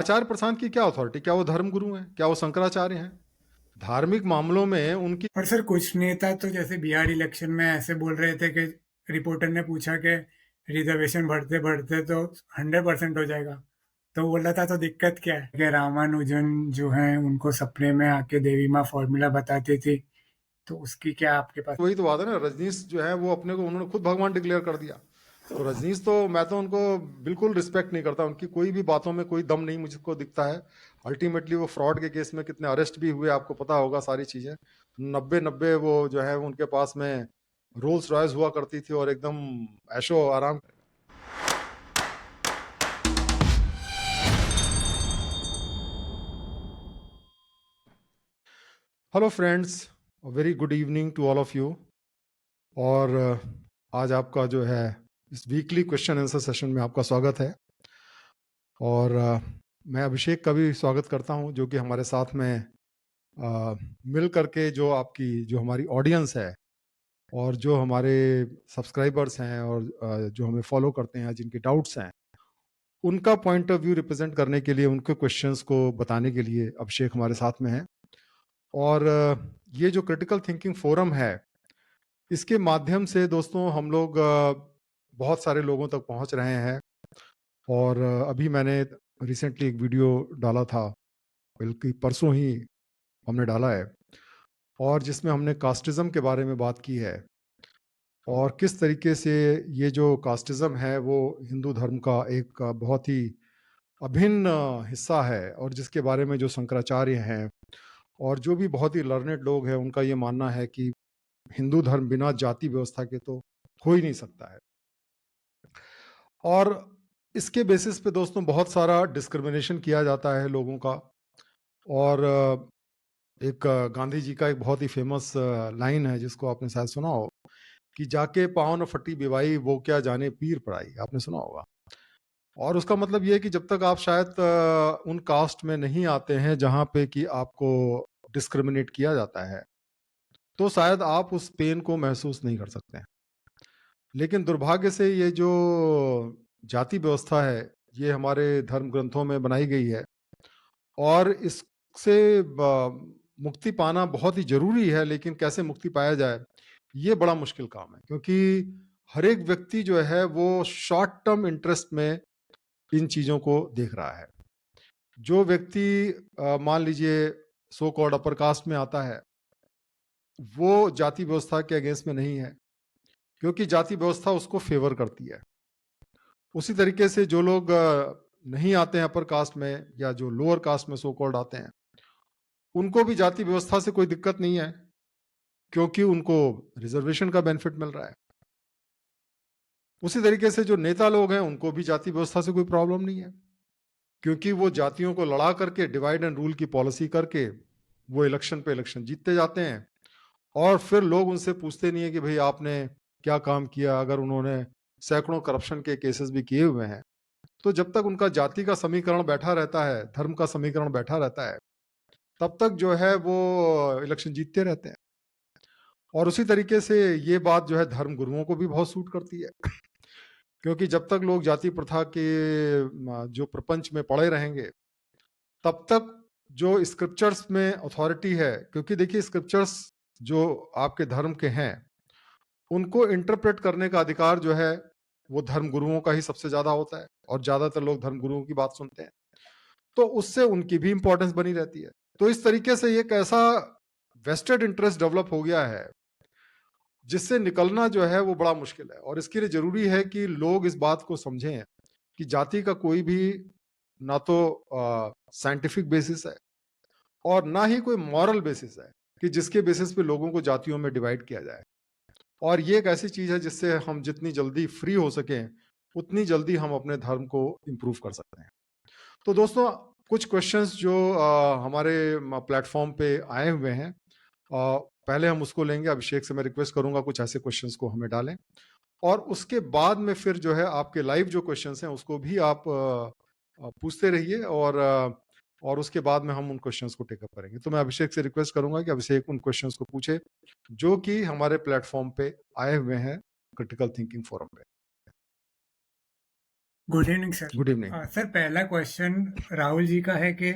आचार्य प्रशांत की क्या अथॉरिटी? क्या वो धर्मगुरु हैं? क्या वो शंकराचार्य हैं? धार्मिक मामलों में उनकी और सर कुछ नेता तो जैसे बिहार इलेक्शन में ऐसे बोल रहे थे कि रिपोर्टर ने पूछा कि रिजर्वेशन बढ़ते बढ़ते तो 100% हो जाएगा। तो बोल रहा था तो दिक्कत क्या है कि रामानुजन जो हैं उनको सपने में आके देवी माँ फॉर्मूला बताती थी। तो उसकी क्या आपके पास? वही तो बात है ना, रजनीश जो है वो अपने को उन्होंने खुद भगवान डिक्लेयर कर दिया। तो रजनीश तो मैं तो उनको बिल्कुल रिस्पेक्ट नहीं करता, उनकी कोई भी बातों में कोई दम नहीं मुझको दिखता है। अल्टीमेटली वो फ्रॉड के केस में कितने अरेस्ट भी हुए आपको पता होगा सारी चीजें। 90 वो जो है उनके पास में रोल्स रॉयस हुआ करती थी और एकदम ऐशो आराम। Hello friends, very good evening to all of you. और आज आपका जो है इस वीकली क्वेश्चन आंसर सेशन में आपका स्वागत है। और मैं अभिषेक का भी स्वागत करता हूं, जो कि हमारे साथ में मिल करके जो आपकी जो हमारी ऑडियंस है और जो हमारे सब्सक्राइबर्स हैं और जो हमें फॉलो करते हैं, जिनके डाउट्स हैं, उनका पॉइंट ऑफ व्यू रिप्रेजेंट करने के लिए, उनके क्वेश्चंस को बताने के लिए अभिषेक हमारे साथ में है। और ये जो क्रिटिकल थिंकिंग फोरम है, इसके माध्यम से दोस्तों हम लोग बहुत सारे लोगों तक पहुंच रहे हैं। और अभी मैंने रिसेंटली एक वीडियो डाला था, बल्कि परसों ही हमने डाला है, और जिसमें हमने कास्टिज्म के बारे में बात की है और किस तरीके से ये जो कास्टिज्म है वो हिंदू धर्म का एक बहुत ही अभिन्न हिस्सा है, और जिसके बारे में जो शंकराचार्य हैं और जो भी बहुत ही लर्नेड लोग हैं, उनका ये मानना है कि हिंदू धर्म बिना जाति व्यवस्था के तो हो ही नहीं सकता है। और इसके बेसिस पे दोस्तों बहुत सारा डिस्क्रिमिनेशन किया जाता है लोगों का। और एक गांधी जी का एक बहुत ही फेमस लाइन है, जिसको आपने शायद सुना हो, कि जाके पाँव न फटी बिवाई, वो क्या जाने पीर पढ़ाई। आपने सुना होगा। और उसका मतलब ये है कि जब तक आप शायद उन कास्ट में नहीं आते हैं जहाँ पे कि आपको डिस्क्रिमिनेट किया जाता है, तो शायद आप उस पेन को महसूस नहीं कर सकते हैं। लेकिन दुर्भाग्य से ये जो जाति व्यवस्था है, ये हमारे धर्म ग्रंथों में बनाई गई है, और इससे मुक्ति पाना बहुत ही जरूरी है। लेकिन कैसे मुक्ति पाया जाए, ये बड़ा मुश्किल काम है, क्योंकि हर एक व्यक्ति जो है वो शॉर्ट टर्म इंटरेस्ट में इन चीजों को देख रहा है। जो व्यक्ति मान लीजिए सो कॉल्ड अपर कास्ट में आता है, वो जाति व्यवस्था के अगेंस्ट में नहीं है, क्योंकि जाति व्यवस्था उसको फेवर करती है। उसी तरीके से जो लोग नहीं आते हैं अपर कास्ट में, या जो लोअर कास्ट में सो कॉल्ड आते हैं, उनको भी जाति व्यवस्था से कोई दिक्कत नहीं है, क्योंकि उनको रिजर्वेशन का बेनिफिट मिल रहा है। उसी तरीके से जो नेता लोग हैं, उनको भी जाति व्यवस्था से कोई प्रॉब्लम नहीं है, क्योंकि वो जातियों को लड़ा करके डिवाइड एंड रूल की पॉलिसी करके वो इलेक्शन पे इलेक्शन जीतते जाते हैं। और फिर लोग उनसे पूछते नहीं है कि भाई आपने क्या काम किया, अगर उन्होंने सैकड़ों करप्शन के केसेस भी किए हुए हैं। तो जब तक उनका जाति का समीकरण बैठा रहता है, धर्म का समीकरण बैठा रहता है, तब तक जो है वो इलेक्शन जीतते रहते हैं। और उसी तरीके से ये बात जो है धर्म गुरुओं को भी बहुत सूट करती है, क्योंकि जब तक लोग जाति प्रथा के जो प्रपंच में पड़े रहेंगे, तब तक जो स्क्रिप्चर्स में अथॉरिटी है, क्योंकि देखिए स्क्रिप्चर्स जो आपके धर्म के हैं, उनको इंटरप्रेट करने का अधिकार जो है वो धर्म गुरुओं का ही सबसे ज्यादा होता है, और ज्यादातर लोग धर्म गुरुओं की बात सुनते हैं। तो उससे उनकी भी इंपॉर्टेंस बनी रहती है। तो इस तरीके से एक ऐसा वेस्टेड इंटरेस्ट डेवलप हो गया है, जिससे निकलना जो है वो बड़ा मुश्किल है। और इसके लिए जरूरी है कि लोग इस बात को समझें कि जाति का कोई भी ना तो साइंटिफिक बेसिस है, और ना ही कोई मॉरल बेसिस है कि जिसके बेसिस पे लोगों को जातियों में डिवाइड किया जाए। और ये एक ऐसी चीज है जिससे हम जितनी जल्दी फ्री हो सकें, उतनी जल्दी हम अपने धर्म को इम्प्रूव कर सकते हैं। तो दोस्तों, कुछ क्वेश्चंस जो हमारे प्लेटफॉर्म पे आए हुए हैं, पहले हम उसको लेंगे। अभिषेक से मैं रिक्वेस्ट करूंगा कुछ ऐसे क्वेश्चंस को हमें डालें, और उसके बाद में फिर जो है आपके लाइव जो क्वेश्चंस हैं उसको भी आप पूछते रहिए, और उसके बाद में हम उन क्वेश्चंस को टेकअप करेंगे। तो मैं अभिषेक से रिक्वेस्ट करूंगा कि अभिषेक उन क्वेश्चंस को पूछे जो कि हमारे प्लेटफॉर्म पे आए हुए हैं क्रिटिकल थिंकिंग फोरम पे। Good evening sir. Good evening. Sir पहला क्वेश्चन राहुल जी का है कि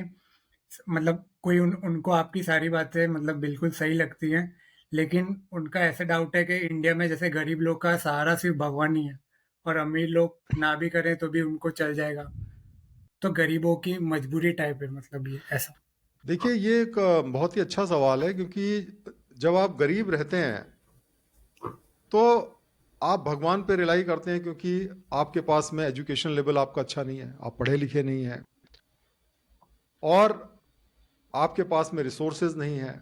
मतलब कोई उनको आपकी सारी बातें मतलब बिल्कुल सही लगती हैं, लेकिन उनका ऐसा डाउट है कि इंडिया में जैसे गरीब लोग का सहारा सिर्फ भगवान ही है और अमीर लोग ना भी करें तो भी उनको चल जाएगा, तो गरीबों की मजबूरी टाइप है मतलब ये ऐसा। देखिए, ये एक बहुत ही अच्छा सवाल है, क्योंकि जब आप गरीब रहते हैं तो आप भगवान पे रिलाई करते हैं, क्योंकि आपके पास में एजुकेशन लेवल आपका अच्छा नहीं है, आप पढ़े लिखे नहीं हैं, और आपके पास में रिसोर्सेज नहीं है।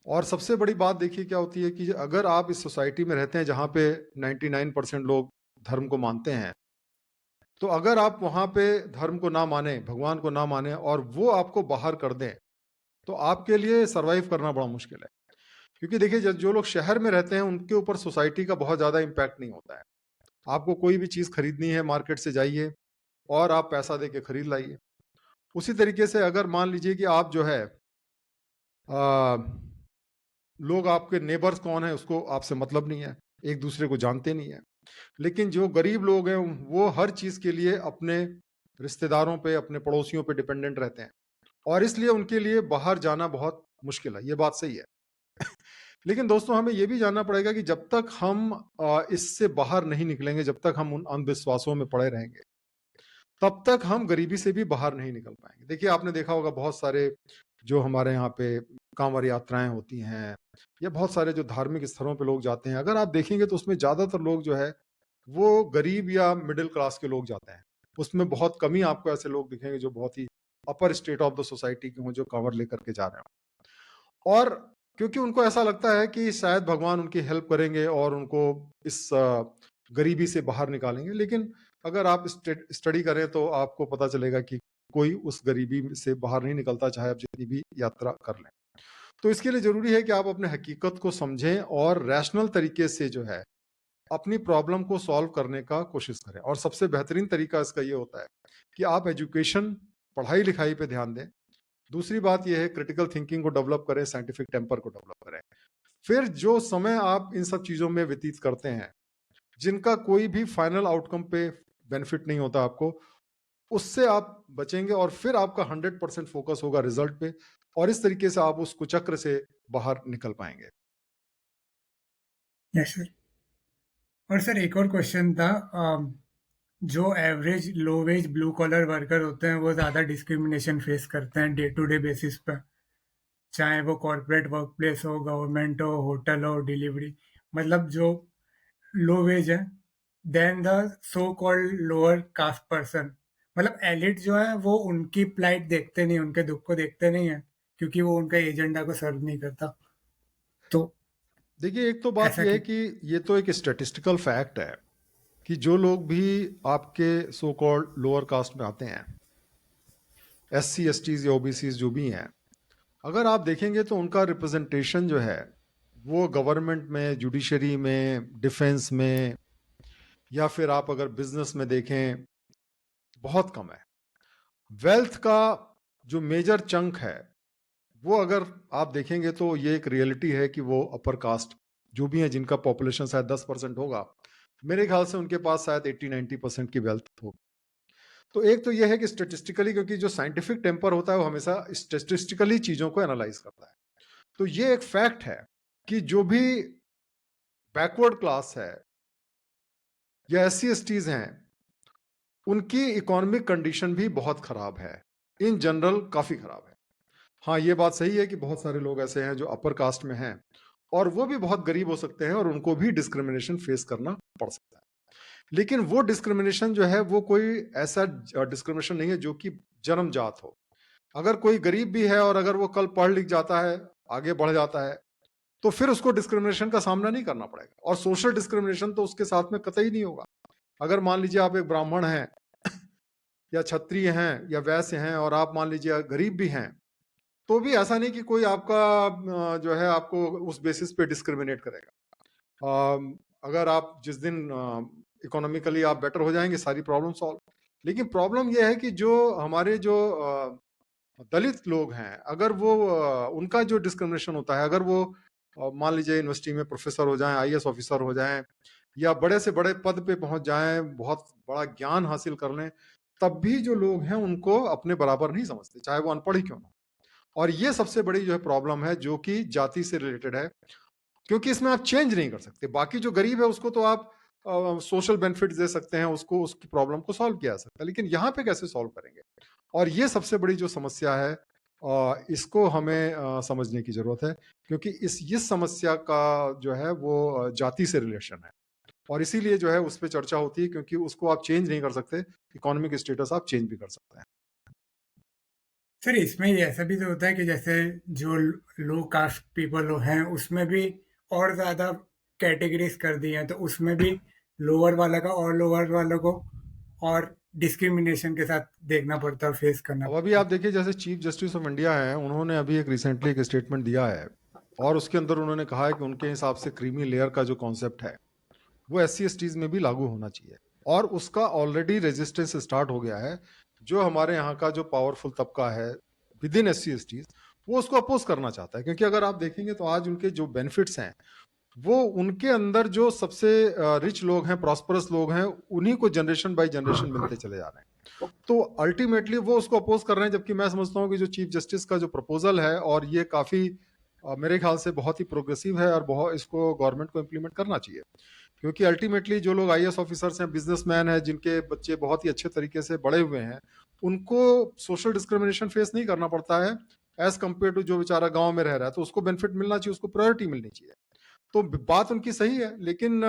और सबसे बड़ी बात देखिए क्या होती है कि अगर आप इस सोसाइटी में रहते हैं जहाँ पे 99% लोग धर्म को मानते हैं, तो अगर आप वहाँ पे धर्म को ना माने, भगवान को ना माने, और वो आपको बाहर कर दें, तो आपके लिए सरवाइव करना बड़ा मुश्किल है। क्योंकि देखिए, जो लोग शहर में रहते हैं उनके ऊपर सोसाइटी का बहुत ज़्यादा इम्पैक्ट नहीं होता है। आपको कोई भी चीज़ खरीदनी है, मार्केट से जाइए और आप पैसा दे के खरीद लाइए। उसी तरीके से अगर मान लीजिए कि आप जो है लोग, आपके नेबर्स कौन है उसको आपसे मतलब नहीं है, एक दूसरे को जानते नहीं है। लेकिन जो गरीब लोग हैं वो हर चीज़ के लिए अपने रिश्तेदारों पे, अपने पड़ोसियों पे डिपेंडेंट रहते हैं, और इसलिए उनके लिए बाहर जाना बहुत मुश्किल है। ये बात सही है। लेकिन दोस्तों, हमें ये भी जानना पड़ेगा कि जब तक हम इससे बाहर नहीं निकलेंगे, जब तक हम उन अंधविश्वासों में पड़े रहेंगे, तब तक हम गरीबी से भी बाहर नहीं निकल पाएंगे। देखिए, आपने देखा होगा बहुत सारे जो हमारे यहाँ पे कांवड़ यात्राएं होती हैं, या बहुत सारे जो धार्मिक स्थलों पे लोग जाते हैं, अगर आप देखेंगे तो उसमें ज्यादातर लोग जो है वो गरीब या मिडिल क्लास के लोग जाते हैं। उसमें बहुत कम ही आपको ऐसे लोग दिखेंगे जो बहुत ही अपर स्टेट ऑफ द सोसाइटी के हों, जो कांवड़ लेकर के जा रहे हो। और क्योंकि उनको ऐसा लगता है कि शायद भगवान उनकी हेल्प करेंगे और उनको इस गरीबी से बाहर निकालेंगे। लेकिन अगर आप स्टडी करें तो आपको पता चलेगा कि कोई उस गरीबी से बाहर नहीं निकलता, चाहे आप जितनी भी यात्रा कर लें। तो इसके लिए जरूरी है कि आप अपने हकीकत को समझें और रैशनल तरीके से जो है अपनी प्रॉब्लम को सॉल्व करने का कोशिश करें। और सबसे बेहतरीन तरीका इसका ये होता है कि आप एजुकेशन, पढ़ाई लिखाई पे ध्यान दें। दूसरी बात यह है, क्रिटिकल थिंकिंग को डेवलप करें, साइंटिफिक टेम्पर को डेवलप करें। फिर जो समय आप इन सब चीजों में व्यतीत करते हैं, जिनका कोई भी फाइनल आउटकम पे बेनिफिट नहीं होता आपको, उससे आप बचेंगे, और फिर आपका 100% फोकस होगा रिजल्ट पे, और इस तरीके से आप उस कुचक्र से बाहर निकल पाएंगे। Yes sir. और सर एक और क्वेश्चन था, जो एवरेज लो वेज ब्लू कॉलर वर्कर होते हैं वो ज़्यादा डिस्क्रिमिनेशन फेस करते हैं डे टू डे बेसिस पर, चाहे वो कॉर्पोरेट वर्क प्लेस हो, गवर्नमेंट हो, होटल हो, डिलीवरी, मतलब जो लो वेज है then the so called lower caste person, मतलब एलिट जो है वो उनकी प्लाइट देखते नहीं, उनके दुख को देखते नहीं है, क्योंकि वो उनका एजेंडा को सर्व नहीं करता। तो देखिए, एक तो बात ऐसा यह है कि कि ये तो एक स्टेटिस्टिकल फैक्ट है कि जो लोग भी आपके सो कॉल्ड लोअर कास्ट में आते हैं, SC STs या OBCs जो भी हैं, अगर आप देखेंगे तो उनका रिप्रेजेंटेशन जो है वो गवर्नमेंट में, जुडिशरी में, डिफेंस में, या फिर आप अगर बिजनेस में देखें, बहुत कम है। वेल्थ का जो मेजर चंक है वो अगर आप देखेंगे तो ये एक रियलिटी है कि वो अपर कास्ट जो भी हैं, जिनका पॉपुलेशन शायद 10% होगा, मेरे ख्याल से उनके पास शायद 80-90% की वेल्थ होगी। तो एक तो ये है कि स्टेटिस्टिकली, क्योंकि जो साइंटिफिक टेम्पर होता है वो हमेशा स्टेटिस्टिकली चीजों को एनालाइज करता है, तो ये एक फैक्ट है कि जो भी बैकवर्ड क्लास है या SC STs हैं, उनकी इकोनॉमिक कंडीशन भी बहुत खराब है, इन जनरल काफी खराब है। हाँ, ये बात सही है कि बहुत सारे लोग ऐसे हैं जो अपर कास्ट में हैं और वो भी बहुत गरीब हो सकते हैं और उनको भी डिस्क्रिमिनेशन फेस करना पड़ सकता है। लेकिन वो डिस्क्रिमिनेशन जो है वो कोई ऐसा डिस्क्रिमिनेशन नहीं है जो कि जन्मजात हो। अगर कोई गरीब भी है और अगर वो कल पढ़ लिख जाता है, आगे बढ़ जाता है, तो फिर उसको डिस्क्रिमिनेशन का सामना नहीं करना पड़ेगा, और सोशल डिस्क्रिमिनेशन तो उसके साथ में कतई नहीं होगा। अगर मान लीजिए आप एक ब्राह्मण हैं या क्षत्रिय हैं या वैश्य हैं और आप मान लीजिए गरीब भी हैं, तो भी ऐसा नहीं कि कोई आपका जो है आपको उस बेसिस पे डिस्क्रिमिनेट करेगा। अगर आप जिस दिन इकोनॉमिकली आप बेटर हो जाएंगे, सारी प्रॉब्लम सॉल्व। लेकिन प्रॉब्लम यह है कि जो हमारे जो दलित लोग हैं, अगर वो उनका जो डिस्क्रिमिनेशन होता है, अगर वो मान लीजिए यूनिवर्सिटी में प्रोफेसर हो जाएं, IAS ऑफिसर हो जाएं, या बड़े से बड़े पद पे पहुंच जाएं, बहुत बड़ा ज्ञान हासिल कर लें, तब भी जो लोग हैं उनको अपने बराबर नहीं समझते, चाहे वो अनपढ़ ही क्यों ना हो। और ये सबसे बड़ी जो है प्रॉब्लम है, जो कि जाति से रिलेटेड है, क्योंकि इसमें आप चेंज नहीं कर सकते। बाकी जो गरीब है उसको तो आप सोशल बेनिफिट्स दे सकते हैं, उसको उसकी प्रॉब्लम को सॉल्व किया जा सकता है, लेकिन यहाँ पे कैसे सॉल्व करेंगे? और ये सबसे बड़ी जो समस्या है, इसको हमें समझने की जरूरत है, क्योंकि इस समस्या का जो है वो जाति से रिलेशन है, और इसीलिए जो है उस पर चर्चा होती है, क्योंकि उसको आप चेंज नहीं कर सकते, इकोनॉमिक स्टेटस आप चेंज भी कर सकते हैं। सर इसमें ये ऐसा भी तो होता है कि जैसे जो लो कास्ट पीपल हैं उसमें भी और ज़्यादा कैटेगरीज कर दी हैं, तो उसमें भी लोअर वाला का और लोअर वालों को और डिस्क्रिमिनेशन के साथ देखना पड़ता है, फेस करना अब अभी पड़ता आप देखिए, जैसे चीफ जस्टिस ऑफ इंडिया है, उन्होंने अभी एक रिसेंटली एक स्टेटमेंट दिया है, और उसके अंदर उन्होंने कहा है कि उनके हिसाब से क्रीमी लेयर का जो कॉन्सेप्ट है वो SC/STs में भी लागू होना चाहिए, और उसका ऑलरेडी रेजिस्टेंस स्टार्ट हो गया है। जो हमारे यहाँ का जो पावरफुल तबका है विद इन SC/STs, वो उसको अपोज करना चाहता है, क्योंकि अगर आप देखेंगे तो आज उनके जो बेनिफिट्स हैं, वो उनके अंदर जो सबसे रिच लोग हैं, प्रॉस्परस लोग हैं, उन्हीं को जनरेशन बाय जनरेशन मिलते चले जा रहे हैं। तो अल्टीमेटली वो उसको अपोज कर रहे हैं, जबकि मैं समझता हूँ कि जो चीफ जस्टिस का जो प्रपोजल है, और ये काफी मेरे ख्याल से बहुत ही प्रोग्रेसिव है, और बहुत इसको गवर्नमेंट को इम्प्लीमेंट करना चाहिए, क्योंकि अल्टीमेटली जो लोग IAS ऑफिसर्स हैं, बिजनेसमैन हैं, जिनके बच्चे बहुत ही अच्छे तरीके से बड़े हुए हैं, उनको सोशल डिस्क्रिमिनेशन फेस नहीं करना पड़ता है, एज कम्पेयर टू जो बेचारा गांव में रह रहा है। तो उसको बेनिफिट मिलना चाहिए, उसको प्रायोरिटी मिलनी चाहिए। तो बात उनकी सही है, लेकिन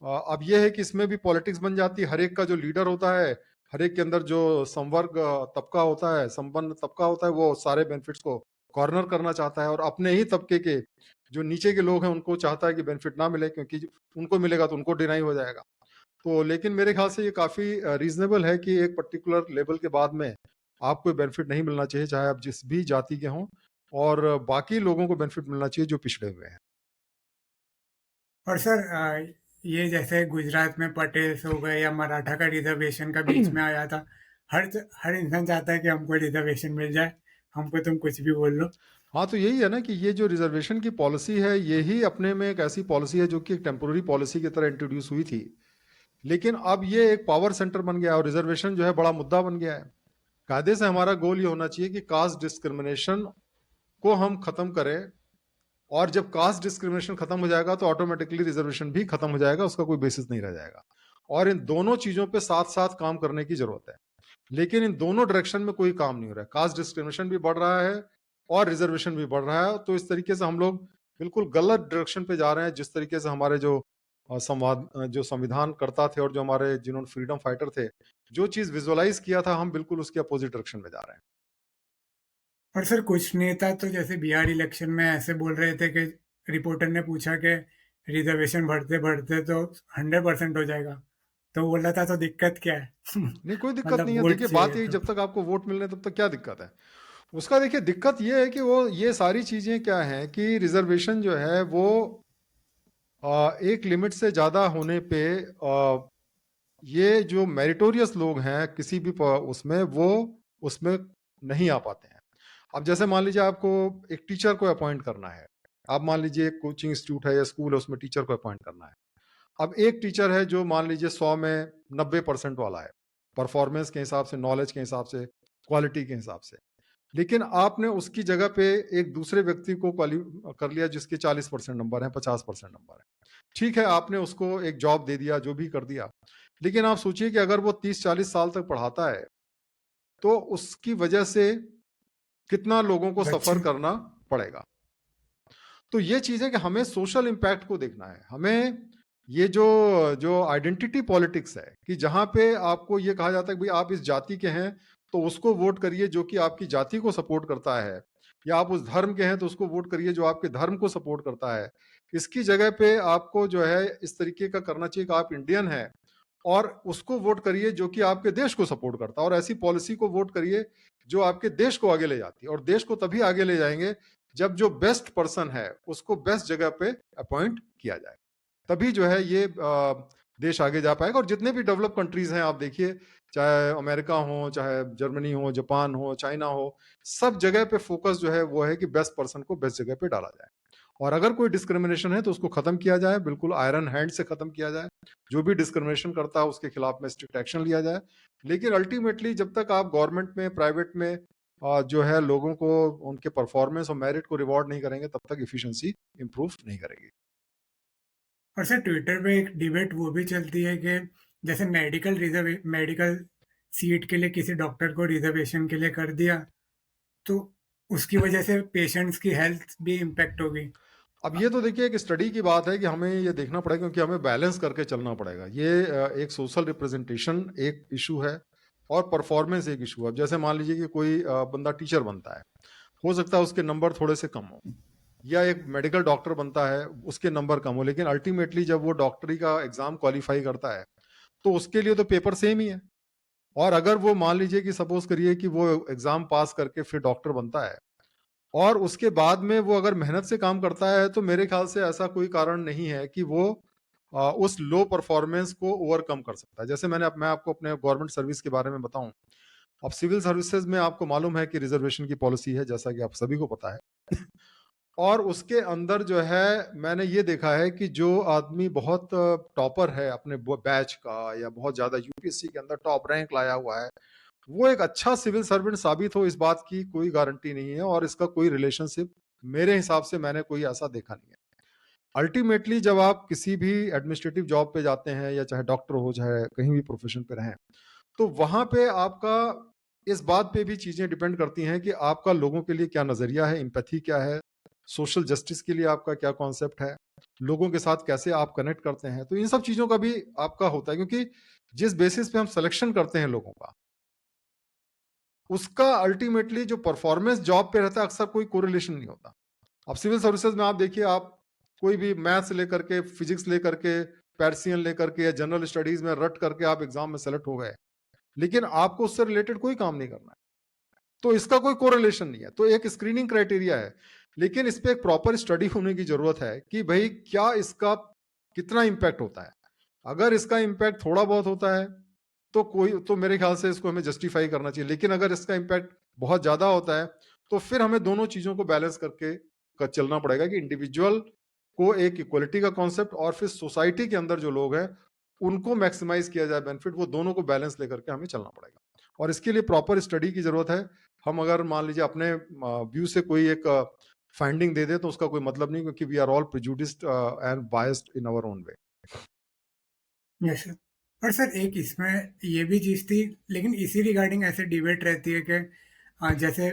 अब यह है कि इसमें भी पॉलिटिक्स बन जाती है। हर एक का जो लीडर होता है, हर एक के अंदर जो संवर्ग तबका होता है, संपन्न तबका होता है, वो सारे बेनिफिट्स को कॉर्नर करना चाहता है, और अपने ही तबके के जो नीचे के लोग हैं उनको चाहता है कि बेनिफिट ना मिले, क्योंकि उनको मिलेगा तो उनको डिनाई हो जाएगा। तो लेकिन मेरे ख्याल से ये काफी रीजनेबल है कि एक पर्टिकुलर लेवल के बाद में आपको बेनिफिट नहीं मिलना चाहिए, चाहे आप जिस भी जाति के हों, और बाकी लोगों को बेनिफिट मिलना चाहिए जो पिछड़े हुए हैं। और सर ये जैसे गुजरात में पटेल्स हो गए या मराठा का रिजर्वेशन का बीच में आया था, हर इंसान चाहता है कि हमको रिजर्वेशन मिल जाए, हमको तुम कुछ भी बोल लो। हाँ, तो यही है ना कि ये जो रिजर्वेशन की पॉलिसी है, यही अपने में एक ऐसी पॉलिसी है जो कि एक टेम्पोररी पॉलिसी की तरह इंट्रोड्यूस हुई थी, लेकिन अब ये एक पावर सेंटर बन गया है, और रिजर्वेशन जो है बड़ा मुद्दा बन गया है। कायदे से हमारा गोल ये होना चाहिए कि कास्ट डिस्क्रिमिनेशन को हम खत्म करें, और जब कास्ट डिस्क्रिमिनेशन खत्म हो जाएगा तो ऑटोमेटिकली रिजर्वेशन भी खत्म हो जाएगा, उसका कोई बेसिस नहीं रह जाएगा। और इन दोनों चीजों पे साथ साथ काम करने की जरूरत है, लेकिन इन दोनों डायरेक्शन में कोई काम नहीं हो रहा है। कास्ट डिस्क्रिमिनेशन भी बढ़ रहा है और रिजर्वेशन भी बढ़ रहा है, तो इस तरीके से हम लोग बिल्कुल गलत डायरेक्शन पे जा रहे हैं। जिस तरीके से हमारे जो जो संविधान करता थे, और जो हमारे जिन्होंने फ्रीडम फाइटर थे, जो चीज विजुअलाइज किया था, हम बिल्कुल उसके अपोजिट डायरेक्शन में जा रहे हैं। और सर कुछ नेता तो जैसे बिहार इलेक्शन में ऐसे बोल रहे थे कि रिपोर्टर ने पूछा कि रिजर्वेशन बढ़ते बढ़ते तो 100% हो जाएगा, तो बोल रहा था तो दिक्कत क्या है? नहीं, कोई दिक्कत मतलब नहीं है। वोट देखिए, बात चाहिए यही, तो। जब तक आपको वोट मिल रहे हैं तब तक क्या दिक्कत है? उसका देखिए, दिक्कत ये है कि वो ये सारी चीजें क्या है कि रिजर्वेशन जो है वो एक लिमिट से ज्यादा होने पे ये जो मेरिटोरियस लोग हैं किसी भी उसमें, वो उसमें नहीं आ पाते हैं। अब जैसे मान लीजिए आपको एक टीचर को अपॉइंट करना है, आप मान लीजिए एक कोचिंग इंस्टीट्यूट है या स्कूल है, उसमें टीचर को अपॉइंट करना है। अब एक टीचर है जो मान लीजिए 100 में 90% वाला है, परफॉर्मेंस के हिसाब से, नॉलेज के हिसाब से, क्वालिटी के हिसाब से, लेकिन आपने उसकी जगह पे एक दूसरे व्यक्ति को क्वाली कर लिया जिसके 40% नंबर है, 50% नंबर है। ठीक है, आपने उसको एक जॉब दे दिया, जो भी कर दिया, लेकिन आप सोचिए कि अगर वो 30-40 साल तक पढ़ाता है, तो उसकी वजह से कितना लोगों को सफर बच्चे करना पड़ेगा। तो ये चीज है कि हमें सोशल इम्पैक्ट को देखना है। हमें ये जो जो आइडेंटिटी पॉलिटिक्स है, कि जहां पे आपको ये कहा जाता है कि भाई आप इस जाति के हैं तो उसको वोट करिए जो कि आपकी जाति को सपोर्ट करता है, या आप उस धर्म के हैं तो उसको वोट करिए जो आपके धर्म को सपोर्ट करता है। इसकी जगह पे आपको जो है इस तरीके का करना चाहिए कि आप इंडियन हैं, और उसको वोट करिए जो कि आपके देश को सपोर्ट करता है, और ऐसी पॉलिसी को वोट करिए जो आपके देश को आगे ले जाती है। और देश को तभी आगे ले जाएंगे जब जो बेस्ट पर्सन है उसको बेस्ट जगह पे अपॉइंट किया जाए, तभी जो है ये देश आगे जा पाएगा। और जितने भी डेवलप कंट्रीज हैं आप देखिए, चाहे अमेरिका हो, चाहे जर्मनी हो, जापान हो, चाइना हो, सब जगह पे फोकस जो है वो है कि बेस्ट पर्सन को बेस्ट जगह पे डाला जाए। और अगर कोई डिस्क्रिमिनेशन है तो उसको खत्म किया जाए, बिल्कुल आयरन हैंड से खत्म किया जाए। जो भी डिस्क्रिमिनेशन करता है उसके खिलाफ में स्ट्रिक्ट एक्शन लिया जाए। लेकिन अल्टीमेटली जब तक आप गवर्नमेंट में, प्राइवेट में जो है लोगों को उनके परफॉर्मेंस और मेरिट को रिवॉर्ड नहीं करेंगे, तब तक एफिशिएंसी इंप्रूव नहीं करेगी। और सर ट्विटर पे एक डिबेट वो भी चलती है कि जैसे मेडिकल सीट के लिए किसी डॉक्टर को रिजर्वेशन के लिए कर दिया, तो उसकी वजह से पेशेंट्स की हेल्थ भी इम्पेक्ट होगी। अब ये तो देखिए एक स्टडी की बात है कि हमें ये देखना पड़ेगा, क्योंकि हमें बैलेंस करके चलना पड़ेगा। ये एक सोशल रिप्रेजेंटेशन एक इशू है और परफॉर्मेंस एक इशू है। अब जैसे मान लीजिए कि कोई बंदा टीचर बनता है, हो सकता है उसके नंबर थोड़े से कम हो, या एक मेडिकल डॉक्टर बनता है उसके नंबर कम हो, लेकिन अल्टीमेटली जब वो डॉक्टरी का एग्जाम क्वालिफाई करता है तो उसके लिए तो पेपर सेम ही है। और अगर वो मान लीजिए कि सपोज करिए कि वो एग्जाम पास करके फिर डॉक्टर बनता है और उसके बाद में वो अगर मेहनत से काम करता है, तो मेरे ख्याल से ऐसा कोई कारण नहीं है कि वो उस लो परफॉर्मेंस को ओवरकम कर सकता है। जैसे मैं आपको अपने गवर्नमेंट सर्विस के बारे में बताऊं। अब सिविल सर्विसेज में आपको मालूम है कि रिजर्वेशन की पॉलिसी है, जैसा कि आप सभी को पता है। और उसके अंदर जो है मैंने ये देखा है कि जो आदमी बहुत टॉपर है अपने बैच का, या बहुत ज्यादा यूपीएससी के अंदर टॉप रैंक लाया हुआ है, वो एक अच्छा सिविल सर्वेंट साबित हो, इस बात की कोई गारंटी नहीं है और इसका कोई रिलेशनशिप मेरे हिसाब से मैंने कोई ऐसा देखा नहीं है। अल्टीमेटली जब आप किसी भी एडमिनिस्ट्रेटिव जॉब पे जाते हैं, या चाहे डॉक्टर हो चाहे कहीं भी प्रोफेशन पे रहें, तो वहां पे आपका इस बात पे भी चीजें डिपेंड करती हैं कि आपका लोगों के लिए क्या नजरिया है, इम्पैथी क्या है, सोशल जस्टिस के लिए आपका क्या कॉन्सेप्ट है, लोगों के साथ कैसे आप कनेक्ट करते हैं। तो इन सब चीजों का भी आपका होता है, क्योंकि जिस बेसिस पे हम सिलेक्शन करते हैं लोगों का, उसका अल्टीमेटली जो परफॉर्मेंस जॉब पे रहता है अक्सर कोई कोरिलेशन नहीं होता। अब सिविल सर्विसेज में आप देखिए, आप कोई भी मैथ्स लेकर के, फिजिक्स लेकर के, पर्सियन लेकर के, या जनरल स्टडीज में रट करके आप एग्जाम में सेलेक्ट हो गए, लेकिन आपको उससे रिलेटेड कोई काम नहीं करना है, तो इसका कोई कोरिलेशन नहीं है। तो एक स्क्रीनिंग क्राइटेरिया है, लेकिन इस पे एक प्रॉपर स्टडी होने की जरूरत है कि भाई क्या इसका कितना इंपैक्ट होता है। अगर इसका इंपैक्ट थोड़ा बहुत होता है तो मेरे ख्याल से इसको हमें जस्टिफाई करना चाहिए, लेकिन अगर इसका इंपैक्ट बहुत ज्यादा होता है तो फिर हमें दोनों चीजों को बैलेंस करके चलना पड़ेगा कि इंडिविजुअल को एक इक्वलिटी का कॉन्सेप्ट, और फिर सोसाइटी के अंदर जो लोग हैं उनको मैक्सिमाइज किया जाए बेनिफिट, वो दोनों को बैलेंस लेकर के हमें चलना पड़ेगा। और इसके लिए प्रॉपर स्टडी की जरूरत है। हम अगर मान लीजिए अपने व्यू से कोई एक फाइंडिंग दे दे तो उसका कोई मतलब नहीं, क्योंकि we are all prejudiced and biased in our own way. Yes sir. और सर एक इसमें ये भी चीज़ थी, लेकिन इसी रिगार्डिंग ऐसे डिबेट रहती है कि जैसे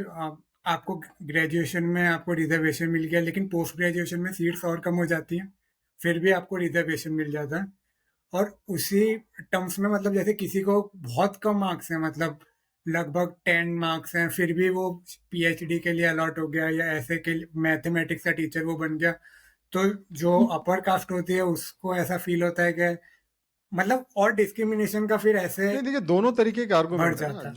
आपको ग्रेजुएशन में आपको रिजर्वेशन मिल गया, लेकिन पोस्ट ग्रेजुएशन में सीट्स और कम हो जाती हैं, फिर भी आपको रिजर्वेशन मिल जाता है। और उसी टर्म्स में मतलब जैसे किसी को बहुत कम मार्क्स हैं, मतलब लगभग 10 मार्क्स हैं, फिर भी वो पीएचडी के लिए अलॉट हो गया, या ऐसे के मैथमेटिक्स का टीचर वो बन गया, तो जो अपर कास्ट होती है उसको ऐसा फील होता है कि मतलब और डिस्क्रिमिनेशन का फिर ऐसे नहीं, देखिए दोनों तरीके के बढ़ आर्गुमेंट है ना। जाता है।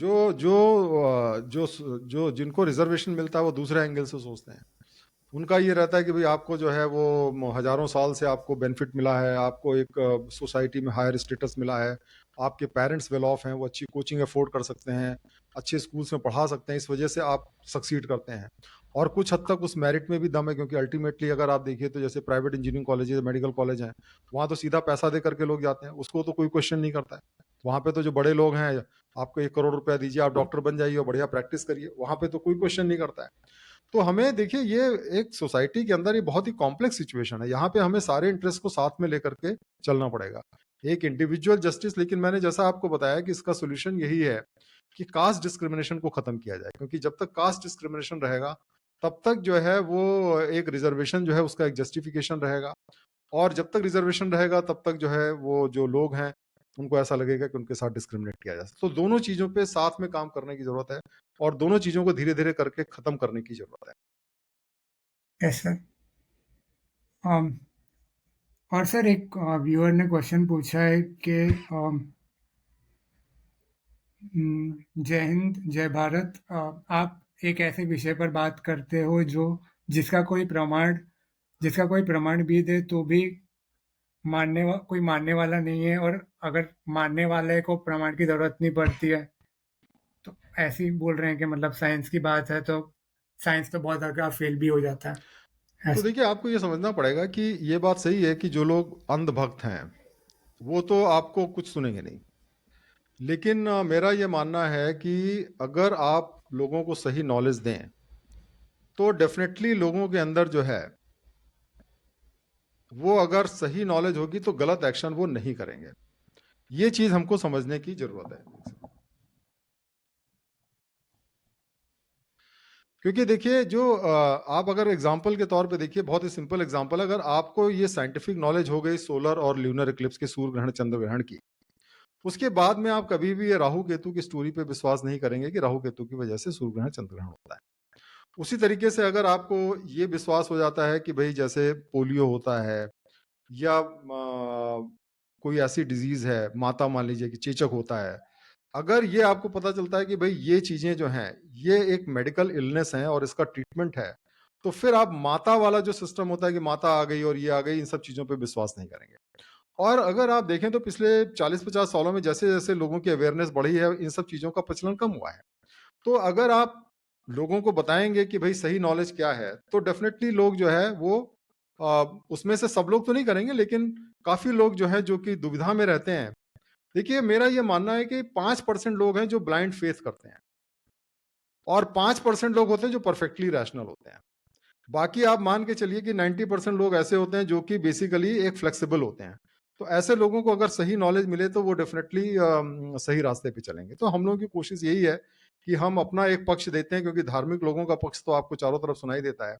जो जिनको रिजर्वेशन मिलता है वो दूसरे एंगल से सोचते हैं। उनका ये रहता है कि भाई आपको जो है वो हजारों साल से आपको बेनिफिट मिला है, आपको एक सोसाइटी में हायर स्टेटस मिला है, आपके पेरेंट्स वेल ऑफ हैं, वो अच्छी कोचिंग अफोर्ड कर सकते हैं, अच्छे स्कूल्स में पढ़ा सकते हैं, इस वजह से आप सक्सीड करते हैं। और कुछ हद तक उस मेरिट में भी दम है, क्योंकि अल्टीमेटली अगर आप देखिए तो जैसे private engineering college, medical college हैं, वहाँ तो सीधा पैसा दे करके लोग जाते हैं, उसको तो कोई क्वेश्चन नहीं करता है। वहाँ पे तो जो बड़े लोग हैं, आपको 1 करोड़ रुपया दीजिए, आप डॉक्टर बन जाइए और बढ़िया प्रैक्टिस करिए, वहाँ पे तो कोई क्वेश्चन नहीं करता है। तो हमें देखिए ये एक सोसाइटी के अंदर ये बहुत ही कॉम्प्लेक्स सिचुएशन है, यहाँ पे हमें सारे इंटरेस्ट को साथ में लेकर के चलना पड़ेगा। एक इंडिविजुअल जस्टिस, लेकिन मैंने जैसा आपको बताया कि इसका सोल्यूशन यही है कि कास्ट डिस्क्रिमिनेशन को खत्म किया जाए, क्योंकि जब तक कास्ट डिस्क्रिमिनेशन रहेगा तब तक जो है वो एक रिजर्वेशन जो है उसका एक जस्टिफिकेशन रहेगा, और जब तक रिजर्वेशन रहेगा तब तक जो है वो जो लोग हैं उनको ऐसा लगेगा कि उनके साथ डिस्क्रिमिनेट किया जा सकता है। तो दोनों चीजों पे साथ में काम करने की जरूरत है, और दोनों चीजों को धीरे धीरे करके खत्म करने की जरूरत है। Yes sir. और सर एक व्यूअर ने क्वेश्चन पूछा है कि जय हिंद जय भारत, आप एक ऐसे विषय पर बात करते हो जो जिसका कोई प्रमाण जिसका कोई प्रमाण भी दे तो भी कोई मानने वाला नहीं है, और अगर मानने वाले को प्रमाण की जरूरत नहीं पड़ती है, तो ऐसे ही बोल रहे हैं कि मतलब साइंस की बात है तो साइंस तो बहुत जगह फेल भी हो जाता है। तो ऐसे देखिए आपको ये समझना पड़ेगा कि ये बात सही है कि जो लोग अंधभक्त हैं वो तो आपको कुछ सुनेंगे नहीं, लेकिन मेरा ये मानना है कि अगर आप लोगों को सही नॉलेज दें तो डेफिनेटली लोगों के अंदर जो है वो अगर सही नॉलेज होगी तो गलत एक्शन वो नहीं करेंगे। ये चीज हमको समझने की जरूरत है, क्योंकि देखिए जो आप अगर एग्जाम्पल के तौर पे देखिए, बहुत ही सिंपल एग्जाम्पल, अगर आपको ये साइंटिफिक नॉलेज हो गई सोलर और ल्यूनर इक्लिप्स के, सूर्य ग्रहण चंद्र ग्रहण की, उसके बाद में आप कभी भी ये राहु केतु की स्टोरी पे विश्वास नहीं करेंगे कि राहु केतु की वजह से सूर्य ग्रहण चंद्र ग्रहण होता है। उसी तरीके से अगर आपको ये विश्वास हो जाता है कि भाई जैसे पोलियो होता है या कोई ऐसी डिजीज है, माता मान लीजिए कि चेचक होता है, अगर ये आपको पता चलता है कि भाई ये चीजें जो हैं ये एक मेडिकल इलनेस है और इसका ट्रीटमेंट है, तो फिर आप माता वाला जो सिस्टम होता है कि माता आ गई और ये आ गई, इन सब चीजों पे विश्वास नहीं करेंगे। और अगर आप देखें तो पिछले 40-50 सालों में जैसे जैसे लोगों की अवेयरनेस बढ़ी है, इन सब चीजों का प्रचलन कम हुआ है। तो अगर आप लोगों को बताएंगे कि भाई सही नॉलेज क्या है, तो डेफिनेटली लोग जो है वो उसमें से सब लोग तो नहीं करेंगे, लेकिन काफी लोग जो है जो कि दुविधा में रहते हैं। देखिए मेरा ये मानना है कि 5% लोग हैं जो ब्लाइंड फेथ करते हैं और 5% लोग होते हैं जो परफेक्टली रैशनल होते हैं। बाकी आप मान के चलिए कि 90% लोग ऐसे होते हैं जो कि बेसिकली एक फ्लेक्सिबल होते हैं। तो ऐसे लोगों को अगर सही नॉलेज मिले तो वो डेफिनेटली सही रास्ते पे चलेंगे। तो हम लोगों की कोशिश यही है कि हम अपना एक पक्ष देते हैं, क्योंकि धार्मिक लोगों का पक्ष तो आपको चारों तरफ सुनाई देता है,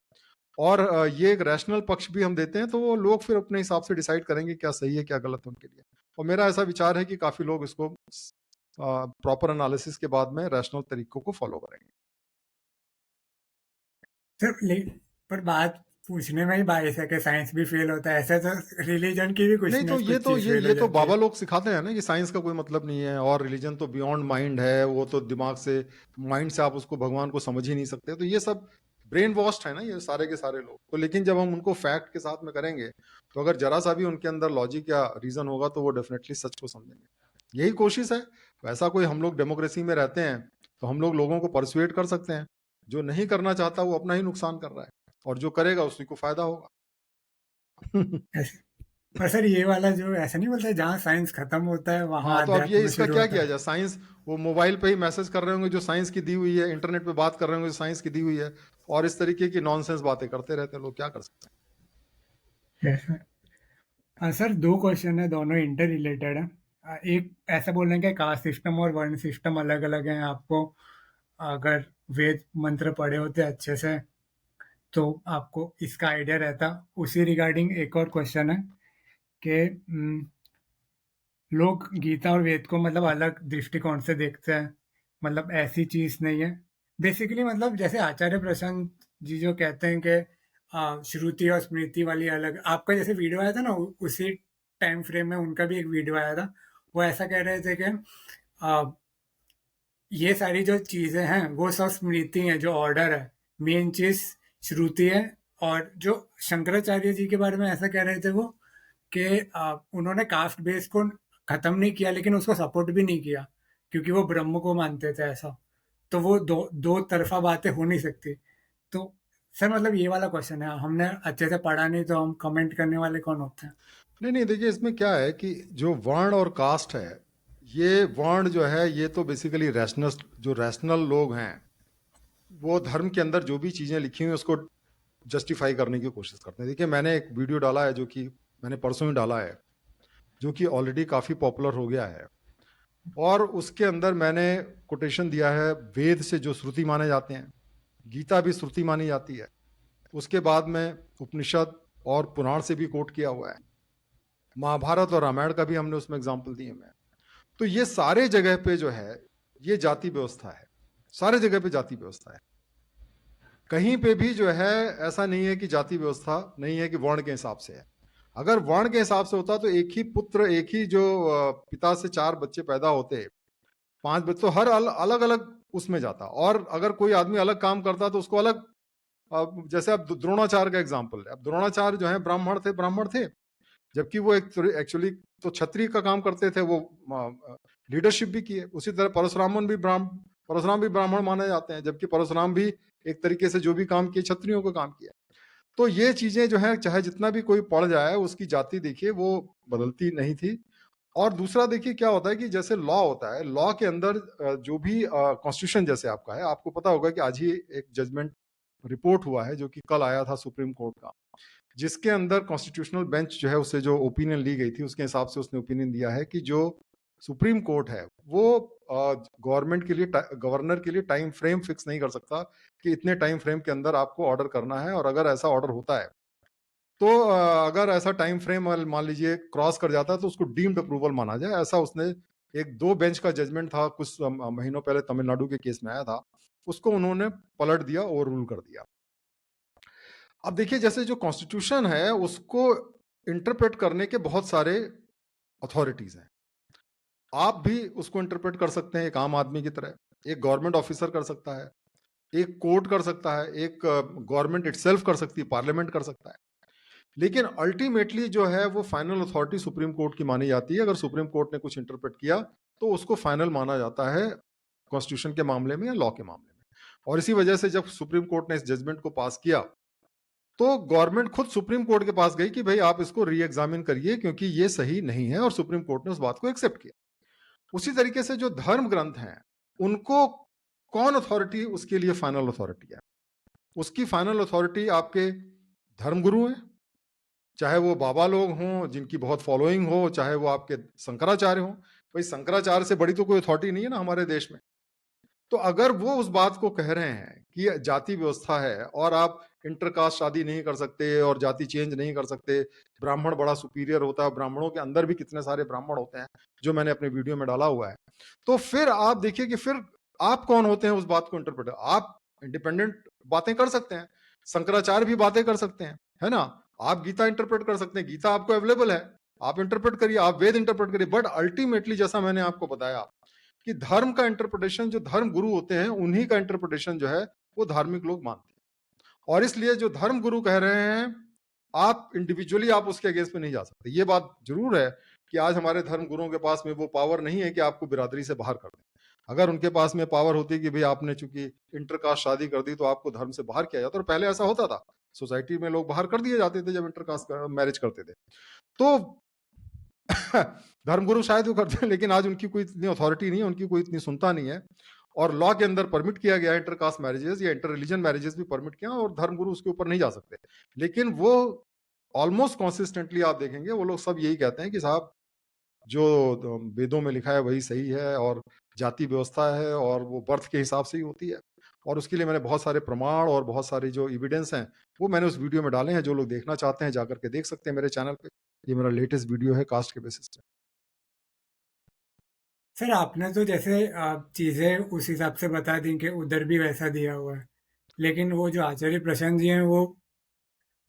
और ये एक रैशनल पक्ष भी हम देते हैं, तो वो लोग फिर अपने हिसाब से डिसाइड करेंगे क्या सही है क्या गलत है उनके लिए। और मेरा ऐसा विचार है कि काफी लोग इसको प्रॉपर एनालिसिस के बाद में रैशनल तरीकों को फॉलो करेंगे। सर पर बात पूछने में ही बाइस है कि साइंस भी फेल होता है, ऐसा तो रिलीजन की भी कुछ नहीं ना कुछ चीज फेल हो ये तो जाती है। बाबा लोग सिखाते हैं ना कि साइंस का कोई मतलब नहीं है और रिलीजन तो बियॉन्ड माइंड है, वो तो दिमाग से, माइंड से आप उसको भगवान को समझ ही नहीं सकते। तो ये सब ब्रेन वॉश्ड है ना ये सारे के सारे लोग। तो लेकिन जब हम उनको फैक्ट के साथ में करेंगे तो अगर जरा सा भी उनके अंदर लॉजिक या रीजन होगा तो वो डेफिनेटली सच को समझेंगे। यही कोशिश है। वैसा कोई, हम लोग डेमोक्रेसी में रहते हैं तो हम लोग लोगों को परसुएट कर सकते हैं। जो नहीं करना चाहता वो अपना ही नुकसान कर रहा है, और जो करेगा उसी को फायदा होगा। ऐसे पर सर ये वाला जो ऐसा नहीं बोलते जहाँ साइंस खत्म होता है वहां हाँ, तो अब ये अध्यात्म इसका शुरू क्या होता किया है। जाए? साइंस, वो मोबाइल पे ही मैसेज कर रहे होंगे जो साइंस की दी हुई है, इंटरनेट पे बात कर रहे होंगे जो साइंस की दी हुई है, और इस तरीके की नॉनसेंस बातें करते रहते हैं लोग, क्या कर सकते Yes, हाँ सर, दो क्वेश्चन है, दोनों इंटर रिलेटेड है। एक ऐसा बोल रहे हैं कि कास्ट सिस्टम और वर्ण सिस्टम अलग अलग हैं। आपको अगर वेद मंत्र पढ़े होते अच्छे से तो आपको इसका आइडिया रहता। उसी रिगार्डिंग एक और क्वेश्चन है कि लोग गीता और वेद को मतलब अलग दृष्टिकोण से देखते हैं। मतलब ऐसी चीज नहीं है बेसिकली। मतलब जैसे आचार्य प्रसन्न जी जो कहते हैं कि श्रुति और स्मृति वाली अलग। आपका जैसे वीडियो आया था ना उसी टाइम फ्रेम में उनका भी एक वीडियो आया था। वो ऐसा कह रहे थे कि आ, ये सारी जो चीजें हैं वो सब स्मृति हैं, जो ऑर्डर है मेन चीज श्रुति है। और जो शंकराचार्य जी के बारे में ऐसा कह रहे थे वो कि उन्होंने कास्ट बेस को खत्म नहीं किया लेकिन उसको सपोर्ट भी नहीं किया, क्योंकि वो ब्रह्म को मानते थे ऐसा। तो वो दो दो तरफा बातें हो नहीं सकती। तो सर मतलब ये वाला क्वेश्चन है, हमने अच्छे से पढ़ा नहीं तो हम कमेंट करने वाले कौन होते हैं। नहीं नहीं, देखिए इसमें क्या है कि जो वर्ण और कास्ट है, ये वर्ण जो है ये तो बेसिकली रैशनल, जो रैशनल लोग हैं वो धर्म के अंदर जो भी चीजें लिखी हुई उसको जस्टिफाई करने की कोशिश करते हैं। देखिए मैंने एक वीडियो डाला है जो कि मैंने परसों ही डाला है, जो कि ऑलरेडी काफी पॉपुलर हो गया है, और उसके अंदर मैंने कोटेशन दिया है वेद से जो श्रुति माने जाते हैं, गीता भी श्रुति मानी जाती है, उसके बाद में उपनिषद और पुराण से भी कोट किया हुआ है, महाभारत और रामायण का भी हमने उसमें एग्जाम्पल दिए हुए हैं। तो ये सारे जगह पे जो है ये जाति व्यवस्था है, सारे जगह पे जाति व्यवस्था है। कहीं पे भी जो है ऐसा नहीं है कि जाति व्यवस्था नहीं है कि वर्ण के हिसाब से है। अगर वर्ण के हिसाब से होता तो एक ही पुत्र, एक ही जो पिता से 4 बच्चे पैदा होते, 5 बच्चे, तो हर अलग अलग उसमें जाता। और अगर कोई आदमी अलग काम करता तो उसको अलग, जैसे अब द्रोणाचार्य का एग्जाम्पल है। अब द्रोणाचार्य जो है ब्राह्मण थे, जबकि वो एक एक्चुअली तो क्षत्रिय का काम करते थे, वो लीडरशिप भी किए। उसी तरह परशुराम भी ब्राह्मण माने जाते हैं, जबकि परशुराम भी एक तरीके से जो भी काम किए क्षत्रियों का काम किया। तो ये चीजें जो है चाहे जितना भी कोई पढ़ जाए उसकी जाति देखिए वो बदलती नहीं थी। और दूसरा देखिए क्या होता है कि जैसे लॉ होता है, लॉ के अंदर जो भी कॉन्स्टिट्यूशन जैसे आपका है, आपको पता होगा कि आज ही एक जजमेंट रिपोर्ट हुआ है जो कि कल आया था सुप्रीम कोर्ट का, जिसके अंदर कॉन्स्टिट्यूशनल बेंच जो है उससे जो ओपिनियन ली गई थी उसके हिसाब से उसने ओपिनियन दिया है कि जो सुप्रीम कोर्ट है वो गवर्नमेंट के लिए गवर्नर के लिए टाइम फ्रेम फिक्स नहीं कर सकता कि इतने टाइम फ्रेम के अंदर आपको ऑर्डर करना है, और अगर ऐसा ऑर्डर होता है तो अगर ऐसा टाइम फ्रेम मान लीजिए क्रॉस कर जाता है तो उसको डीम्ड अप्रूवल माना जाए। ऐसा उसने एक 2 बेंच का जजमेंट था कुछ महीनों पहले तमिलनाडु के केस में आया था, उसको उन्होंने पलट दिया, ओवर रूल कर दिया। अब देखिए जैसे जो कॉन्स्टिट्यूशन है उसको इंटरप्रेट करने के बहुत सारे अथॉरिटीज हैं। आप भी उसको इंटरप्रेट कर सकते हैं एक आम आदमी की तरह, एक गवर्नमेंट ऑफिसर कर सकता है, एक कोर्ट कर सकता है, एक गवर्नमेंट इटसेल्फ कर सकती है, पार्लियामेंट कर सकता है। लेकिन अल्टीमेटली जो है वो फाइनल अथॉरिटी सुप्रीम कोर्ट की मानी जाती है। अगर सुप्रीम कोर्ट ने कुछ इंटरप्रेट किया तो उसको फाइनल माना जाता है कॉन्स्टिट्यूशन के मामले में या लॉ के मामले में। और इसी वजह से जब सुप्रीम कोर्ट ने इस जजमेंट को पास किया तो गवर्नमेंट खुद सुप्रीम कोर्ट के पास गई कि भाई आप इसको री एग्जामिन करिए क्योंकि ये सही नहीं है, और सुप्रीम कोर्ट ने उस बात को एक्सेप्ट किया। उसी तरीके से जो धर्म ग्रंथ हैं उनको कौन अथॉरिटी उसके लिए फाइनल अथॉरिटी है? उसकी फाइनल अथॉरिटी आपके धर्मगुरु हैं, चाहे वो बाबा लोग हों जिनकी बहुत फॉलोइंग हो, चाहे वो आपके शंकराचार्य हों। भाई शंकराचार्य से बड़ी तो कोई अथॉरिटी नहीं है ना हमारे देश में। तो अगर वो उस बात को कह रहे हैं कि जाति व्यवस्था है और आप इंटरकास्ट शादी नहीं कर सकते और जाति चेंज नहीं कर सकते, ब्राह्मण बड़ा सुपीरियर होता है, ब्राह्मणों के अंदर भी कितने सारे ब्राह्मण होते हैं जो मैंने अपने वीडियो में डाला हुआ है, तो फिर आप देखिए कि फिर आप कौन होते हैं उस बात को इंटरप्रेट? आप इंडिपेंडेंट बातें कर सकते हैं, शंकराचार्य भी बातें कर सकते हैं, है ना? आप गीता इंटरप्रेट कर सकते हैं, गीता आपको अवेलेबल है, आप इंटरप्रेट करिए, आप वेद इंटरप्रेट करिए। बट अल्टीमेटली जैसा मैंने आपको बताया कि धर्म का इंटरप्रिटेशन जो धर्म गुरु होते हैं उन्हीं का इंटरप्रिटेशन जो है वो धार्मिक लोग मानते हैं। और इसलिए जो धर्म गुरु कह रहे हैं आप इंडिविजुअली आप उसके अगेंस्ट में नहीं जा सकते। ये बात जरूर है कि आज हमारे धर्म गुरुओं के पास में वो पावर नहीं है कि आपको बिरादरी से बाहर कर दें। अगर उनके पास में पावर होती कि भाई आपने चूंकि इंटरकास्ट शादी कर दी तो आपको धर्म से बाहर किया जाता, और पहले ऐसा होता था, सोसाइटी में लोग बाहर कर दिए जाते थे जब इंटरकास्ट मैरिज करते थे। तो धर्मगुरु शायद वो करते हैं, लेकिन आज उनकी कोई इतनी अथॉरिटी नहीं है, उनकी कोई इतनी सुनता नहीं है। और लॉ के अंदर परमिट किया गया है इंटरकास्ट मैरिजेस या इंटर रिलीजन मैरिजेस भी परमिट किया, और धर्मगुरु उसके ऊपर नहीं जा सकते। लेकिन वो ऑलमोस्ट कॉन्सिस्टेंटली आप देखेंगे वो लोग सब यही कहते हैं कि साहब जो वेदों में लिखा है वही सही है, और जाति व्यवस्था है और वो बर्थ के हिसाब से ही होती है। और उसके लिए मैंने बहुत सारे प्रमाण और बहुत सारे जो एविडेंस हैं वो मैंने उस वीडियो में डाले हैं। जो लोग देखना चाहते हैं जाकर के देख सकते हैं मेरे चैनल पे। ये मेरा लेटेस्ट वीडियो है कास्ट के बेसिस पे। सर आपने तो जैसे चीज़ें उस हिसाब से बता दी कि उधर भी वैसा दिया हुआ है, लेकिन वो जो आचार्य प्रशांत जी हैं वो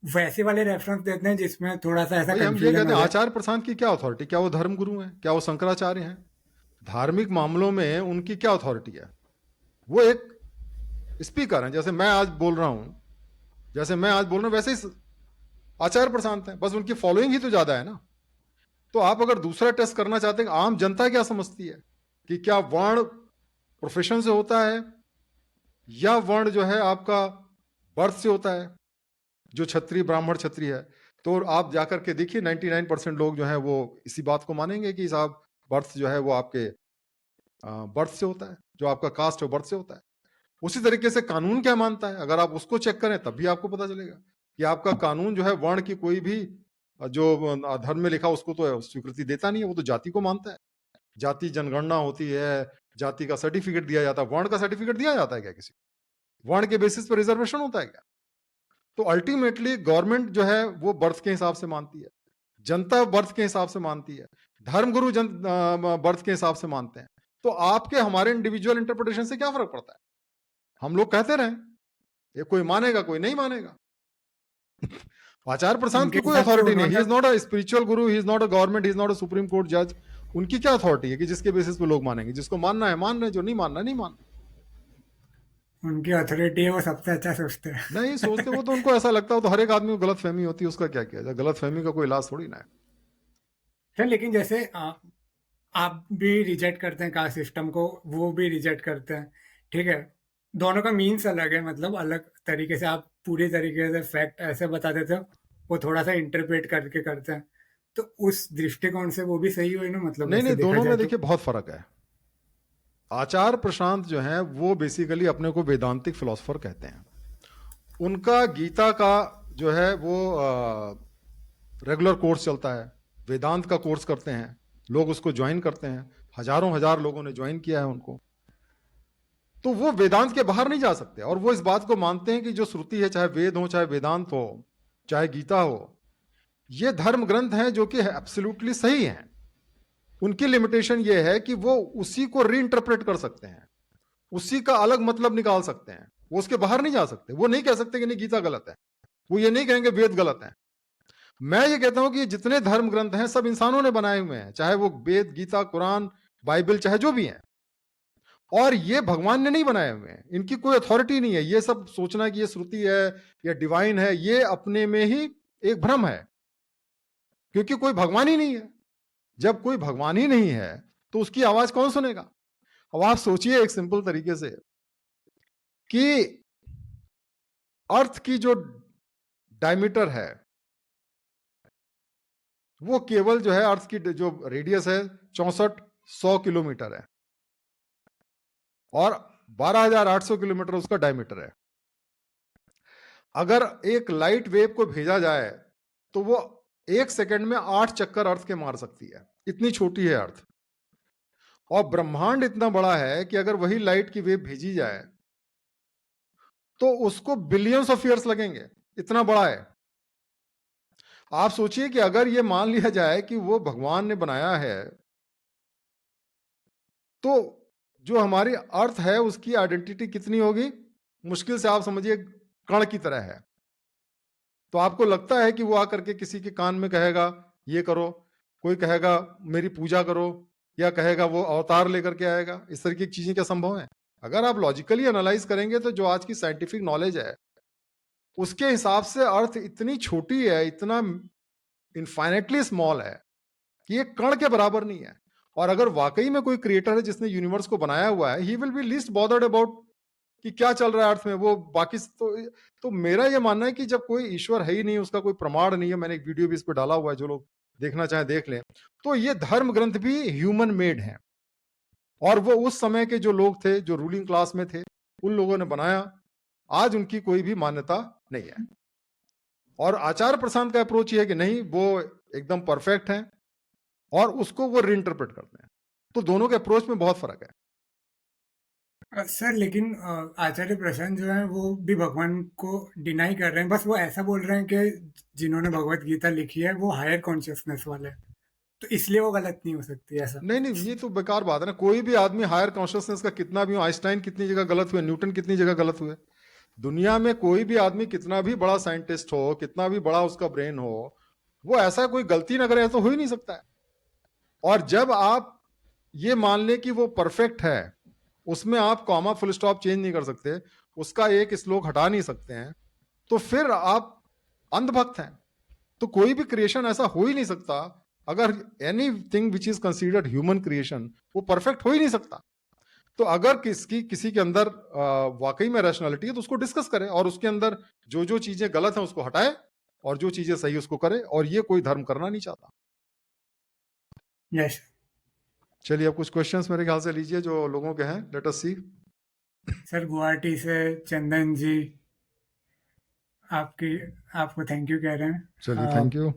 वैसे वाले रेफरेंस देते हैं जिसमें थोड़ा सा ऐसा भाई हम ये कंफ्यूजन कहते हो हैं जाए। आचार्य प्रसाद की क्या अथॉरिटी? क्या वो धर्म गुरु हैं? क्या वो शंकराचार्य हैं? धार्मिक मामलों में उनकी क्या अथॉरिटी है? वो एक स्पीकर हैं। जैसे मैं आज बोल रहा हूं, वैसे ही आचार्य प्रसाद हैं, बस उनकी फॉलोइंग ही तो ज्यादा है ना। तो आप अगर दूसरा टेस्ट करना चाहते हैं आम जनता क्या समझती है कि क्या वर्ण प्रोफेशन से होता है या वर्ण जो है आपका बर्थ से होता है, जो क्षत्रिय ब्राह्मण क्षत्रिय है। तो आप जाकर के देखिए 99% लोग जो है वो इसी बात को मानेंगे कि साहब बर्थ जो है वो आपके बर्थ से होता है, जो आपका कास्ट है बर्थ से होता है। उसी तरीके से कानून क्या मानता है, अगर आप उसको चेक करें तब भी आपको पता चलेगा कि आपका कानून जो है वर्ण की कोई भी जो धर्म में लिखा उसको तो स्वीकृति देता नहीं है, वो तो जाति को मानता है। जाति जनगणना होती है, जाति का सर्टिफिकेट दिया जाता है, वर्ण का सर्टिफिकेट दिया जाता है क्या किसी को? वर्ण के बेसिस पर रिजर्वेशन होता है क्या? तो अल्टीमेटली गवर्नमेंट जो है वो बर्थ के हिसाब से मानती है, जनता बर्थ के हिसाब से मानती है, धर्मगुरु बर्थ के हिसाब से मानते हैं। तो आपके हमारे इंडिविजुअल इंटरप्रिटेशन से क्या फर्क पड़ता है? हम लोग कहते रहे, ये कोई मानेगा कोई नहीं मानेगा। आचार्य प्रशांत उनके की कोई हिसाब से अथॉरिटी नहीं, ही उन्होंने is not a spiritual Guru, he is not a government, he is not a supreme court जज। उनकी क्या अथॉरिटी है कि जिसके बेसिस पे लोग मानेंगे? जिसको मानना है मान रहे, जो नहीं मानना नहीं मान उनकी अथॉरिटी है, वो सबसे अच्छा सोचते नहीं सोचते। हैं। वो तो उनको ऐसा लगता हो, तो हर एक आदमी को गलत फहमी होती है, उसका क्या किया जाए? गलत फहमी का कोई इलाज थोड़ी ना है। सर लेकिन जैसे आप भी रिजेक्ट करते हैं कास्ट सिस्टम को, वो भी रिजेक्ट करते हैं, ठीक है? दोनों का मीन्स अलग है, मतलब अलग तरीके से आप पूरी तरीके से फैक्ट ऐसे बता देते हो, वो थोड़ा सा इंटरप्रेट करके करते हैं, तो उस दृष्टिकोण से वो भी सही हुई ना, मतलब नहीं ऐसे नहीं, देखा दोनों जाए में तो। देखिए बहुत फर्क है। आचार्य प्रशांत जो हैं वो बेसिकली अपने को वेदांतिक फिलोसफर कहते हैं। उनका गीता का जो है वो रेगुलर कोर्स चलता है, वेदांत का कोर्स करते हैं, लोग उसको ज्वाइन करते हैं, हजारों हजार लोगों ने ज्वाइन किया है उनको। तो वो वेदांत के बाहर नहीं जा सकते, और वो इस बात को मानते हैं कि जो श्रुति है, चाहे वेद हो, चाहे वेदांत हो, चाहे गीता हो, ये धर्म ग्रंथ हैं जो कि एब्सोल्युटली सही हैं। उनकी लिमिटेशन ये है कि वो उसी को रीइंटरप्रेट कर सकते हैं, उसी का अलग मतलब निकाल सकते हैं, वो उसके बाहर नहीं जा सकते। वो नहीं कह सकते कि नहीं गीता गलत है, वो ये नहीं कहेंगे वेद गलत है। मैं ये कहता हूं कि जितने धर्म ग्रंथ हैं सब इंसानों ने बनाए हुए हैं, चाहे वो वेद, गीता, कुरान, बाइबल, चाहे जो भी हैं, और ये भगवान ने नहीं बनाए हुए हैं, इनकी कोई अथॉरिटी नहीं है। ये सब सोचना कि ये श्रुति है या डिवाइन है, ये अपने में ही एक भ्रम है, क्योंकि कोई भगवान ही नहीं है। जब कोई भगवान ही नहीं है तो उसकी आवाज कौन सुनेगा? अब आप सोचिए एक सिंपल तरीके से कि अर्थ की जो डायमीटर है वो केवल जो है अर्थ की जो रेडियस है 6400 किलोमीटर है, और 12,800 किलोमीटर उसका डायमीटर है। अगर एक लाइट वेव को भेजा जाए तो वो 1 सेकंड में 8 चक्कर अर्थ के मार सकती है, इतनी छोटी है अर्थ। और ब्रह्मांड इतना बड़ा है कि अगर वही लाइट की वेव भेजी जाए तो उसको बिलियंस ऑफ ईयर्स लगेंगे, इतना बड़ा है। आप सोचिए कि अगर ये मान लिया जाए कि वो भगवान ने बनाया है, तो जो हमारी अर्थ है उसकी आइडेंटिटी कितनी होगी? मुश्किल से आप समझिए कण की तरह है। तो आपको लगता है कि वो आकर के किसी के कान में कहेगा ये करो, कोई कहेगा मेरी पूजा करो, या कहेगा वो अवतार लेकर के आएगा? इस तरह की चीजें क्या संभव है? अगर आप लॉजिकली एनालाइज करेंगे तो जो आज की साइंटिफिक नॉलेज है उसके हिसाब से अर्थ इतनी छोटी है, इतना इनफाइनेटली स्मॉल है कि ये कण के बराबर नहीं है। और अगर वाकई में कोई क्रिएटर है जिसने यूनिवर्स को बनाया हुआ है, he will be least bothered about कि क्या चल रहा है अर्थ में, वो बाकी तो मेरा ये मानना है कि जब कोई ईश्वर है ही नहीं, उसका कोई प्रमाण नहीं है, मैंने एक वीडियो भी इस पर डाला हुआ है, जो लोग देखना चाहें देख लें, तो ये धर्म ग्रंथ भी ह्यूमन मेड हैं, और वो उस समय के जो लोग थे, जो रूलिंग क्लास में थे, उन लोगों ने बनाया। आज उनकी कोई भी मान्यता नहीं है। और आचार्य प्रशांत का अप्रोच ये है कि नहीं, वो एकदम परफेक्ट है, और उसको वो रीइंटरप्रेट करते हैं। तो दोनों के अप्रोच में बहुत फर्क है। सर लेकिन आचार्य प्रशांत जो है वो भी भगवान को डिनाई कर रहे हैं, बस वो ऐसा बोल रहे हैं कि जिन्होंने भगवत गीता लिखी है वो हायर कॉन्शियसनेस वाले हैं, तो इसलिए वो गलत नहीं हो सकती ऐसा। नहीं नहीं, ये तो बेकार बात है ना। कोई भी आदमी हायर कॉन्शियसनेस का कितना भी हो, आइंस्टाइन कितनी जगह गलत हुए, न्यूटन कितनी जगह गलत हुए, दुनिया में कोई भी आदमी कितना भी बड़ा साइंटिस्ट हो, कितना भी बड़ा उसका ब्रेन हो, वो ऐसा कोई गलती ना करे, ऐसा हो ही नहीं सकता है। और जब आप ये मान लें कि वो परफेक्ट है, उसमें आप कॉमा फुल स्टॉप चेंज नहीं कर सकते, उसका एक श्लोक हटा नहीं सकते हैं, तो फिर आप अंधभक्त हैं। तो कोई भी क्रिएशन ऐसा हो ही नहीं सकता, अगर anything which is considered human creation, वो परफेक्ट हो ही नहीं सकता। तो अगर किसी के अंदर वाकई में रैशनैलिटी है तो उसको डिस्कस करें, और उसके अंदर जो जो चीजें गलत हैं उसको हटाए, और जो चीजें सही उसको करे, और ये कोई धर्म करना नहीं चाहता। यस चलिए अब कुछ क्वेश्चंस मेरे ख्याल से लीजिए जो लोगों के हैं, लेट अस सी। सर, गुवाहाटी से चंदन जी आपकी आपको थैंक यू कह रहे हैं। चलिए थैंक यू।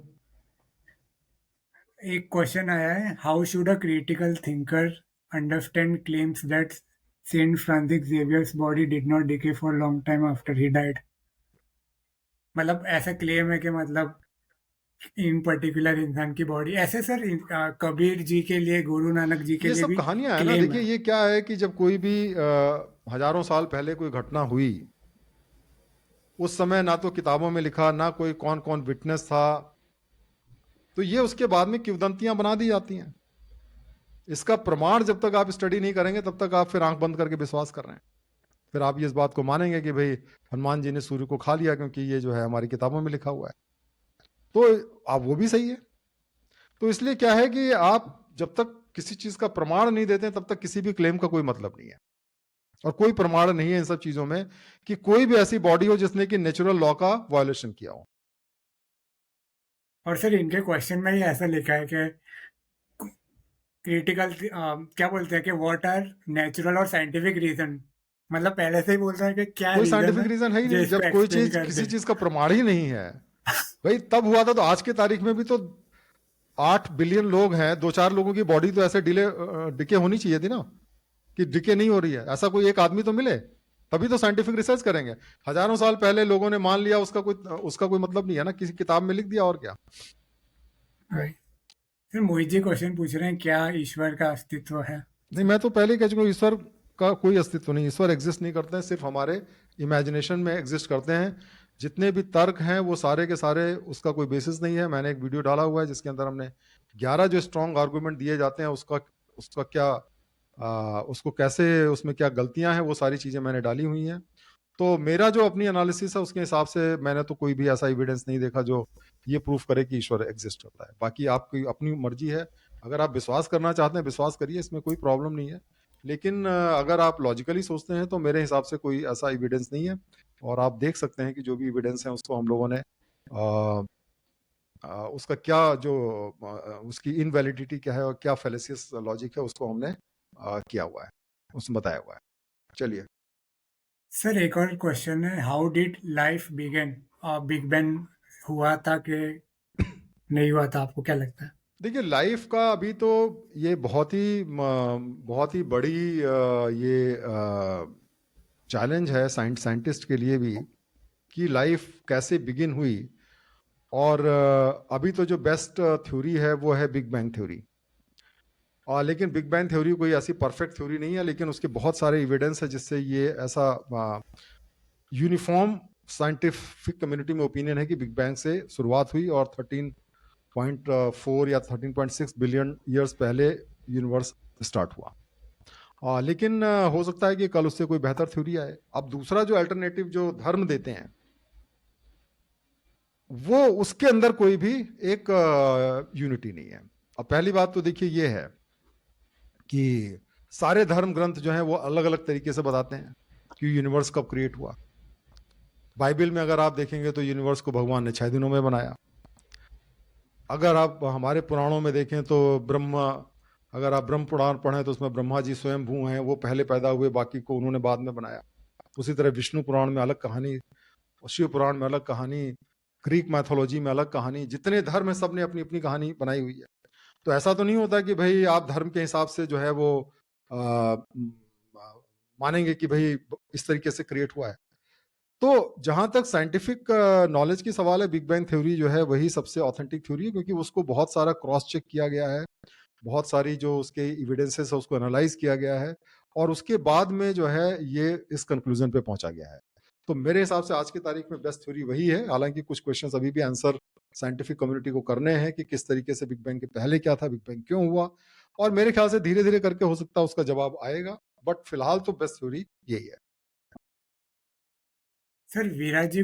एक क्वेश्चन आया है, how should a critical thinker understand claims that Saint Francis Xavier's body did not decay for long time after he died? मतलब ऐसा क्लेम है कि मतलब इन पर्टिकुलर इंसान की बॉडी ऐसे, सर कबीर जी के लिए, गुरु नानक जी के ये लिए सब भी कहानियां है ना। क्लेम देखिए है। ये क्या है कि जब कोई भी हजारों साल पहले कोई घटना हुई, उस समय ना तो किताबों में लिखा, ना कोई कौन कौन विटनेस था, तो ये उसके बाद में किंवदंतियां बना दी जाती हैं। इसका प्रमाण जब तक आप स्टडी नहीं करेंगे तब तक आप फिर आंख बंद करके विश्वास कर रहे हैं। फिर आप ये इस बात को मानेंगे कि भाई हनुमान जी ने सूर्य को खा लिया क्योंकि ये जो है हमारी किताबों में लिखा हुआ है, तो आप वो भी सही है। तो इसलिए क्या है कि आप जब तक किसी चीज का प्रमाण नहीं देते तब तक किसी भी क्लेम का कोई मतलब नहीं है। और कोई प्रमाण नहीं है इन सब चीजों में कि कोई भी ऐसी बॉडी हो जिसने कि नेचुरल लॉ का वायोलेशन किया हो। और सर इनके क्वेश्चन में ही ऐसा लिखा है कि क्रिटिकल क्या बोलते हैं कि व्हाट आर नेचुरल और साइंटिफिक रीजन, मतलब पहले से ही बोल रहा है कि क्या कोई रीजन साइंटिफिक है रीजन है ही जो नहीं। इसको जब कोई एक्सप्लेन चीज कर किसी दे। चीज का प्रमाण ही नहीं है, भाई तब हुआ था तो आज की तारीख में भी तो 8 बिलियन लोग हैं, 2-4 लोगों की बॉडी तो ऐसे डिके होनी चाहिए थी ना, कि डिके नहीं हो रही है। ऐसा कोई एक आदमी तो मिले, तभी तो साइंटिफिक रिसर्च करेंगे। हजारों साल पहले लोगों ने मान लिया, उसका कोई मतलब नहीं है ना, किसी किताब में लिख दिया और क्या। Right. Sir Mohit ji question पूछ रहे हैं क्या ईश्वर का अस्तित्व है? नहीं, मैं तो पहले ही कह चुका हूं, ईश्वर का कोई अस्तित्व नहीं। ईश्वर एग्जिस्ट नहीं करते हैं, सिर्फ हमारे इमेजिनेशन में एग्जिस्ट करते हैं। जितने भी तर्क हैं वो सारे के सारे उसका कोई बेसिस नहीं है। मैंने एक वीडियो डाला हुआ है जिसके अंदर हमने 11 जो स्ट्रॉन्ग आर्गूमेंट दिए जाते हैं, उसका उसका क्या उसको कैसे, उसमें क्या गलतियां हैं, वो सारी चीजें मैंने डाली हुई हैं। तो मेरा जो अपनी एनालिसिस है उसके हिसाब से मैंने तो कोई भी ऐसा एविडेंस नहीं देखा जो ये प्रूफ करे कि ईश्वर एग्जिस्ट करता है। बाकी आपकी अपनी मर्जी है, अगर आप विश्वास करना चाहते हैं विश्वास करिए, इसमें कोई प्रॉब्लम नहीं है। लेकिन अगर आप लॉजिकली सोचते हैं तो मेरे हिसाब से कोई ऐसा एविडेंस नहीं है। और आप देख सकते हैं कि जो भी एविडेंस है उसको हम लोगों ने उसका क्या जो उसकी इनवैलिडिटी क्या है और क्या फेलिसियस लॉजिक है उसको हमने किया हुआ है, उसमें बताया हुआ है। चलिए। सर एक और क्वेश्चन है, how did life begin? Big bang हुआ था कि नहीं हुआ था, आपको क्या लगता है? देखिए, लाइफ का अभी तो ये बहुत ही बड़ी ये चैलेंज है साइंटिस्ट के लिए भी, कि लाइफ कैसे बिगिन हुई। और अभी तो जो बेस्ट थ्योरी है वो है बिग बैंग थ्योरी। लेकिन बिग बैंग थ्योरी कोई ऐसी परफेक्ट थ्योरी नहीं है, लेकिन उसके बहुत सारे एविडेंस है जिससे ये ऐसा यूनिफॉर्म साइंटिफिक कम्युनिटी में ओपिनियन है कि बिग बैंग से शुरुआत हुई और 13.4 या 13.6 बिलियन ईयर्स पहले यूनिवर्स स्टार्ट हुआ। लेकिन हो सकता है कि कल उससे कोई बेहतर थ्योरी आए। अब दूसरा जो अल्टरनेटिव जो धर्म देते हैं, वो उसके अंदर कोई भी एक यूनिटी नहीं है। अब पहली बात तो देखिए ये है कि सारे धर्म ग्रंथ जो हैं वो अलग अलग तरीके से बताते हैं कि यूनिवर्स कब क्रिएट हुआ। बाइबल में अगर आप देखेंगे तो यूनिवर्स को भगवान ने 6 दिनों में बनाया। अगर आप हमारे पुराणों में देखें तो अगर आप ब्रह्म पुराण पढ़ें तो उसमें ब्रह्मा जी स्वयंभू हैं, वो पहले पैदा हुए, बाकी को उन्होंने बाद में बनाया। उसी तरह विष्णु पुराण में अलग कहानी, शिव पुराण में अलग कहानी, ग्रीक मैथोलॉजी में अलग कहानी। जितने धर्म है सब ने अपनी अपनी कहानी बनाई हुई है। तो ऐसा तो नहीं होता कि भाई आप धर्म के हिसाब से जो है वो आ, मानेंगे कि भाई इस तरीके से क्रिएट हुआ है। तो जहां तक साइंटिफिक नॉलेज की सवाल है, बिग बैंग थ्योरी जो है वही सबसे ऑथेंटिक थ्योरी है, क्योंकि उसको बहुत सारा क्रॉस चेक किया गया है, बहुत सारी जो उसके इविडेंसेस है उसको एनालाइज किया गया है, और उसके बाद में जो है ये इस कंक्लूजन पे पहुंचा गया है। तो मेरे हिसाब से आज की तारीख में बेस्ट थ्योरी वही है। हालांकि कुछ क्वेश्चंस अभी भी आंसर साइंटिफिक कम्युनिटी को करने हैं कि किस तरीके से बिग बैंग के पहले क्या था, बिग बैंग क्यों हुआ, और मेरे ख्याल से धीरे धीरे करके हो सकता है उसका जवाब आएगा। बट फिलहाल तो बेस्ट थ्योरी यही है। सर विराज जी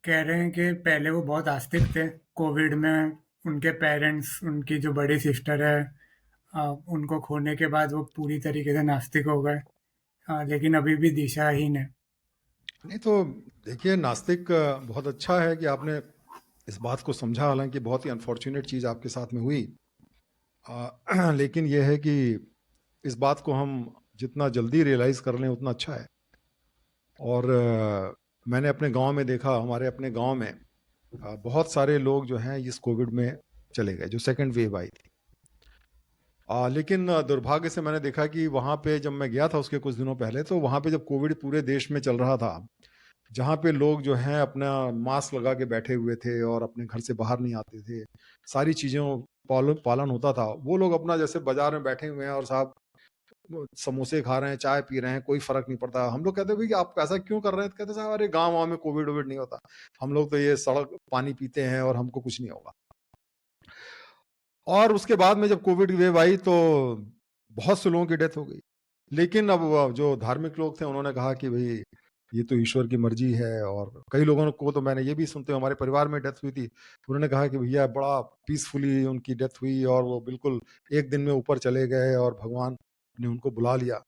कह रहे हैं कि पहले वो बहुत आस्तिक थे, कोविड में उनके पेरेंट्स, उनकी जो बड़ी सिस्टर है, उनको खोने के बाद वो पूरी तरीके से नास्तिक हो गए, लेकिन अभी भी दिशाहीन है। नहीं तो देखिए, नास्तिक बहुत अच्छा है कि आपने इस बात को समझा। हालांकि बहुत ही अनफॉर्चुनेट चीज़ आपके साथ में हुई, लेकिन यह है कि इस बात को हम जितना जल्दी रियलाइज़ कर लें उतना अच्छा है। और मैंने अपने गांव में देखा, हमारे अपने गांव में बहुत सारे लोग जो हैं इस कोविड में चले गए, जो सेकंड वेव आई थी। लेकिन दुर्भाग्य से मैंने देखा कि वहाँ पे जब मैं गया था उसके कुछ दिनों पहले, तो वहाँ पे जब कोविड पूरे देश में चल रहा था, जहाँ पे लोग जो हैं अपना मास्क लगा के बैठे हुए थे और अपने घर से बाहर नहीं आते थे, सारी चीज़ों पालन होता था, वो लोग अपना जैसे बाजार में बैठे हुए हैं और साहब वो समोसे खा रहे हैं, चाय पी रहे हैं, कोई फर्क नहीं पड़ता। हम लोग कहते भाई कि आप ऐसा क्यों कर रहे हैं, तो कहते साहब अरे गाँव में कोविड वोविड नहीं होता, हम लोग तो ये सड़क पानी पीते हैं और हमको कुछ नहीं होगा। और उसके बाद में जब कोविड वेव आई तो बहुत से लोगों की डेथ हो गई। लेकिन अब जो धार्मिक लोग थे उन्होंने कहा कि भाई ये तो ईश्वर की मर्जी है। और कई लोगों को तो मैंने ये भी सुनते हुए, हमारे परिवार में डेथ हुई थी, उन्होंने कहा कि भैया बड़ा पीसफुली उनकी डेथ हुई और वो बिल्कुल एक दिन में ऊपर चले गए और भगवान ने उनको बुला लिया।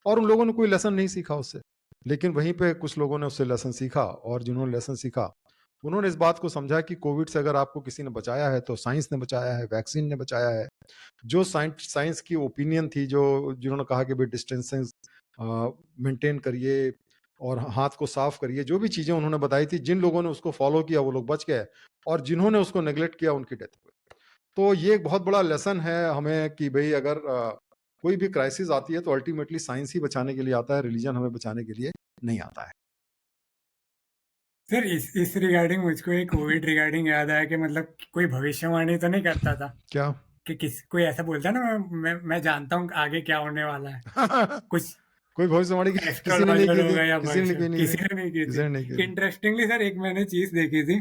और उन लोगों ने कोई लेसन नहीं सीखा उससे। लेकिन वहीं पे कुछ लोगों ने उससे लेसन सीखा, और जिन्होंने लेसन सीखा, उन्होंने इस बात को समझा कि कोविड से अगर आपको किसी ने बचाया है, तो साइंस ने बचाया है, वैक्सीन ने बचाया है। जो साइंस की ओपिनियन थी, जो जिन्होंने कहा कि भाई डिस्टेंसिंग मेंटेन करिए और हाथ को साफ करिए, जो भी चीज़ें उन्होंने बताई थी, जिन लोगों ने उसको फॉलो किया वो लोग बच गए, और जिन्होंने उसको नेग्लेक्ट किया उनकी डेथ हो गई। तो ये एक बहुत बड़ा लेसन है हमें कि भई अगर कोई भी क्राइसिस आती है तो अल्टीमेटली साइंस ही बचाने के लिए आता है, रिलीजन हमें बचाने के लिए नहीं आता है। सर इस रिगार्डिंग मुझको एक कोविड रिगार्डिंग याद आया कि मतलब कोई भविष्यवाणी तो नहीं करता था क्या? कि कोई ऐसा बोलता है ना, मैं जानता हूँ आगे क्या होने वाला है, कुछ कोई भविष्यवाणी किसी ने नहीं एस्ट्रोलॉजर की हो थी, गया या किसी ने कोई नहीं किसी की, ने नहीं की किसी थी। ने नहीं की थी। इंटरेस्टिंगली सर एक मैंने चीज देखी थी,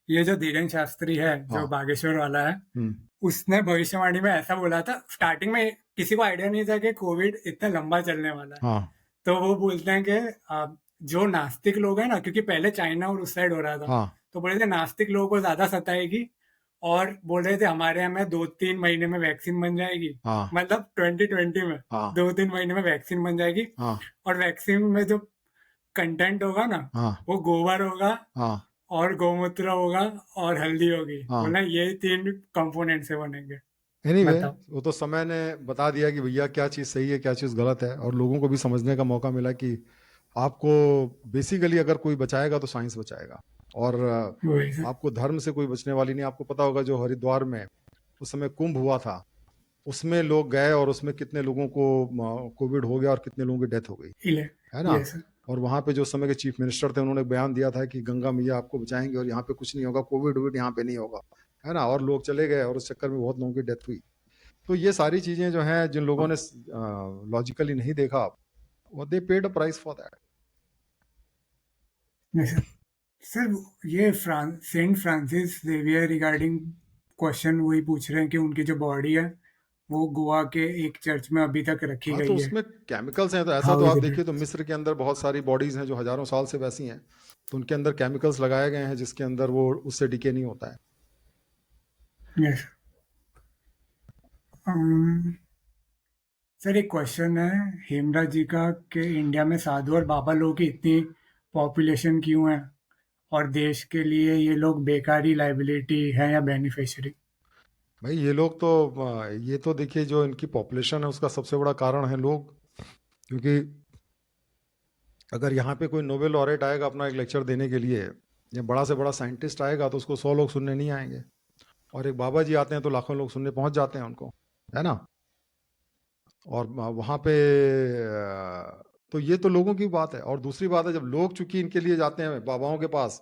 ये जो धीरेन शास्त्री है जो हाँ। बागेश्वर वाला है, हुँ। उसने भविष्यवाणी में ऐसा बोला था। स्टार्टिंग में किसी को आइडिया नहीं था कि कोविड इतना लंबा चलने वाला है। हाँ। तो वो बोलते हैं कि जो नास्तिक लोग हैं ना, क्योंकि पहले चाइना और उस साइड हो रहा था, हाँ। तो बोले थे नास्तिक लोगों को ज्यादा सताएगी, और बोल रहे थे हमारे यहाँ में 2-3 महीने में वैक्सीन बन जाएगी। हाँ। मतलब 2020 में हाँ। 2-3 महीने में वैक्सीन बन जाएगी, हाँ। और वैक्सीन में जो कंटेंट होगा ना, हाँ। वो गोबर होगा हाँ। और गौमूत्र होगा और हल्दी होगी। हाँ। बोला ये 3 कंपोनेंट से बनेंगे। एनीवे, बताओ। वो तो समय ने बता दिया कि भैया क्या चीज़ सही है, क्या चीज़ गलत है, और लोगों को भी समझने का मौका मिला कि आपको बेसिकली अगर कोई बचाएगा तो साइंस बचाएगा, और वही सर। आपको धर्म से कोई बचने वाली नहीं। आपको पता होगा जो हरिद्वार में उस समय कुंभ हुआ था, उसमें लोग गए और उसमें कितने लोगों को कोविड हो गया और कितने लोगों की डेथ हो गई, है ना? Yes sir. और वहाँ पे जो उस समय के चीफ मिनिस्टर थे, उन्होंने बयान दिया था कि गंगा मैया आपको बचाएंगे और यहाँ पे कुछ नहीं होगा, कोविड वोविड यहाँ पे नहीं होगा, है ना? और लोग चले गए और उस चक्कर में बहुत लोगों की डेथ हुई। तो ये सारी चीज़ें जो हैं, जिन लोगों ने लॉजिकली नहीं देखा, वो they paid a price for that. Yes sir. Sir ये Saint Francis Xavier regarding question वही पूछ रहे हैं कि उनकी जो बॉडी है वो गोवा के एक चर्च में अभी तक रखी हाँ, तो गई है। उसमें केमिकल्स हैं, तो ऐसा हाउ तो इज आप इट? देखिए, तो मिस्र के अंदर बहुत सारी बॉडीज़ हैं जो हज़ारों साल से वैसी हैं, तो उनके अंदर केमिकल्स लगाए गए हैं जिसके अंदर वो उससे डिके नहीं होता है। यस। सर एक क्वेश्चन है हेमराज जी का कि इंडिया में साधु और बाबा लोगों की इतनी पॉपुलेशन क्यों है, और देश के लिए ये लोग बेकारी लाइबिलिटी है या बेनिफिशियरी? भाई ये लोग तो ये तो देखिए, जो इनकी पॉपुलेशन है उसका सबसे बड़ा कारण है लोग, क्योंकि अगर यहाँ पे कोई नोबेल लॉरेट आएगा अपना एक लेक्चर देने के लिए, या बड़ा से बड़ा साइंटिस्ट आएगा, तो उसको 100 लोग सुनने नहीं आएंगे, और एक बाबा जी आते हैं तो लाखों लोग सुनने पहुंच जाते हैं उनको, है ना? और वहाँ पे तो ये तो लोगों की बात है। और दूसरी बात है, जब लोग चूंकि इनके लिए जाते हैं बाबाओं के पास,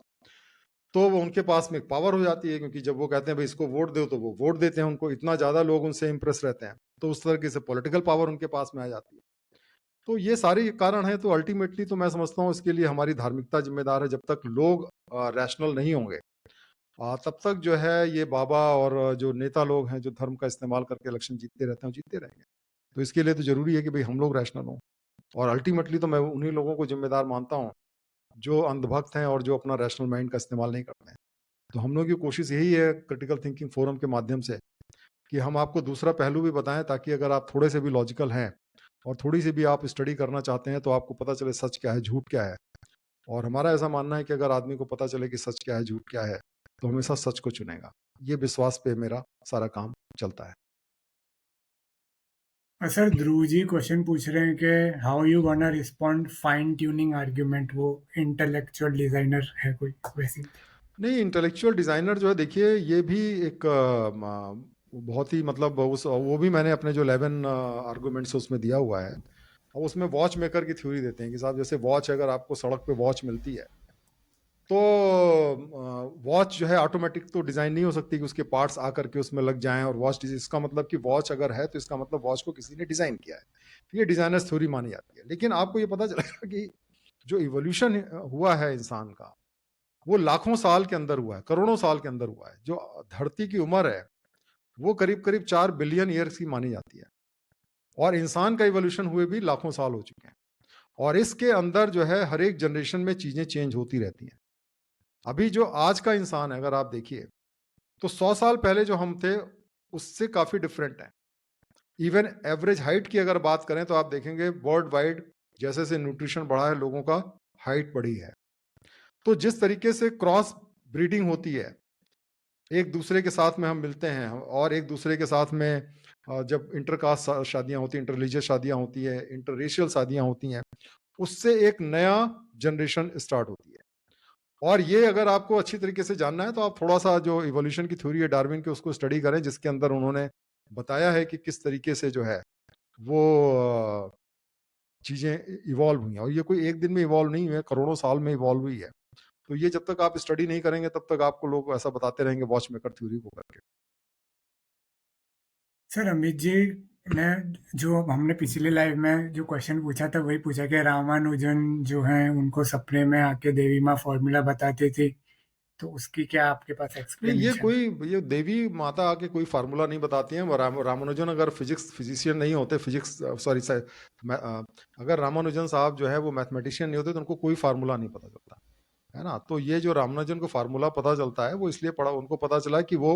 तो वो उनके पास में एक पावर हो जाती है, क्योंकि जब वो कहते हैं भाई इसको वोट दो, तो वो वोट देते हैं उनको। इतना ज़्यादा लोग उनसे इंप्रेस रहते हैं, तो उस तरीके से पॉलिटिकल पावर उनके पास में आ जाती है। तो ये सारे कारण हैं। तो अल्टीमेटली तो मैं समझता हूँ इसके लिए हमारी धार्मिकता जिम्मेदार है। जब तक लोग रैशनल नहीं होंगे, तब तक जो है ये बाबा और जो नेता लोग हैं जो धर्म का इस्तेमाल करके इलेक्शन जीतते रहते हैं, जीतते रहेंगे। तो इसके लिए तो जरूरी है कि भाई हम लोग रैशनल हों, और अल्टीमेटली तो मैं उन्हीं लोगों को जिम्मेदार मानता हूँ जो अंधभक्त हैं और जो अपना रैशनल माइंड का इस्तेमाल नहीं करते हैं। तो हम लोग की कोशिश यही है क्रिटिकल थिंकिंग फोरम के माध्यम से, कि हम आपको दूसरा पहलू भी बताएं, ताकि अगर आप थोड़े से भी लॉजिकल हैं और थोड़ी सी भी आप स्टडी करना चाहते हैं, तो आपको पता चले सच क्या है, झूठ क्या है। और हमारा ऐसा मानना है कि अगर आदमी को पता चले कि सच क्या है, झूठ क्या है, तो हमेशा सच को चुनेगा। ये विश्वास पे मेरा सारा काम चलता है। सर ध्रुव जी क्वेश्चन पूछ रहे हैं कि how you gonna respond fine tuning argument. वो इंटेलेक्चुअल डिजाइनर है कोई वैसी? नहीं, इंटेलेक्चुअल डिज़ाइनर जो है, देखिए ये भी एक बहुत ही मतलब वो भी मैंने अपने जो 11 आर्गूमेंट्स उसमें दिया हुआ है। और उसमें वॉच मेकर की थ्योरी देते हैं कि साहब, जैसे वॉच, अगर आपको सड़क पे वॉच मिलती है, तो वॉच जो है ऑटोमेटिक तो डिज़ाइन नहीं हो सकती कि उसके पार्ट्स आकर के उसमें लग जाएं और वॉच इसका मतलब कि वॉच अगर है तो इसका मतलब वॉच को किसी ने डिज़ाइन किया है। ये डिज़ाइनर्स थ्योरी मानी जाती है। लेकिन आपको ये पता चलेगा कि जो इवोल्यूशन हुआ है इंसान का, वो लाखों साल के अंदर हुआ है, करोड़ों साल के अंदर हुआ है। जो धरती की उम्र है वो करीब करीब 4 बिलियन ईयर्स की मानी जाती है, और इंसान का इवोल्यूशन हुए भी लाखों साल हो चुके हैं। और इसके अंदर जो है हर एक जनरेशन में चीजें चेंज होती रहती हैं। अभी जो आज का इंसान है, अगर आप देखिए, तो 100 साल पहले जो हम थे उससे काफी डिफरेंट है। इवन एवरेज हाइट की अगर बात करें तो आप देखेंगे वर्ल्ड वाइड जैसे से न्यूट्रिशन बढ़ा है लोगों का हाइट बढ़ी है। तो जिस तरीके से क्रॉस ब्रीडिंग होती है, एक दूसरे के साथ में हम मिलते हैं और एक दूसरे के साथ में जब इंटरकास्ट शादियां होती हैं, इंटररिलीजियस शादियां होती है, इंटररेशियल शादियां होती हैं, उससे एक नया जनरेशन स्टार्ट होती है। और ये अगर आपको अच्छी तरीके से जानना है तो आप थोड़ा सा जो इवोल्यूशन की थ्योरी है डार्विन की उसको स्टडी करें, जिसके अंदर उन्होंने बताया है कि किस तरीके से जो है वो चीजें इवॉल्व हुई हैं। और ये कोई एक दिन में इवॉल्व नहीं हुई है, करोड़ों साल में इवॉल्व हुई है। तो ये जब तक आप स्टडी नहीं करेंगे तब तक आपको लोग ऐसा बताते रहेंगे वॉच मेकर थ्योरी को करके। सर अमित जी ने जो हमने पिछले लाइव में जो क्वेश्चन पूछा था वही पूछा कि रामानुजन जो हैं उनको सपने में आके देवी माँ फॉर्मूला बताती थी, तो उसकी क्या आपके पास नहीं, एक्सप्लेनेशन है? ये देवी माता आके कोई फार्मूला नहीं बताती हैं। रामानुजन अगर फिजिशियन नहीं होते, अगर रामानुजन साहब जो है वो मैथमेटिशियन नहीं होते तो उनको कोई फार्मूला नहीं पता चलता है ना। तो ये जो रामानुजन को फार्मूला पता चलता है वो इसलिए पड़ा, उनको पता चला कि वो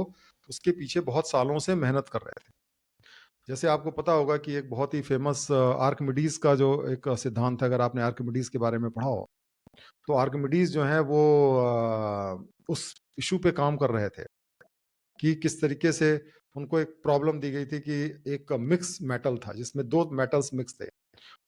उसके पीछे बहुत सालों से मेहनत कर रहे थे। जैसे आपको पता होगा कि एक बहुत ही फेमस आर्किमिडीज का जो एक सिद्धांत है, अगर आपने आर्किमिडीज के बारे में पढ़ा हो, तो आर्किमिडीज जो है वो उस इशू पे काम कर रहे थे कि किस तरीके से उनको एक प्रॉब्लम दी गई थी कि एक मिक्स मेटल था जिसमें दो मेटल्स मिक्स थे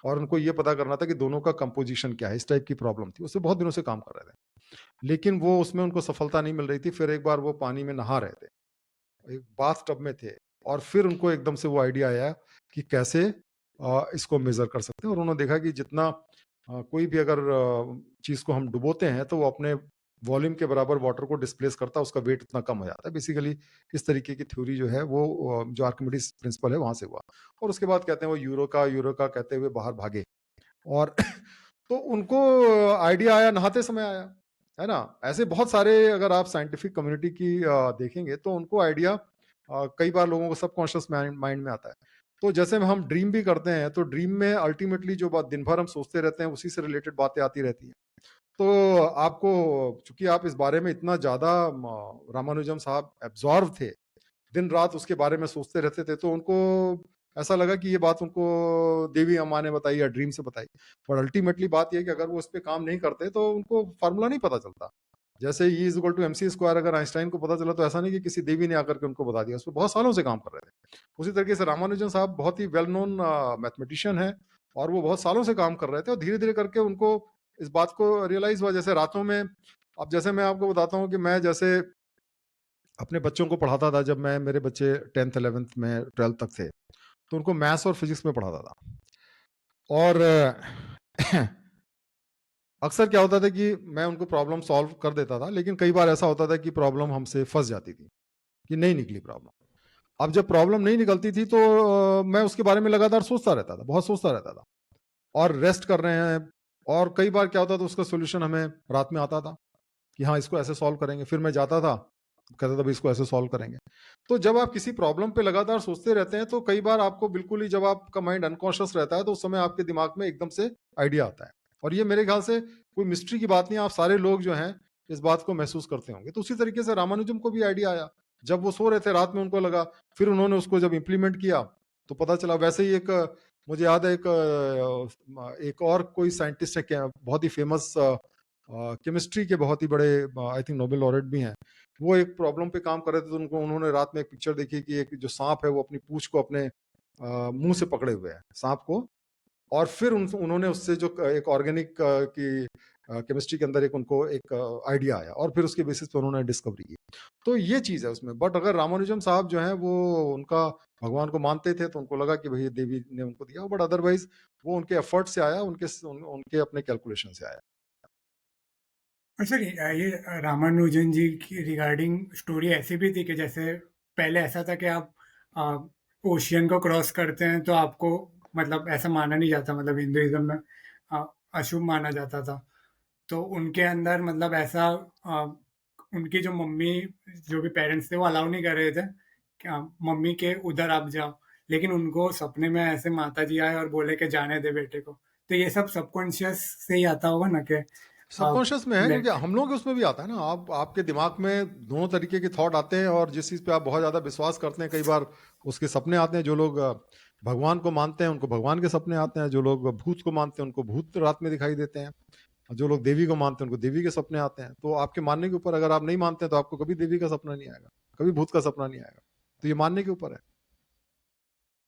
और उनको ये पता करना था कि दोनों का कंपोजिशन क्या है। इस टाइप की प्रॉब्लम थी, उससे बहुत दिनों से काम कर रहे थे, लेकिन वो उसमें उनको सफलता नहीं मिल रही थी। फिर एक बार वो पानी में नहा रहे थे, एक बाथ टब में थे, और फिर उनको एकदम से वो आइडिया आया कि कैसे इसको मेजर कर सकते हैं। और उन्होंने देखा कि जितना कोई भी अगर चीज को हम डुबोते हैं तो वो अपने वॉल्यूम के बराबर वाटर को डिस्प्लेस करता है, उसका वेट उतना कम हो जाता है। बेसिकली इस तरीके की थ्योरी जो है वो जो आर्किमिडीज प्रिंसिपल है वहां से हुआ। और उसके बाद कहते हैं वो यूरोका कहते हुए बाहर भागे। और तो उनको आइडिया आया, नहाते समय आया, है ना। ऐसे बहुत सारे अगर आप साइंटिफिक कम्युनिटी की देखेंगे तो उनको आइडिया कई बार लोगों को सबकॉन्शियस माइंड में आता है। तो जैसे हम ड्रीम भी करते हैं तो ड्रीम में अल्टीमेटली जो बात दिन भर हम सोचते रहते हैं उसी से रिलेटेड बातें आती रहती हैं। तो आपको, चूंकि आप इस बारे में इतना ज्यादा रामानुजम साहब एब्जॉर्व थे, दिन रात उसके बारे में सोचते रहते थे, तो उनको ऐसा लगा कि ये बात उनको देवी अम्मा ने बताई या ड्रीम से बताई। पर अल्टीमेटली बात यह कि अगर वो इस पे काम नहीं करते तो उनको फार्मूला नहीं पता चलता। जैसे E is equal to M C square अगर आइंस्टाइन को पता चला तो ऐसा नहीं कि किसी देवी ने आकर के उनको बता दिया, उस पर बहुत सालों से काम कर रहे थे। उसी तरीके से रामानुजन साहब बहुत ही वेल नोन मैथमेटिशियन है और वो बहुत सालों से काम कर रहे थे, और धीरे धीरे करके उनको इस बात को रियलाइज हुआ। जैसे रातों में, अब जैसे मैं आपको बताता हूँ कि मैं जैसे अपने बच्चों को पढ़ाता था, जब मैं, मेरे बच्चे 10th 11th में 12th तक थे, तो उनको मैथ्स और फिजिक्स में पढ़ाता था। और अक्सर क्या होता था कि मैं उनको प्रॉब्लम सॉल्व कर देता था, लेकिन कई बार ऐसा होता था कि प्रॉब्लम हमसे फंस जाती थी, कि नहीं निकली प्रॉब्लम। अब जब प्रॉब्लम नहीं निकलती थी तो मैं उसके बारे में लगातार सोचता रहता था, बहुत सोचता रहता था, और रेस्ट कर रहे हैं। और कई बार क्या होता था, उसका सोल्यूशन हमें रात में आता था कि हाँ इसको ऐसे सॉल्व करेंगे। फिर मैं जाता था, कहता था भाई इसको ऐसे सॉल्व करेंगे। तो जब आप किसी प्रॉब्लम पे लगातार सोचते रहते हैं तो कई बार आपको बिल्कुल ही, जब आपका माइंड अनकॉन्शियस रहता है तो उस समय आपके दिमाग में एकदम से आइडिया आता है। और ये मेरे ख्याल से कोई मिस्ट्री की बात नहीं, आप सारे लोग जो हैं इस बात को महसूस करते होंगे। तो उसी तरीके से रामानुजम को भी आइडिया आया, जब वो सो रहे थे रात में उनको लगा, फिर उन्होंने उसको जब इंप्लीमेंट किया तो पता चला। वैसे ही एक मुझे याद है, एक और कोई साइंटिस्ट है क्या, बहुत ही फेमस केमिस्ट्री के बहुत ही बड़े, आई थिंक नोबेल लॉरेट भी हैं। वो एक प्रॉब्लम पे काम कर रहे थे तो उन्होंने रात में एक पिक्चर देखी कि एक जो सांप है वो अपनी पूंछ को अपने मुंह से पकड़े हुए है, सांप को। और फिर उन्होंने उससे जो एक ऑर्गेनिक की केमिस्ट्री के अंदर एक उनको एक आइडिया आया, और फिर उसके बेसिस पे उन्होंने डिस्कवरी की। तो ये चीज है उसमें। बट अगर रामानुजम साहब जो है वो उनका भगवान को मानते थे तो उनको लगा कि भाई देवी ने उनको दिया, बट अदरवाइज वो उनके एफर्ट से आया, उनके अपने कैलकुलेशन से आया। और सर ये रामानुजन जी की रिगार्डिंग स्टोरी ऐसी भी थी कि जैसे पहले ऐसा था कि आप ओशियन को क्रॉस करते हैं तो आपको मतलब ऐसा माना नहीं जाता, मतलब हिंदुइज्म में आ, अशुभ माना जाता था। तो उनके अंदर मतलब ऐसा आ, उनकी जो मम्मी, जो भी पेरेंट्स थे वो अलाउ नहीं कर रहे थे क्या मम्मी के उधर आप जाओ, लेकिन उनको सपने में ऐसे माता जी आए और बोले कि जाने दे बेटे को। तो ये सब सबकॉन्शियस से ही आता होगा ना कि आप सबकॉन्शियस में है, क्योंकि हम लोग उसमें भी आता है ना। आप, आपके दिमाग में दोनों तरीके के थॉट आते हैं, और जिस चीज पे आप बहुत ज्यादा विश्वास करते हैं कई बार उसके सपने आते हैं। जो लोग भगवान को मानते हैं उनको भगवान के सपने आते हैं, जो लोग भूत को मानते हैं उनको भूत रात में दिखाई देते हैं, और जो लोग देवी को मानते हैं उनको देवी के सपने आते हैं। तो आपके मानने के ऊपर, अगर आप नहीं मानते हैं तो आपको कभी देवी का सपना नहीं आएगा, कभी भूत का सपना नहीं आएगा। तो ये मानने के ऊपर है।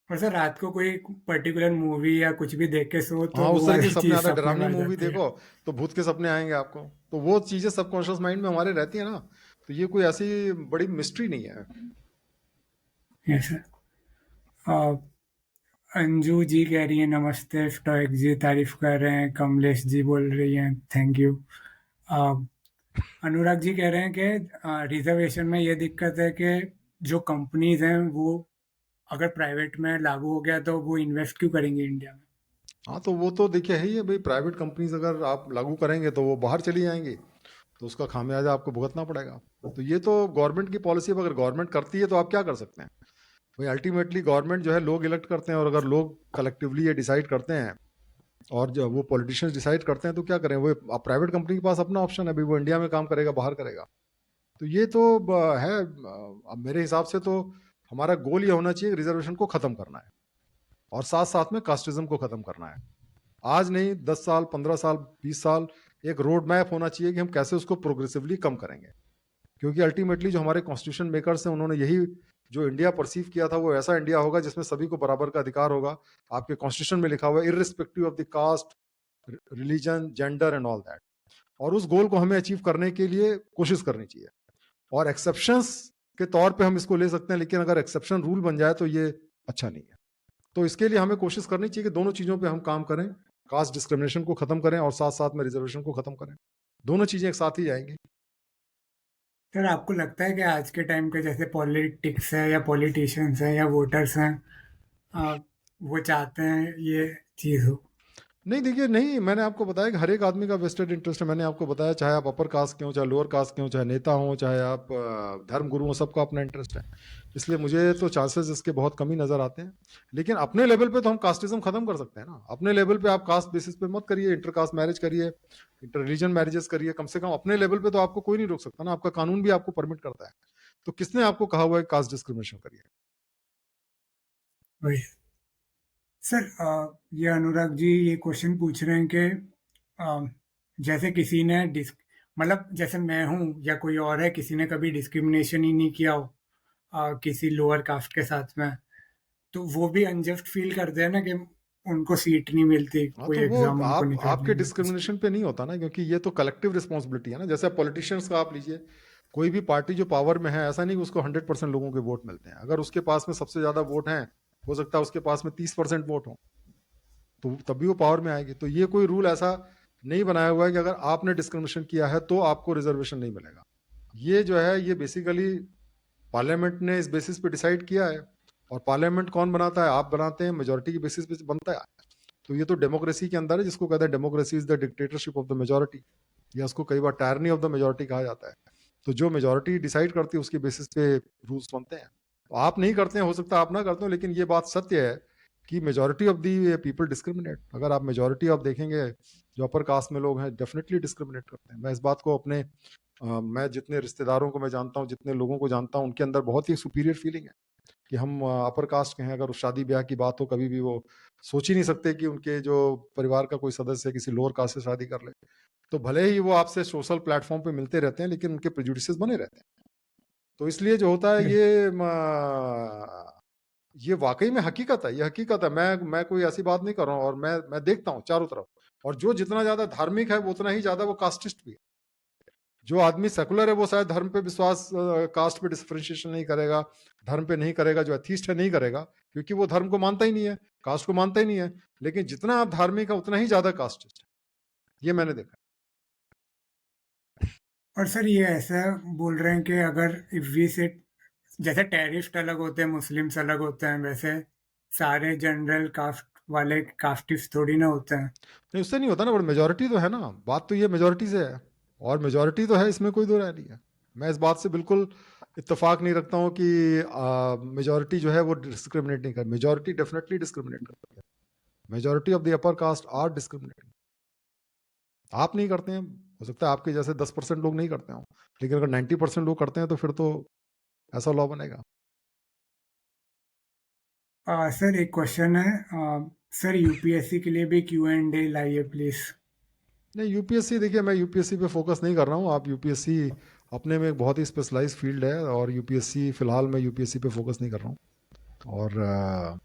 और सर रात को कोई पर्टिकुलर मूवी या कुछ भी देख के सो तो हाँ, उस वो तरह के वाली सपने चीज आते हैं, सपने में डरावनी आ मूवी जाती है। देखो तो भूत के सपने आएंगे आपको। तो वो चीजें सबकॉन्शियस माइंड में हमारे रहती है ना। तो ये कोई ऐसी बड़ी मिस्ट्री नहीं है। Yes sir. अंजू जी कह रही है नमस्ते, स्टोइक जी तारीफ कर रहे हैं, कमलेश जी बोल रही हैं थैंक यू। अनुराग जी कह रहे हैं कि रिजर्वेशन में ये दिक्कत है कि जो कंपनीज हैं वो अगर प्राइवेट में लागू हो गया तो वो इन्वेस्ट क्यों करेंगे इंडिया में। हाँ, तो वो तो देखिए है ही है भाई, प्राइवेट कंपनीज अगर आप लागू करेंगे तो वो बाहर चली जाएंगी, तो उसका खामियाजा आपको भुगतना पड़ेगा। तो ये तो गवर्नमेंट की पॉलिसी है, अगर गवर्नमेंट करती है तो आप क्या कर सकते हैं भाई। अल्टीमेटली गवर्नमेंट जो है लोग इलेक्ट करते हैं, और अगर लोग कलेक्टिवली ये डिसाइड करते हैं और जो वो पॉलिटिशियंस डिसाइड करते हैं तो क्या करें। वो प्राइवेट कंपनी के पास अपना ऑप्शन है भाई, वो इंडिया में काम करेगा बाहर करेगा। तो ये तो है। अब मेरे हिसाब से तो हमारा गोल ये होना चाहिए, रिजर्वेशन को खत्म करना है और साथ साथ में कास्टिज्म को खत्म करना है। आज नहीं, 10 साल, 15 साल, 20 साल, एक रोड मैप होना चाहिए कि हम कैसे उसको प्रोग्रेसिवली कम करेंगे। क्योंकि अल्टीमेटली जो हमारे कॉन्स्टिट्यूशन मेकर्स हैं उन्होंने यही जो इंडिया परसीव किया था, वो ऐसा इंडिया होगा जिसमें सभी को बराबर का अधिकार होगा। आपके कॉन्स्टिट्यूशन में लिखा हुआ है, irrespective of the caste, religion, gender and all that. और उस गोल को हमें अचीव करने के लिए कोशिश करनी चाहिए। और एक्सेप्शंस के तौर पे हम इसको ले सकते हैं, लेकिन अगर एक्सेप्शन रूल बन जाए तो ये अच्छा नहीं है। तो इसके लिए हमें कोशिश करनी चाहिए कि दोनों चीजों पे हम काम करें, कास्ट डिस्क्रिमिनेशन को खत्म करें और साथ साथ में रिजर्वेशन को खत्म करें। दोनों चीजें एक साथ ही जाएंगी। सर आपको लगता है कि आज के टाइम के जैसे पॉलिटिक्स है या पॉलिटिशियंस हैं या वोटर्स हैं, आ, वो चाहते हैं ये चीज़ हो। नहीं देखिए, नहीं, मैंने आपको बताया कि हर एक आदमी का वेस्टेड इंटरेस्ट है। मैंने आपको बताया, चाहे आप अपर कास्ट के हो, चाहे लोअर कास्ट के हो, चाहे नेता हो, चाहे आप धर्म गुरु हो, सबका अपना इंटरेस्ट है। इसलिए मुझे तो चांसेस इसके बहुत कम ही नजर आते हैं। लेकिन अपने लेवल पे तो हम कास्टिज्म खत्म कर सकते हैं ना। अपने लेवल पे आप कास्ट बेसिस पे मत करिए, इंटर कास्ट मैरिज करिए, इंटर रिलीजन मैरिजेस करिए। कम से कम अपने लेवल पे तो आपको कोई नहीं रोक सकता ना, आपका कानून भी आपको परमिट करता है। तो किसने आपको कहा हुआ है कास्ट डिस्क्रिमिनेशन करिए। वही सर। ये अनुराग जी ये क्वेश्चन पूछ रहे हैं कि आ, जैसे किसी ने मतलब जैसे मैं हूँ या कोई और है, किसी ने कभी डिस्क्रिमिनेशन ही नहीं किया हो किसी लोअर कास्ट के साथ में, तो वो भी अनजस्ट फील करते हैं ना कि उनको सीट नहीं मिलती, हाँ, कोई तो वो एग्जाम उनको आप निकालने आपके में कुछ। डिस्क्रिमिनेशन पे नहीं होता ना, क्योंकि ये तो कलेक्टिव रिस्पॉन्सिबिलिटी है ना। जैसे पॉलिटिशियंस का आप लीजिए, कोई भी पार्टी जो पावर में है, ऐसा नहीं कि उसको 100% लोगों के वोट मिलते हैं। अगर उसके पास में सबसे ज्यादा वोट हैं, हो सकता है उसके पास में 30% वोट हो, तो तब भी वो पावर में आएगी। तो ये कोई रूल ऐसा नहीं बनाया हुआ है कि अगर आपने डिस्क्रिमिनेशन किया है तो आपको रिजर्वेशन नहीं मिलेगा। ये जो है ये बेसिकली पार्लियामेंट ने इस बेसिस पे डिसाइड किया है। और पार्लियामेंट कौन बनाता है? आप बनाते हैं, मेजोरिटी की बेसिस पे बनता है। तो ये तो डेमोक्रेसी के अंदर है, जिसको कहते हैं democracy is the dictatorship of the majority, या उसको कई बार टायरनी ऑफ द मेजोरिटी कहा जाता है। तो जो मेजोरिटी डिसाइड करती है उसके बेसिस पे रूल्स बनते हैं। तो आप नहीं करते हैं, हो सकता है आप ना करते हो, लेकिन ये बात सत्य है कि majority of the people discriminate. अगर आप मेजोरिटी ऑफ देखेंगे, जो अपर कास्ट में लोग हैं डेफिनेटली डिस्क्रिमिनेट करते हैं। मैं इस बात को अपने मैं जितने रिश्तेदारों को मैं जानता हूँ, जितने लोगों को जानता हूँ, उनके अंदर बहुत ही सुपीरियर फीलिंग है कि हम अपर कास्ट के हैं। अगर शादी ब्याह की बात हो, कभी भी वो सोच ही नहीं सकते कि उनके जो परिवार का कोई सदस्य किसी लोअर कास्ट से शादी कर ले। तो भले ही वो आपसे सोशल प्लेटफॉर्म पे मिलते रहते हैं, लेकिन उनके प्रेजुडिसेस बने रहते हैं। तो इसलिए जो होता है ये वाकई में हकीकत है, ये हकीकत है। मैं कोई ऐसी बात नहीं कर रहा हूँ। और मैं देखता हूँ चारों तरफ, और जो जितना ज्यादा धार्मिक है वो उतना ही ज्यादा वो कास्टिस्ट भी है। जो आदमी सेकुलर है वो शायद धर्म पे विश्वास, कास्ट पे डिफरेंशिएशन नहीं करेगा, धर्म पे नहीं करेगा। जो एथीस्ट है नहीं करेगा, क्योंकि वो धर्म को मानता ही नहीं है, कास्ट को मानता ही नहीं है। लेकिन जितना आप धार्मिक है उतना ही ज्यादा कास्टिस्ट है, ये मैंने देखा। और सर ये ऐसा बोल रहे हैं कि अगर इफ वी से जैसे टेररिस्ट अलग होते हैं, मुस्लिम्स अलग होते हैं, वैसे सारे जनरल कास्ट वाले कास्टिस्ट थोड़ी ना होते हैं। नहीं, उससे नहीं होता ना, बट मेजोरिटी तो है ना। बात तो ये मेजोरिटी से है, और मेजोरिटी तो है, इसमें कोई दो राय नहीं है। मैं इस बात से बिल्कुल इत्तेफाक नहीं रखता हूँ कि मेजोरिटी जो है वो डिस्क्रिमिनेट नहीं कर। मेजोरिटी डेफिनेटली डिस्क्रिमिनेट करती है। Majority of the upper caste are discriminating. आप नहीं करते हैं, हो सकता है आपके जैसे 10% लोग नहीं करते हो, लेकिन अगर 90% लोग करते हैं तो फिर तो ऐसा लॉ बनेगा। सर एक क्वेश्चन है, सर यूपीएससी के लिए भी Q&A लाइए प्लीज। नहीं, यूपीएससी देखिए, मैं यूपीएससी पे फोकस नहीं कर रहा हूँ। आप यूपीएससी अपने में एक बहुत ही स्पेशलाइज फील्ड है, और यूपीएससी फिलहाल मैं यूपीएससी पे फोकस नहीं कर रहा हूँ। और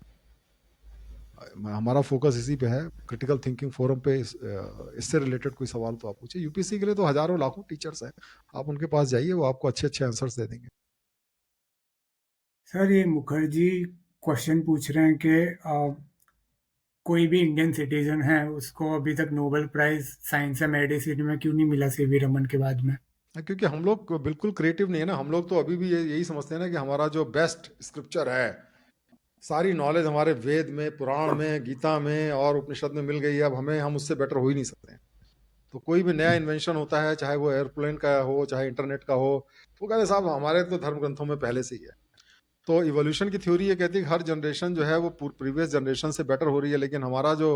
हमारा फोकस इसी पे है, क्रिटिकल थिंकिंग फोरम पे। इससे रिलेटेड कोई सवाल तो आप पूछिए। यूपीएससी के लिए तो हजारों लाखों टीचर्स हैं, आप उनके पास जाइए, वो आपको अच्छे अच्छे आंसर्स दे देंगे। सर ये मुखर्जी क्वेश्चन पूछ रहे हैं कि कोई भी इंडियन सिटीजन है उसको अभी तक नोबेल प्राइज साइंस या मेडिसिन में क्यों नहीं मिला सीवी रमन के बाद में? क्योंकि हम लोग बिल्कुल क्रिएटिव नहीं है ना। हम लोग तो अभी भी यही समझते हैं ना कि हमारा जो बेस्ट स्क्रिप्चर है, सारी नॉलेज हमारे वेद में, पुराण में, गीता में और उपनिषद में मिल गई है। अब हम उससे बेटर हो ही नहीं सकते हैं। तो कोई भी नया इन्वेंशन होता है, चाहे वो एयरप्लेन का हो, चाहे इंटरनेट का हो, तो कहते साहब हमारे तो धर्म ग्रंथों में पहले से ही है। तो इवोल्यूशन की थ्योरी ये कहती है कि हर जनरेशन जो है वो प्रीवियस जनरेशन से बेटर हो रही है, लेकिन हमारा जो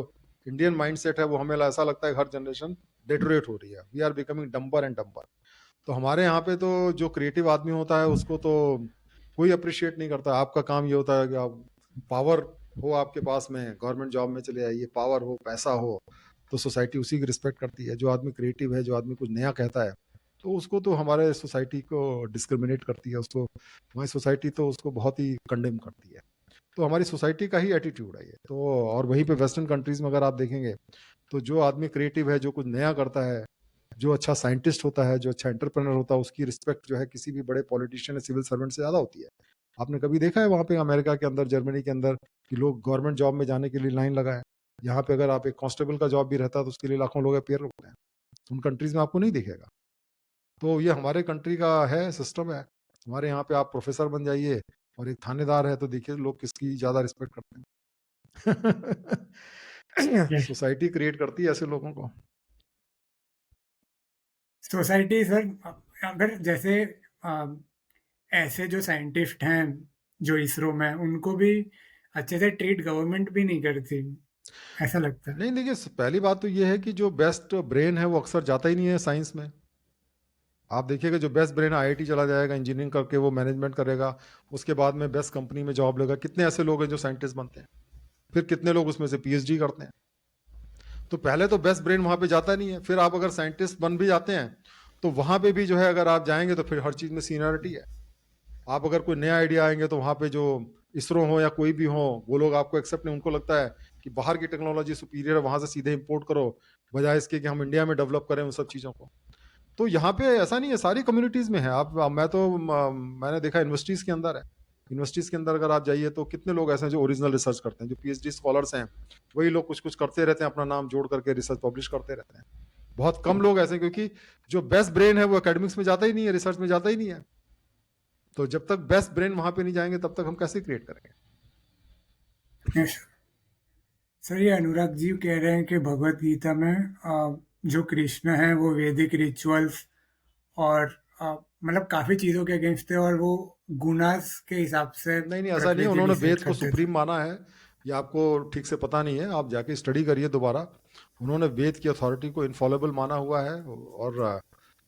इंडियन माइंडसेट है वो हमें ऐसा लगता है कि हर जनरेशन डेटोरेट हो रही है। We are becoming dumber and dumber. तो हमारे यहाँ पे तो जो क्रिएटिव आदमी होता है उसको तो कोई अप्रिशिएट नहीं करता। आपका काम ये होता है कि आप पावर हो आपके पास में, गवर्नमेंट जॉब में चले आइए, पावर हो, पैसा हो, तो सोसाइटी उसी की रिस्पेक्ट करती है। जो आदमी क्रिएटिव है, जो आदमी कुछ नया कहता है, तो उसको तो हमारे सोसाइटी को डिस्क्रिमिनेट करती है, उसको हमारी सोसाइटी तो उसको बहुत ही कंडेम करती है। तो हमारी सोसाइटी का ही एटीट्यूड है ये तो। और वहीं पे वेस्टर्न कंट्रीज में अगर आप देखेंगे तो जो आदमी क्रिएटिव है, जो कुछ नया करता है, जो अच्छा साइंटिस्ट होता है, जो अच्छा एंटरप्रेनर होता है, उसकी रिस्पेक्ट जो है किसी भी बड़े पॉलिटिशियन या सिविल सर्वेंट से ज्यादा होती है। आपने कभी देखा है वहां पे अमेरिका के अंदर, जर्मनी के अंदर, कि लोग गवर्नमेंट जॉब में जाने के लिए लाइन लगाए? यहाँ पे अगर आप एक कांस्टेबल का जॉब भी रहता है तो उसके लिए लाखों लोग अपेयर होते हैं। उन कंट्रीज में आपको नहीं दिखेगा। तो ये हमारे कंट्री का है, सिस्टम है। हमारे यहाँ पे आप प्रोफेसर बन जाइए और एक थानेदार है, तो देखिए लोग किसकी ज्यादा रिस्पेक्ट करते हैं। यस। सोसाइटी क्रिएट करती है ऐसे लोगों को। सोसाइटी सर, अगर जैसे अ, ऐसे जो साइंटिस्ट हैं जो इसरो में, उनको भी अच्छे से ट्रीट गवर्नमेंट भी नहीं करती, ऐसा लगता है। नहीं देखिए, पहली बात तो ये है कि जो बेस्ट ब्रेन है वो अक्सर जाता ही नहीं है साइंस में। आप देखिएगा जो बेस्ट ब्रेन आईआईटी चला जाएगा, इंजीनियरिंग करके वो मैनेजमेंट करेगा, उसके बाद में बेस्ट कंपनी में जॉब लेगा। कितने ऐसे लोग हैं जो साइंटिस्ट बनते हैं, फिर कितने लोग उसमें से पीएचडी करते हैं। तो पहले तो बेस्ट ब्रेन वहां पे जाता नहीं है। फिर आप अगर साइंटिस्ट बन भी जाते हैं तो वहां पे भी जो है, अगर आप जाएंगे तो फिर हर चीज में सीनियरिटी है। आप अगर कोई नया आइडिया आएंगे तो वहां पे जो इसरो हो या कोई भी हो, वो लोग आपको एक्सेप्ट नहीं। उनको लगता है कि बाहर की टेक्नोलॉजी सुपीरियर है, वहां से सीधे इंपोर्ट करो, बजाय इसके कि हम इंडिया में डेवलप करें उन सब चीज़ों को। तो यहाँ पे ऐसा नहीं है, सारी कम्युनिटीज़ में है। मैं तो मैंने देखा यूनिवर्सिटीज़ के अंदर है। यूनिवर्सिटीज़ के अंदर अगर आप जाइए तो कितने लोग ऐसे हैं जो ओरिजिनल रिसर्च करते हैं, जो पीएचडी स्कॉलर्स हैं। वही लोग कुछ कुछ करते रहते हैं, अपना नाम जोड़ करके रिसर्च पब्लिश करते रहते हैं। बहुत कम लोग ऐसे, क्योंकि जो बेस्ट ब्रेन है वो एकेडमिक्स में जाता ही नहीं है, रिसर्च में जाता ही नहीं है। तो जब तक बेस्ट ब्रेन वहां पे नहीं जाएंगे तब तक हम कैसे क्रिएट करेंगे? यस। सर ये अनुराग जी कह रहे हैं कि भगवत गीता में जो कृष्ण है वो वैदिक रिचुअल्स और मतलब काफी चीजों के अगेंस्ट थे, और वो गुनास के हिसाब से नहीं नहीं, ऐसा नहीं है। प्रकृति उन्होंने डिसाइड वेद को करते थे। सुप्रीम माना है। ये आपको ठीक से पता नहीं है, आप जाके स्टडी करिए दोबारा। उन्होंने वेद की अथॉरिटी को इनफॉलेबल माना हुआ है,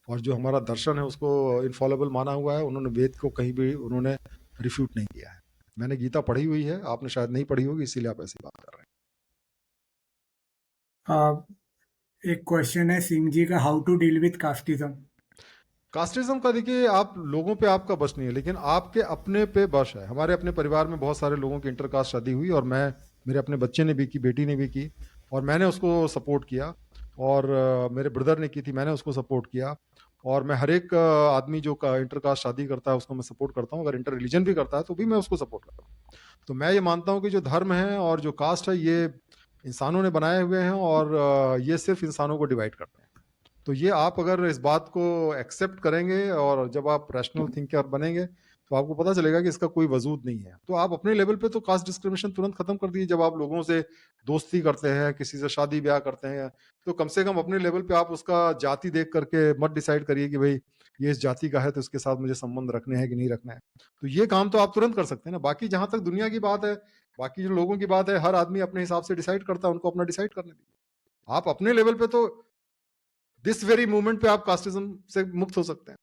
और जो हमारा दर्शन है उसको इनफॉलेबल माना हुआ है। उन्होंने वेद को कहीं भी उन्होंने रिफ्यूट नहीं किया है। मैंने गीता पढ़ी हुई है, आपने शायद नहीं पढ़ी होगी, इसीलिए आप ऐसी बात कर रहे हैं। अ, एक क्वेश्चन है सिंह जी का, how to deal with casteism? Casteism का देखिए, आप लोगों पे आपका बस नहीं है, लेकिन आपके अपने पे बस है। हमारे अपने परिवार में बहुत सारे लोगों की इंटरकास्ट शादी हुई, और मेरे अपने बच्चे ने भी की, बेटी ने भी की, और मैंने उसको सपोर्ट किया। और मेरे ब्रदर ने की थी, मैंने उसको सपोर्ट किया। और मैं हर एक आदमी जो का इंटरकास्ट शादी करता है उसको मैं सपोर्ट करता हूँ। अगर इंटर रिलीजन भी करता है तो भी मैं उसको सपोर्ट करता हूँ। तो मैं ये मानता हूँ कि जो धर्म है और जो कास्ट है, ये इंसानों ने बनाए हुए हैं, और ये सिर्फ इंसानों को डिवाइड करते हैं। तो ये आप अगर इस बात को एक्सेप्ट करेंगे और जब आप रैशनल थिंकर बनेंगे तो आपको पता चलेगा कि इसका कोई वजूद नहीं है। तो आप अपने लेवल पे तो कास्ट डिस्क्रिमिनेशन तुरंत खत्म कर दीजिए। जब आप लोगों से दोस्ती करते हैं, किसी से शादी ब्याह करते हैं, तो कम से कम अपने लेवल पे आप उसका जाति देख करके मत डिसाइड करिए कि भाई ये इस जाति का है तो इसके साथ मुझे संबंध रखने हैं कि नहीं रखना है। तो ये काम तो आप तुरंत कर सकते हैं ना। बाकी जहां तक दुनिया की बात है, बाकी जो लोगों की बात है, हर आदमी अपने हिसाब से डिसाइड करता है, उनको अपना डिसाइड करने दीजिए। आप अपने लेवल पे तो दिस वेरी मोमेंट पे आप कास्टिज्म से मुक्त हो सकते हैं।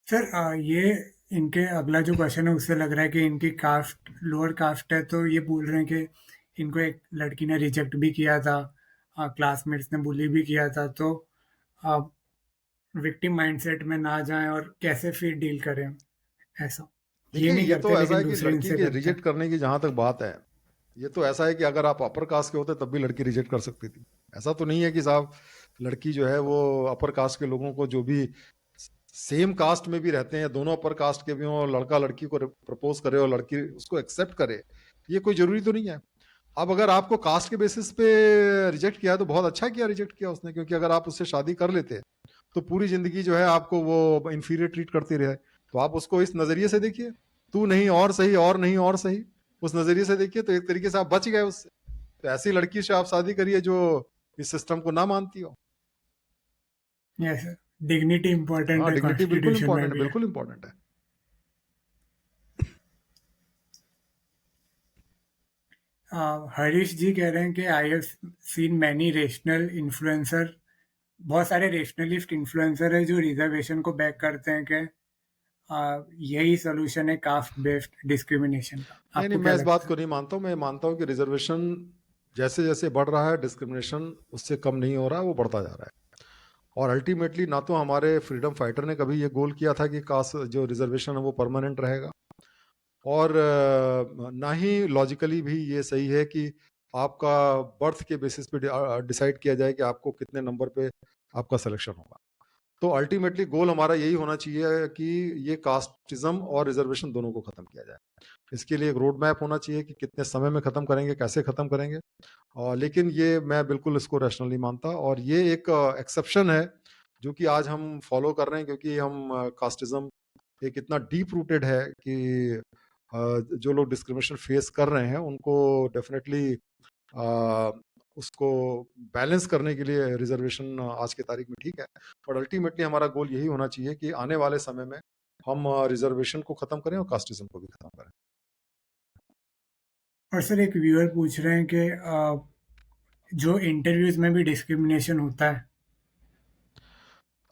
सर ये इनके अगला जो क्वेश्चन है उससे लग रहा है कि इनकी कास्ट लोअर कास्ट है, तो ये बोल रहे हैं कि इनको एक लड़की ने रिजेक्ट भी किया था, क्लासमेट्स ने बुली भी किया था, तो आप विक्टिम माइंडसेट में ना जाएं और कैसे फिर डील करें ऐसा। ये देखिए नहीं ये तो करते ऐसा लेकिन है कि दूसरे लड़की इनसे के करते हैं। रिजेक्ट करने की जहां तक बात है, ये तो ऐसा है कि अगर आप अपर कास्ट के होते तब भी लड़की रिजेक्ट कर सकती थी। ऐसा तो नहीं है कि साहब लड़की जो है वो अपर कास्ट के लोगों को, जो भी सेम कास्ट में भी रहते हैं, दोनों अपर कास्ट के भी हों, लड़का लड़की को प्रपोज करे और लड़की उसको एक्सेप्ट करे, ये कोई जरूरी तो नहीं है। अब अगर आपको कास्ट के बेसिस पे रिजेक्ट किया है तो बहुत अच्छा किया रिजेक्ट किया उसने, क्योंकि अगर आप उससे शादी कर लेते तो पूरी जिंदगी जो है आपको वो इंफीरियर ट्रीट करती रहे। तो आप उसको इस नजरिए से देखिए, तू नहीं और सही, और नहीं और सही, उस नजरिए से देखिए, तो एक तरीके से आप बच गए उससे। तो ऐसी लड़की से आप शादी करिए जो इस सिस्टम को ना मानती हो। यस, डिग्निटी इंपॉर्टेंट हाँ, है, डिग्निटी बिल्कुल कॉन्स्टिट्यूशन में इंपॉर्टेंट है, भी है। बिल्कुल इंपॉर्टेंट है। हरीश जी कह रहे हैं कि I have seen many rational influencer, बहुत सारे रेशनलिस्ट इन्फ्लुएंसर है जो रिजर्वेशन को बैक करते हैं कि यही सोल्यूशन है कास्ट बेस्ड डिस्क्रिमिनेशन का। नहीं नहीं, आपको क्या मैं इस बात लगता को है? नहीं मानता हूँ। मैं मानता हूँ कि रिजर्वेशन जैसे जैसे बढ़ रहा है, डिस्क्रिमिनेशन उससे कम नहीं हो रहा है, वो बढ़ता जा रहा है। और अल्टीमेटली ना तो हमारे फ्रीडम फाइटर ने कभी ये गोल किया था कि कास्ट जो रिजर्वेशन है वो परमानेंट रहेगा, और ना ही लॉजिकली भी ये सही है कि आपका बर्थ के बेसिस पे डिसाइड किया जाए कि आपको कितने नंबर पे आपका सिलेक्शन होगा। तो अल्टीमेटली गोल हमारा यही होना चाहिए कि ये कास्टिज्म और रिजर्वेशन दोनों को खत्म किया जाए। इसके लिए एक रोड मैप होना चाहिए कि कितने समय में खत्म करेंगे, कैसे खत्म करेंगे। और लेकिन ये मैं बिल्कुल इसको रैशनल नहीं मानता, और ये एक एक्सेप्शन है जो कि आज हम फॉलो कर रहे हैं, क्योंकि हम कास्टिज्म एक इतना डीप रूटेड है कि जो लोग डिस्क्रिमिनेशन फेस कर रहे हैं उनको डेफिनेटली उसको बैलेंस करने के लिए रिजर्वेशन आज की तारीख में ठीक है। बट अल्टीमेटली हमारा गोल यही होना चाहिए कि आने वाले समय में हम रिजर्वेशन को खत्म करें और कास्टिज्म को भी खत्म करें। और सर एक व्यूअर पूछ रहे हैं कि जो इंटरव्यूज में भी डिस्क्रिमिनेशन होता है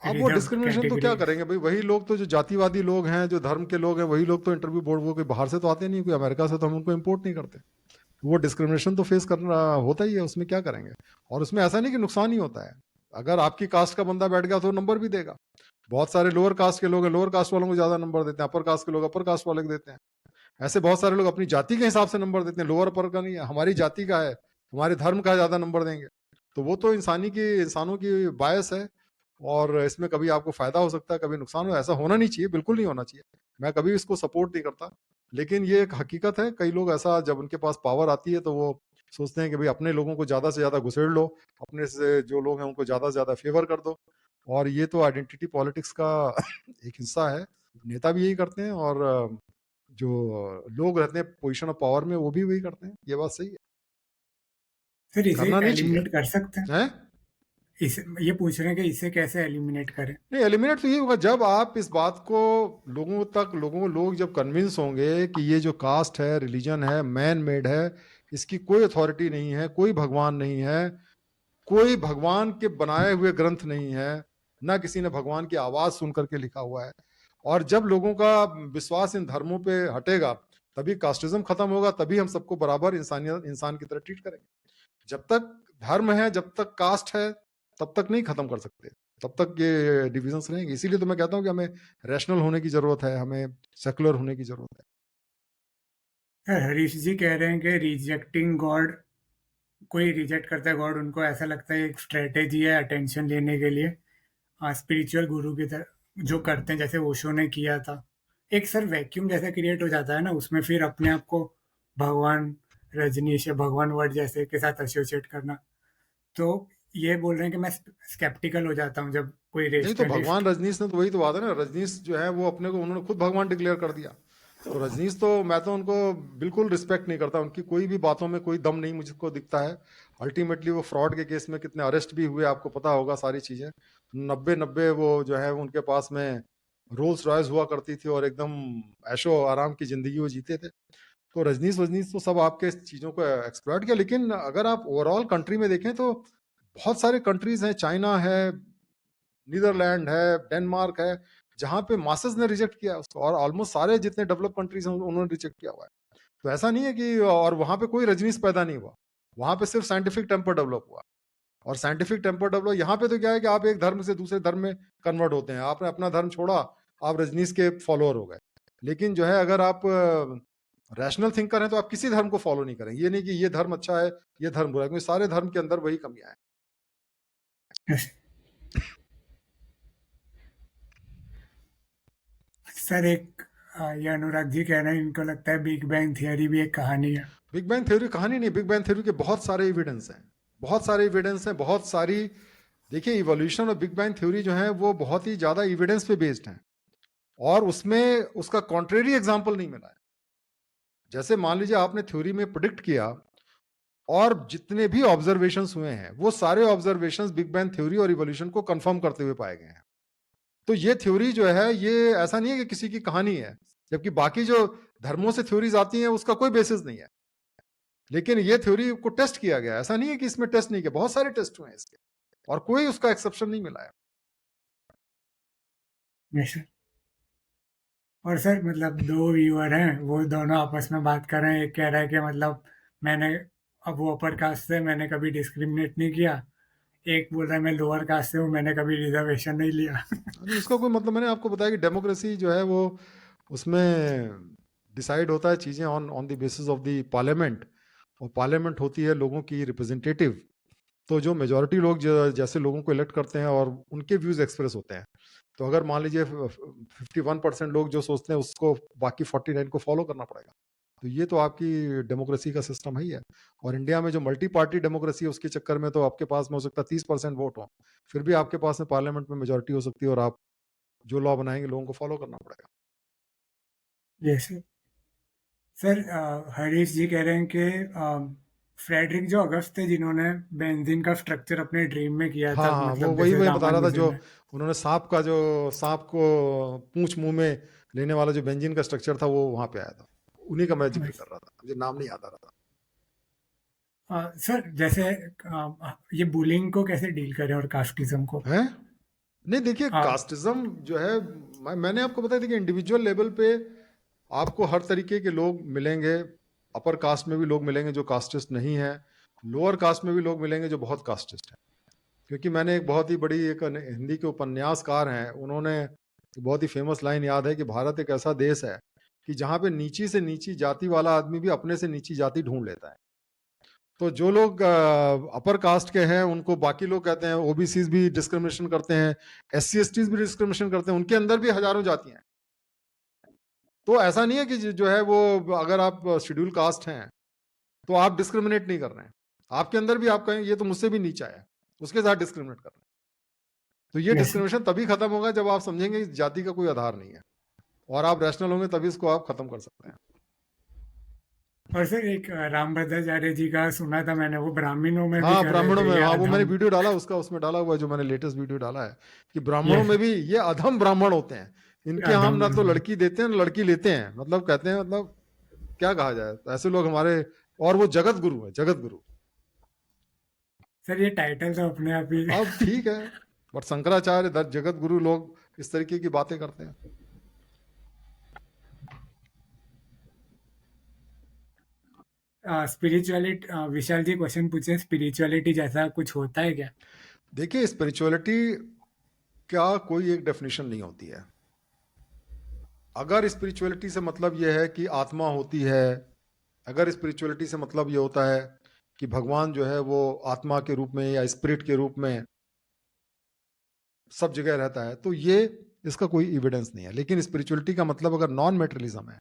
अब वो रिजर्व्ड डिस्क्रिमिनेशन तो क्या कैटेगरीज। करेंगे भाई, वही लोग तो जो जातिवादी लोग हैं, जो धर्म के लोग हैं, वही लोग तो इंटरव्यू बोर्ड, वो कोई बाहर से तो आते नहीं, कोई अमेरिका से तो हम उनको इम्पोर्ट नहीं करते। वो डिस्क्रिमिनेशन तो फेस करना होता ही है, उसमें क्या करेंगे। और उसमें ऐसा नहीं कि नुकसान ही होता है। अगर आपकी कास्ट का बंदा बैठ गया तो नंबर भी देगा। बहुत सारे लोअर कास्ट के लोग हैं, लोअर कास्ट वालों को ज्यादा नंबर देते हैं, अपर कास्ट के लोग अपर कास्ट वाले को देते हैं। ऐसे बहुत सारे लोग अपनी जाति के हिसाब से नंबर देते हैं, लोअर अपर का नहीं है, हमारी जाति का है, हमारे धर्म का ज्यादा नंबर देंगे। तो वो तो इंसानों की बायस है, और इसमें कभी आपको फायदा हो सकता है, कभी नुकसान हो। ऐसा होना नहीं चाहिए, बिल्कुल नहीं होना चाहिए। मैं कभी इसको सपोर्ट नहीं करता, लेकिन ये एक हकीकत है। कई लोग ऐसा, जब उनके पास पावर आती है तो वो सोचते हैं कि भाई अपने लोगों को ज्यादा से ज्यादा घुसेड़ लो, अपने से जो लोग हैं उनको ज्यादा से ज्यादा फेवर कर दो। और ये तो आइडेंटिटी पॉलिटिक्स का एक हिस्सा है। नेता भी यही करते हैं, और जो लोग रहते हैं पोजीशन ऑफ पावर में वो भी वही करते हैं। ये बात सही है, फिर इसे करना नहीं चाहिए। एलिमिनेट कर सकते हैं? हैं? इसे ये पूछ रहे हैं कि इसे कैसे एलिमिनेट करें? नहीं, एलिमिनेट तो ये होगा जब आप इस बात को लोग जब कन्विंस होंगे कि ये जो कास्ट है, रिलीजन है, मैन मेड है, इसकी कोई अथॉरिटी नहीं है, कोई भगवान नहीं है, कोई भगवान के बनाए हुए ग्रंथ नहीं है, ना किसी ने भगवान की आवाज सुन करके लिखा हुआ है। और जब लोगों का विश्वास इन धर्मों पे हटेगा, तभी कास्टिज्म खत्म होगा, तभी हम सबको बराबर इंसान की तरह ट्रीट करेंगे। जब तक धर्म है, जब तक कास्ट है, तब तक नहीं खत्म कर सकते, तब तक ये डिविजन्स रहेंगे। इसीलिए तो मैं कहता हूँ कि हमें रैशनल होने की जरूरत है, हमें सेकुलर होने की जरूरत है। सर हरीश जी कह रहे हैं कि रिजेक्टिंग गॉड, कोई रिजेक्ट करता है गॉड, उनको ऐसा लगता है एक स्ट्रेटेजी है अटेंशन लेने के लिए, स्पिरिचुअल गुरु की तरह जो करते हैं जैसे ओशो ने किया था। एक सर वैक्यूम जैसा क्रिएट हो जाता है ना, उसमें फिर अपने आप को भगवान रजनीश या भगवान वर्ड जैसे के साथ एसोसिएट करना। तो ये बोल रहे हैं कि मैं स्केप्टिकल हो जाता हूँ जब कोई नहीं तो रेशनलिस्ट। भगवान रजनीश ने तो वही तो बात है ना, रजनीश जो है वो अपने को उन्होंने खुद भगवान डिक्लेयर कर दिया। तो रजनीश तो, मैं तो उनको बिल्कुल रिस्पेक्ट नहीं करता, उनकी कोई भी बातों में कोई दम नहीं मुझको दिखता है। अल्टीमेटली वो फ्रॉड के केस में कितने अरेस्ट भी हुए आपको पता होगा सारी चीजें। 90 वो जो है उनके पास में रोल्स रॉयस हुआ करती थी, और एकदम ऐशो आराम की जिंदगी वो जीते थे। तो रजनीश वजनीश तो सब आपके चीजों को एक्सप्लॉइट किया। लेकिन अगर आप ओवरऑल कंट्री में देखें तो बहुत सारे कंट्रीज हैं, चाइना है, नीदरलैंड है, डेनमार्क है, जहाँ पे मासेस ने रिजेक्ट किया है उसको, और ऑलमोस्ट सारे जितने डेवलप कंट्रीज हैं उन्होंने रिजेक्ट किया हुआ है। तो ऐसा नहीं है कि, और वहाँ पे कोई रजनीश पैदा नहीं हुआ, वहाँ पे सिर्फ साइंटिफिक टेम्पर डेवलप हुआ। और साइंटिफिक टेम्पर डेवलप यहाँ पे तो क्या है कि आप एक धर्म से दूसरे धर्म में कन्वर्ट होते हैं, आपने अपना धर्म छोड़ा, आप रजनीश के फॉलोअर हो गए। लेकिन जो है अगर आप रैशनल थिंकर हैं तो आप किसी धर्म को फॉलो नहीं करेंगे। ये नहीं कि ये धर्म अच्छा है, ये धर्म बुरा है, क्योंकि सारे धर्म के अंदर वही कमियां हैं। यस सर, एक ये अनुराग जी कह रहे हैं इनको लगता है बिग बैंग थियरी भी एक कहानी है। बिग बैंग थ्योरी कहानी नहीं, बिग बैंग थ्योरी के बहुत सारे एविडेंस हैं, बहुत सारे एविडेंस हैं, बहुत सारी। देखिए इवोल्यूशन और बिग बैंग थ्योरी जो है वो बहुत ही ज्यादा एविडेंस पे बेस्ड है, और उसमें उसका कॉन्ट्रेरी एग्जाम्पल नहीं मिला है। जैसे मान लीजिए आपने थ्योरी में प्रिडिक्ट किया, और जितने भी ऑब्जर्वेशंस हुए हैं वो सारे ऑब्जर्वेशंस बिग बैंग थ्योरी और इवोल्यूशन को कंफर्म करते हुए पाए गए हैं। तो ये थ्योरी जो है ये ऐसा नहीं है कि किसी की कहानी है, जबकि बाकी जो धर्मों से थ्योरीज आती हैं उसका कोई बेसिस नहीं है। लेकिन ये थ्योरी को टेस्ट किया गया, ऐसा नहीं है कि इसमें टेस्ट नहीं किया, बहुत सारे टेस्ट हुए हैं इसके, और कोई उसका एक्सेप्शन नहीं मिला है। Yes sir. और सर मतलब दो व्यूअर हैं, वो दोनों आपस में बात कर रहे हैं। एक कह रहा है कि मतलब मैंने, अब वो अपर कास्ट से, मैंने कभी डिस्क्रिमिनेट नहीं किया। एक बोल रहा है मैं लोअर कास्ट से हूँ, मैंने कभी रिजर्वेशन नहीं लिया। नहीं, उसका कोई मतलब, मैंने आपको बताया कि डेमोक्रेसी जो है वो उसमें डिसाइड होता है चीज़ें on on the basis of the parliament, और पार्लियामेंट होती है लोगों की रिप्रेजेंटेटिव। तो जो मेजॉरिटी लोग जैसे लोगों को इलेक्ट करते हैं और उनके व्यूज एक्सप्रेस होते हैं, तो अगर मान लीजिए 51% लोग जो सोचते हैं उसको बाकी 49 को फॉलो करना पड़ेगा। तो ये तो आपकी डेमोक्रेसी का सिस्टम ही है। और इंडिया में जो मल्टी पार्टी डेमोक्रेसी है उसके चक्कर में तो आपके पास में हो सकता है 30% वोट हो, फिर भी आपके पास में पार्लियामेंट में मेजोरिटी हो सकती है, और आप जो लॉ बनाएंगे लोगों को फॉलो करना पड़ेगा। Yes sir. सर हरीश जी कह रहे हैं कि फ्रेडरिक जो अगस्त थे जिन्होंने बेंजीन का स्ट्रक्चर अपने ड्रीम में किया हाँ था, हाँ, वो मतलब वही जैसे मैं बता रहा था, रामानुजन जो ने। उन्होंने सांप को पूंछ मुंह में लेने वाला जो बेंजीन का स्ट्रक्चर था वो वहां पे आया था, उन्हीं का मैं जिक्र कर रहा था, मुझे नाम नहीं याद आ रहा था। सर जैसे ये बुलिंग को कैसे डील करें और कास्टिज्म को? है नहीं, देखिए आ, कास्टिज्म जो है, मैंने आपको बताया था कि इंडिविजुअल लेवल पे आपको हर तरीके के लोग मिलेंगे। अपर कास्ट में भी लोग मिलेंगे जो कास्टिस्ट नहीं है, लोअर कास्ट में भी लोग मिलेंगे जो बहुत कास्टिस्ट है। क्योंकि मैंने एक बहुत ही बड़ी एक हिंदी के उपन्यासकार हैं, उन्होंने बहुत ही फेमस लाइन याद है कि भारत एक ऐसा देश है कि जहाँ पे नीची से नीची जाति वाला आदमी भी अपने से नीची जाति ढूंढ लेता है। तो जो लोग अपर कास्ट के हैं उनको बाकी लोग कहते हैं, ओबीसी भी डिस्क्रिमिनेशन करते हैं, SC ST भी डिस्क्रिमिनेशन करते हैं, उनके अंदर भी हजारों जातियां हैं। तो ऐसा नहीं है कि जो है वो, अगर आप शेड्यूल कास्ट हैं तो आप डिस्क्रिमिनेट नहीं कर रहे हैं, आपके अंदर भी आप कहें ये तो मुझसे भी नीचा है, उसके साथ डिस्क्रिमिनेट कर रहे हैं। तो ये यस। डिस्क्रिमिनेशन तभी खत्म होगा जब आप समझेंगे कि जाति का कोई आधार नहीं है, और आप रैशनल होंगे तभी इसको आप खत्म कर सकते हैं। और सर एक रामभद्राचार्य जी का सुना था मैंने, वो ब्राह्मणों में भी हाँ कर रहे ब्राह्मणों थे में, ये हाँ वो मैंने अधम। वीडियो डाला उसका, उसमें डाला हुआ है जो मैंने लेटेस्ट वीडियो डाला है कि ब्राह्मणों यस, में भी ये अधम ब्राह्मण होते हैं, इनके हम अधम ना तो ब्राह्मण। लड़की देते हैं ना लड़की लेते हैं, मतलब कहते हैं, मतलब क्या कहा जाए, तो ऐसे लोग हमारे, और वो जगत गुरु है, जगत गुरु। सर ये टाइटल तो अपने आप ही। अब ठीक है, बट शंकराचार्य जगत गुरु लोग इस तरीके की बातें करते हैं। स्पिरिचुअलिटी, विशाल जी क्वेश्चन पूछे, स्पिरिचुअलिटी जैसा कुछ होता है क्या? देखिए स्पिरिचुअलिटी का कोई एक डेफिनेशन नहीं होती है। अगर स्पिरिचुअलिटी से मतलब यह है कि आत्मा होती है, अगर स्पिरिचुअलिटी से मतलब ये होता है कि भगवान जो है वो आत्मा के रूप में या स्पिरिट के रूप में सब जगह रहता है, तो ये इसका कोई एविडेंस नहीं है। लेकिन स्पिरिचुअलिटी का मतलब अगर नॉन मेटेरियलिज्म है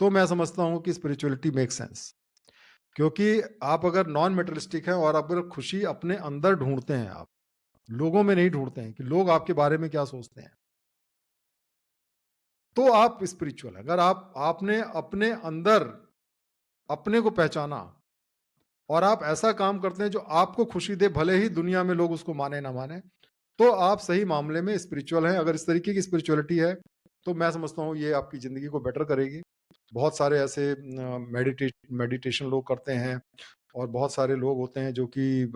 तो मैं समझता हूं कि स्पिरिचुअलिटी मेक सेंस। क्योंकि आप अगर नॉन मेटेरियलिस्टिक हैं और अगर खुशी अपने अंदर ढूंढते हैं, आप लोगों में नहीं ढूंढते हैं कि लोग आपके बारे में क्या सोचते हैं, तो आप स्पिरिचुअल है। अगर आपने अपने अंदर अपने को पहचाना और आप ऐसा काम करते हैं जो आपको खुशी दे, भले ही दुनिया में लोग उसको माने ना माने, तो आप सही मामले में स्पिरिचुअल हैं। अगर इस तरीके की स्पिरिचुअलिटी है तो मैं समझता हूँ ये आपकी जिंदगी को बेटर करेगी। बहुत सारे ऐसे मेडिटेशन लोग करते हैं, और बहुत सारे लोग होते हैं जो कि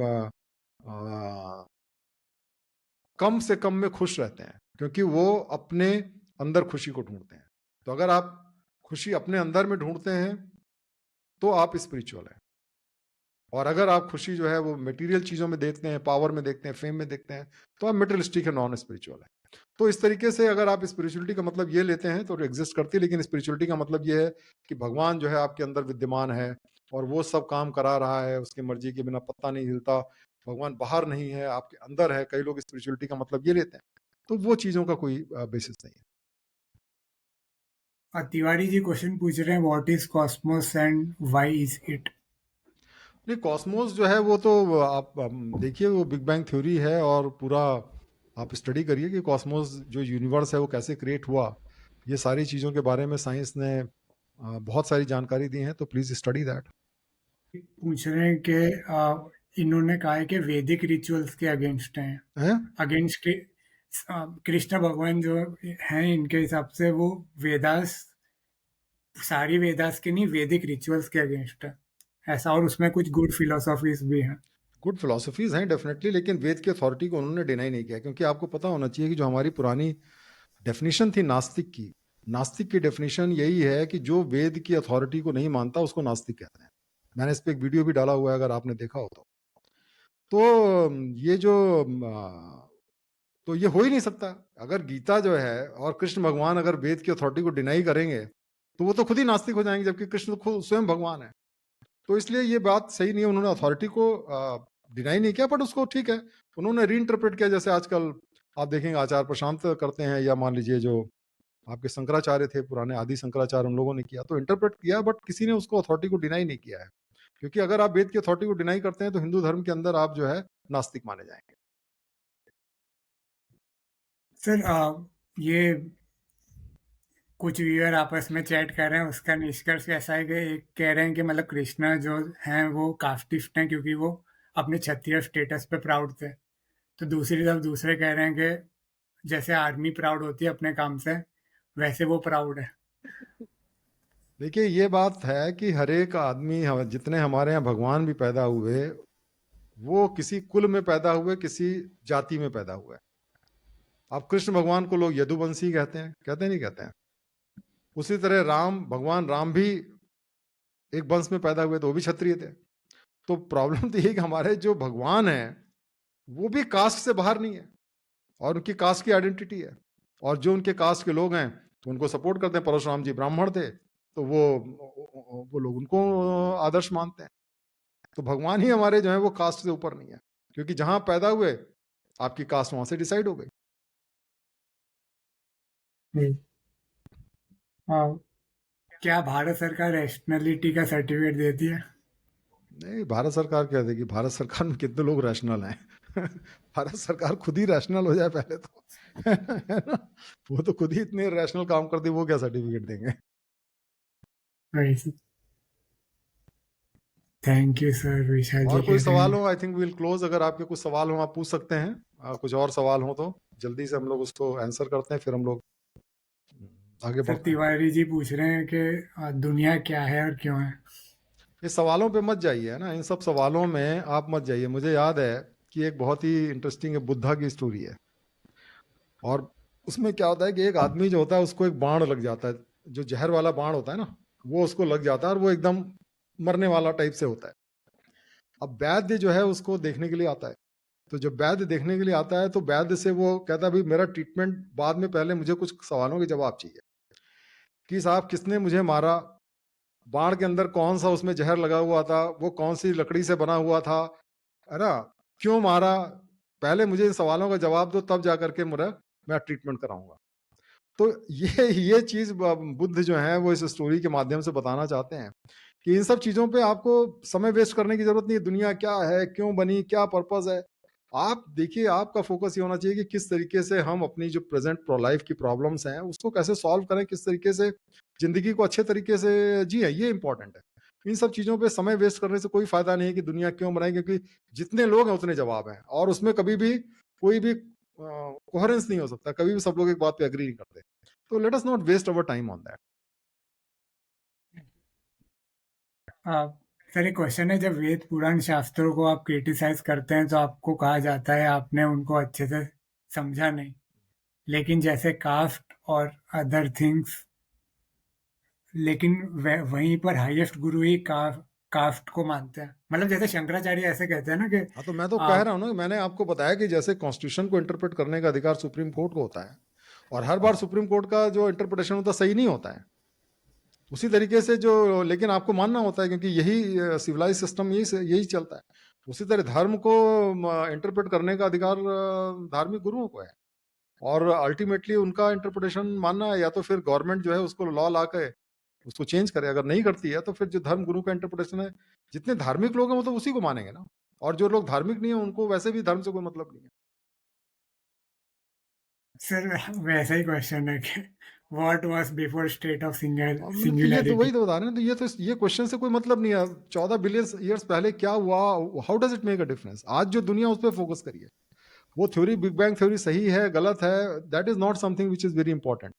कम से कम में खुश रहते हैं। क्योंकि वो अपने अंदर खुशी को ढूंढते हैं। तो अगर आप खुशी अपने अंदर में ढूंढते हैं तो आप स्पिरिचुअल हैं। और अगर आप खुशी जो है वो मटेरियल चीजों में देखते हैं, पावर में देखते हैं, फेम में देखते हैं, तो आप मटेरियलिस्टिक है, नॉन स्पिरिचुअल है। तो इस तरीके से अगर आप स्पिरिचुअलिटी का मतलब ये लेते हैं तो एग्जिस्ट करती है, लेकिन स्पिरिचुअलिटी का मतलब ये है कि भगवान जो है आपके अंदर विद्यमान है और वो सब काम करा रहा है उसकी मर्जी के बिना, पत्ता नहीं हिलता। भगवान बाहर नहीं है, आपके अंदर है। कई लोग स्पिरिचुअलिटी का मतलब ये लेते हैं, तो वो चीजों का कोई बेसिस नहीं है। तिवारी जी क्वेश्चन पूछ रहे हैं, what is Cosmos and why is it? नहीं, कॉस्मोस जो है वो तो आप देखिए, वो बिग बैंग थ्योरी है और पूरा आप स्टडी करिए कि कॉस्मोस जो यूनिवर्स है वो कैसे क्रिएट हुआ। ये सारी चीज़ों के बारे में साइंस ने बहुत सारी जानकारी दी है, तो प्लीज़ स्टडी दैट। पूछ रहे हैं कि इन्होंने कहा है कि वैदिक रिचुअल्स के अगेंस्ट हैं, हैं? अगेंस्ट कृष्ण भगवान जो हैं, इनके हिसाब से वो वेदास, सारी वेदास के नहीं, वैदिक रिचुअल्स के अगेंस्ट है ऐसा, और उसमें कुछ गुड फिलोसॉफीज भी हैं। गुड फिलोसफीज हैं डेफिनेटली, लेकिन वेद की अथॉरिटी को उन्होंने डिनाई नहीं किया, क्योंकि आपको पता होना चाहिए कि जो हमारी पुरानी डेफिनेशन थी नास्तिक की डेफिनेशन यही है कि जो वेद की अथॉरिटी को नहीं मानता उसको नास्तिक कहते हैं। मैंने इस पर एक वीडियो भी डाला हुआ है, अगर आपने देखा हो तो ये जो तो ये हो ही नहीं सकता। अगर गीता जो है और कृष्ण भगवान अगर वेद की अथॉरिटी को डिनाई करेंगे तो वो तो खुद ही नास्तिक हो जाएंगे, जबकि कृष्ण तो खुद स्वयं भगवान है। तो इसलिए ये बात सही नहीं है। उन्होंने अथॉरिटी को डिनाई नहीं किया, बट उसको ठीक है, उन्होंने रीइंटरप्रेट किया। जैसे आजकल आप देखेंगे आचार्य प्रशांत करते हैं, या मान लीजिए जो आपके शंकराचार्य थे पुराने, आदि शंकराचार्य, उन लोगों ने किया तो इंटरप्रेट किया, बट किसी ने उसको अथॉरिटी को डिनाई नहीं किया है। क्योंकि अगर आप वेद की अथॉरिटी को डिनाई करते हैं तो हिंदू धर्म के अंदर आप जो है नास्तिक माने जाएंगे। सर ये कुछ व्यूअर आपस में चैट कर रहे हैं, उसका निष्कर्ष ऐसा है कि एक कह रहे हैं कि मतलब कृष्णा जो हैं वो कास्टिस्ट हैं क्योंकि वो अपने क्षत्रिय स्टेटस पे प्राउड थे। तो दूसरी तरफ दूसरे कह रहे हैं कि जैसे आर्मी प्राउड होती है अपने काम से, वैसे वो प्राउड है। देखिए, ये बात है कि हर एक आदमी, जितने हमारे यहाँ भगवान भी पैदा हुए, वो किसी कुल में पैदा हुए, किसी जाति में पैदा हुए। अब कृष्ण भगवान को लोग यदुवंशी कहते नहीं कहते हैं? उसी तरह भगवान राम भी एक वंश में पैदा हुए, तो वो भी क्षत्रिय थे। तो प्रॉब्लम तो यही कि हमारे जो भगवान है वो भी कास्ट से बाहर नहीं है, और उनकी कास्ट की आइडेंटिटी है। और जो उनके कास्ट के लोग हैं तो उनको सपोर्ट करते हैं। परशुराम जी ब्राह्मण थे, तो वो लोग उनको आदर्श मानते हैं। तो भगवान ही हमारे जो है वो कास्ट से ऊपर नहीं है, क्योंकि जहां पैदा हुए आपकी कास्ट वहां से डिसाइड हो गई। हाँ, क्या भारत सरकार रैशनैलिटी का सर्टिफिकेट देती है? नहीं, भारत सरकार क्या देगी? भारत सरकार में कितने लोग रैशनल हैं? भारत सरकार खुद ही रैशनल हो जाए पहले तो। है ना? वो तो खुद ही इतने रैशनल काम करती, वो क्या सर्टिफिकेट देंगे? थैंक यू सर विशाल जी और कोई कह रहे सवाल हैं। हो, आई थिंक विल क्लोज। अगर आपके कुछ सवाल हो आप पूछ सकते हैं। कुछ और सवाल हो तो जल्दी से हम लोग उसको आंसर करते हैं, फिर हम लोग आगे सर बढ़ते हैं। तिवारी जी पूछ रहे हैं कि दुनिया क्या है और क्यों है? ये सवालों पे मत जाइए, है ना, इन सब सवालों में आप मत जाइए। मुझे याद है कि एक बहुत ही इंटरेस्टिंग बुद्धा की स्टोरी है, और उसमें क्या होता है कि एक आदमी जो होता है उसको एक बाण लग जाता है, जो जहर वाला बाण होता है ना, वो उसको लग जाता है, और वो एकदम मरने वाला टाइप से होता है। अब वैद्य जो है उसको देखने के लिए आता है। तो जब वैद्य देखने के लिए आता है तो वैद्य से वो कहता है, भाई मेरा ट्रीटमेंट बाद में, पहले मुझे कुछ सवालों के जवाब चाहिए कि साहब किसने मुझे मारा, बाण के अंदर कौन सा उसमें जहर लगा हुआ था, वो कौन सी लकड़ी से बना हुआ था, है ना, क्यों मारा, पहले मुझे इन सवालों का जवाब दो, तब जाकर के मैं ट्रीटमेंट कराऊंगा। तो ये चीज बुद्ध जो है वो इस स्टोरी के माध्यम से बताना चाहते हैं कि इन सब चीजों पे आपको समय वेस्ट करने की जरूरत नहीं है। दुनिया क्या है, क्यों बनी, क्या पर्पस है, आप देखिए। आपका फोकस ये होना चाहिए कि किस तरीके से हम अपनी जो प्रेजेंट प्रो लाइफ की प्रॉब्लम्स हैं उसको कैसे सॉल्व करें, किस तरीके से जिंदगी को अच्छे तरीके से जिए, ये इंपॉर्टेंट है। इन सब चीजों पे समय वेस्ट करने से कोई फायदा नहीं है कि दुनिया क्यों बनाई, क्योंकि जितने लोग हैं उतने जवाब हैं, और उसमें कभी भी कोई भी कोहेरेंस नहीं हो सकता। कभी भी सब लोग एक बात पे एग्री नहीं करते। तो let us not waste our time on that. Sir एक क्वेश्चन है, जब वेद पुराण शास्त्रों को आप क्रिटिसाइज करते हैं तो आपको कहा जाता है आपने उनको अच्छे से समझा नहीं। लेकिन जैसे कास्ट और अदर थिंग्स, लेकिन वहीं पर हाईएस्ट गुरु ही कास्ट को मानते हैं। मतलब जैसे शंकराचार्य ऐसे कहते हैं ना कि हाँ, तो मैं तो कह रहा हूँ ना, मैंने आपको बताया कि जैसे कॉन्स्टिट्यूशन को इंटरप्रेट करने का अधिकार सुप्रीम कोर्ट को होता है, और हर बार सुप्रीम कोर्ट का जो इंटरप्रिटेशन होता है सही नहीं होता है। उसी तरीके से जो, लेकिन आपको मानना होता है क्योंकि यही सिविलाइज सिस्टम यही चलता है। उसी तरह धर्म को इंटरप्रेट करने का अधिकार धार्मिक गुरुओं को है, और अल्टीमेटली उनका इंटरप्रिटेशन मानना है, या तो फिर गवर्नमेंट जो है उसको लॉ ला के उसको चेंज करे। अगर नहीं करती है तो फिर जो धर्म गुरु का इंटरप्रिटेशन है, जितने धार्मिक लोग हैं वो तो उसी को मानेंगे ना, और जो लोग धार्मिक नहीं है उनको वैसे भी धर्म से कोई मतलब नहीं है। सर वैसा ही क्वेश्चन है कि what was before state of और मैंने तो ये तो सिंगुलैरिटी। वही तो बता रहे हैं, तो ये क्वेश्चन से कोई मतलब नहीं है। 14 बिलियन ईयर्स पहले क्या हुआ, how does it make a difference? आज जो दुनिया उस पर फोकस करिए, वो थ्योरी, बिग बैंग थ्योरी सही है गलत है, that is not something which is very important.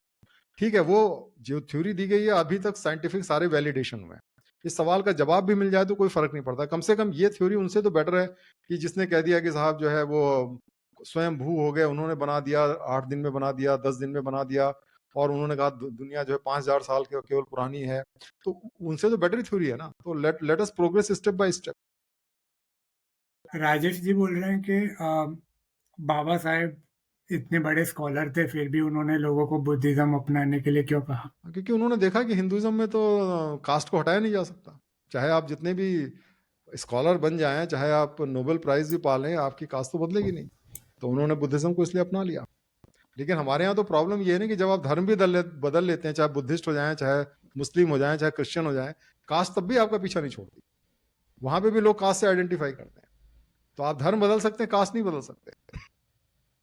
ठीक है, वो जो थ्योरी दी गई है अभी तक साइंटिफिक सारे वैलिडेशन हुए हैं। इस सवाल का जवाब भी मिल जाए तो कोई फर्क नहीं पड़ता। कम से कम ये थ्योरी उनसे तो बेटर है कि जिसने कह दिया कि साहब जो है वो स्वयं भू हो गए, उन्होंने बना दिया, 8 दिन में बना दिया, 10 दिन में बना दिया, और उन्होंने कहा दुनिया जो है 5,000 साल के केवल पुरानी है। तो उनसे तो बेटर थ्योरी है ना। तो let us progress step by step. Rajesh ji बोल रहे हैं कि बाबा साहेब इतने बड़े स्कॉलर थे, फिर भी उन्होंने लोगों को बुद्धिज्म अपनाने के लिए क्यों कहा? क्योंकि उन्होंने देखा कि हिंदुइज्म में तो कास्ट को हटाया नहीं जा सकता। चाहे आप जितने भी स्कॉलर बन जाएं, चाहे आप नोबेल प्राइज भी पा लें, आपकी कास्ट तो बदलेगी नहीं। तो उन्होंने बुद्धिज्म को इसलिए अपना लिया। लेकिन हमारे यहाँ तो प्रॉब्लम ये है ना कि जब आप धर्म भी बदल लेते हैं, चाहे बुद्धिस्ट हो जाएं, चाहे मुस्लिम हो जाएं, चाहे क्रिश्चियन हो जाएं, कास्ट तब भी आपका पीछा नहीं छोड़ती। वहां पे भी लोग कास्ट से आइडेंटिफाई करते हैं। तो आप धर्म बदल सकते हैं, कास्ट नहीं बदल सकते।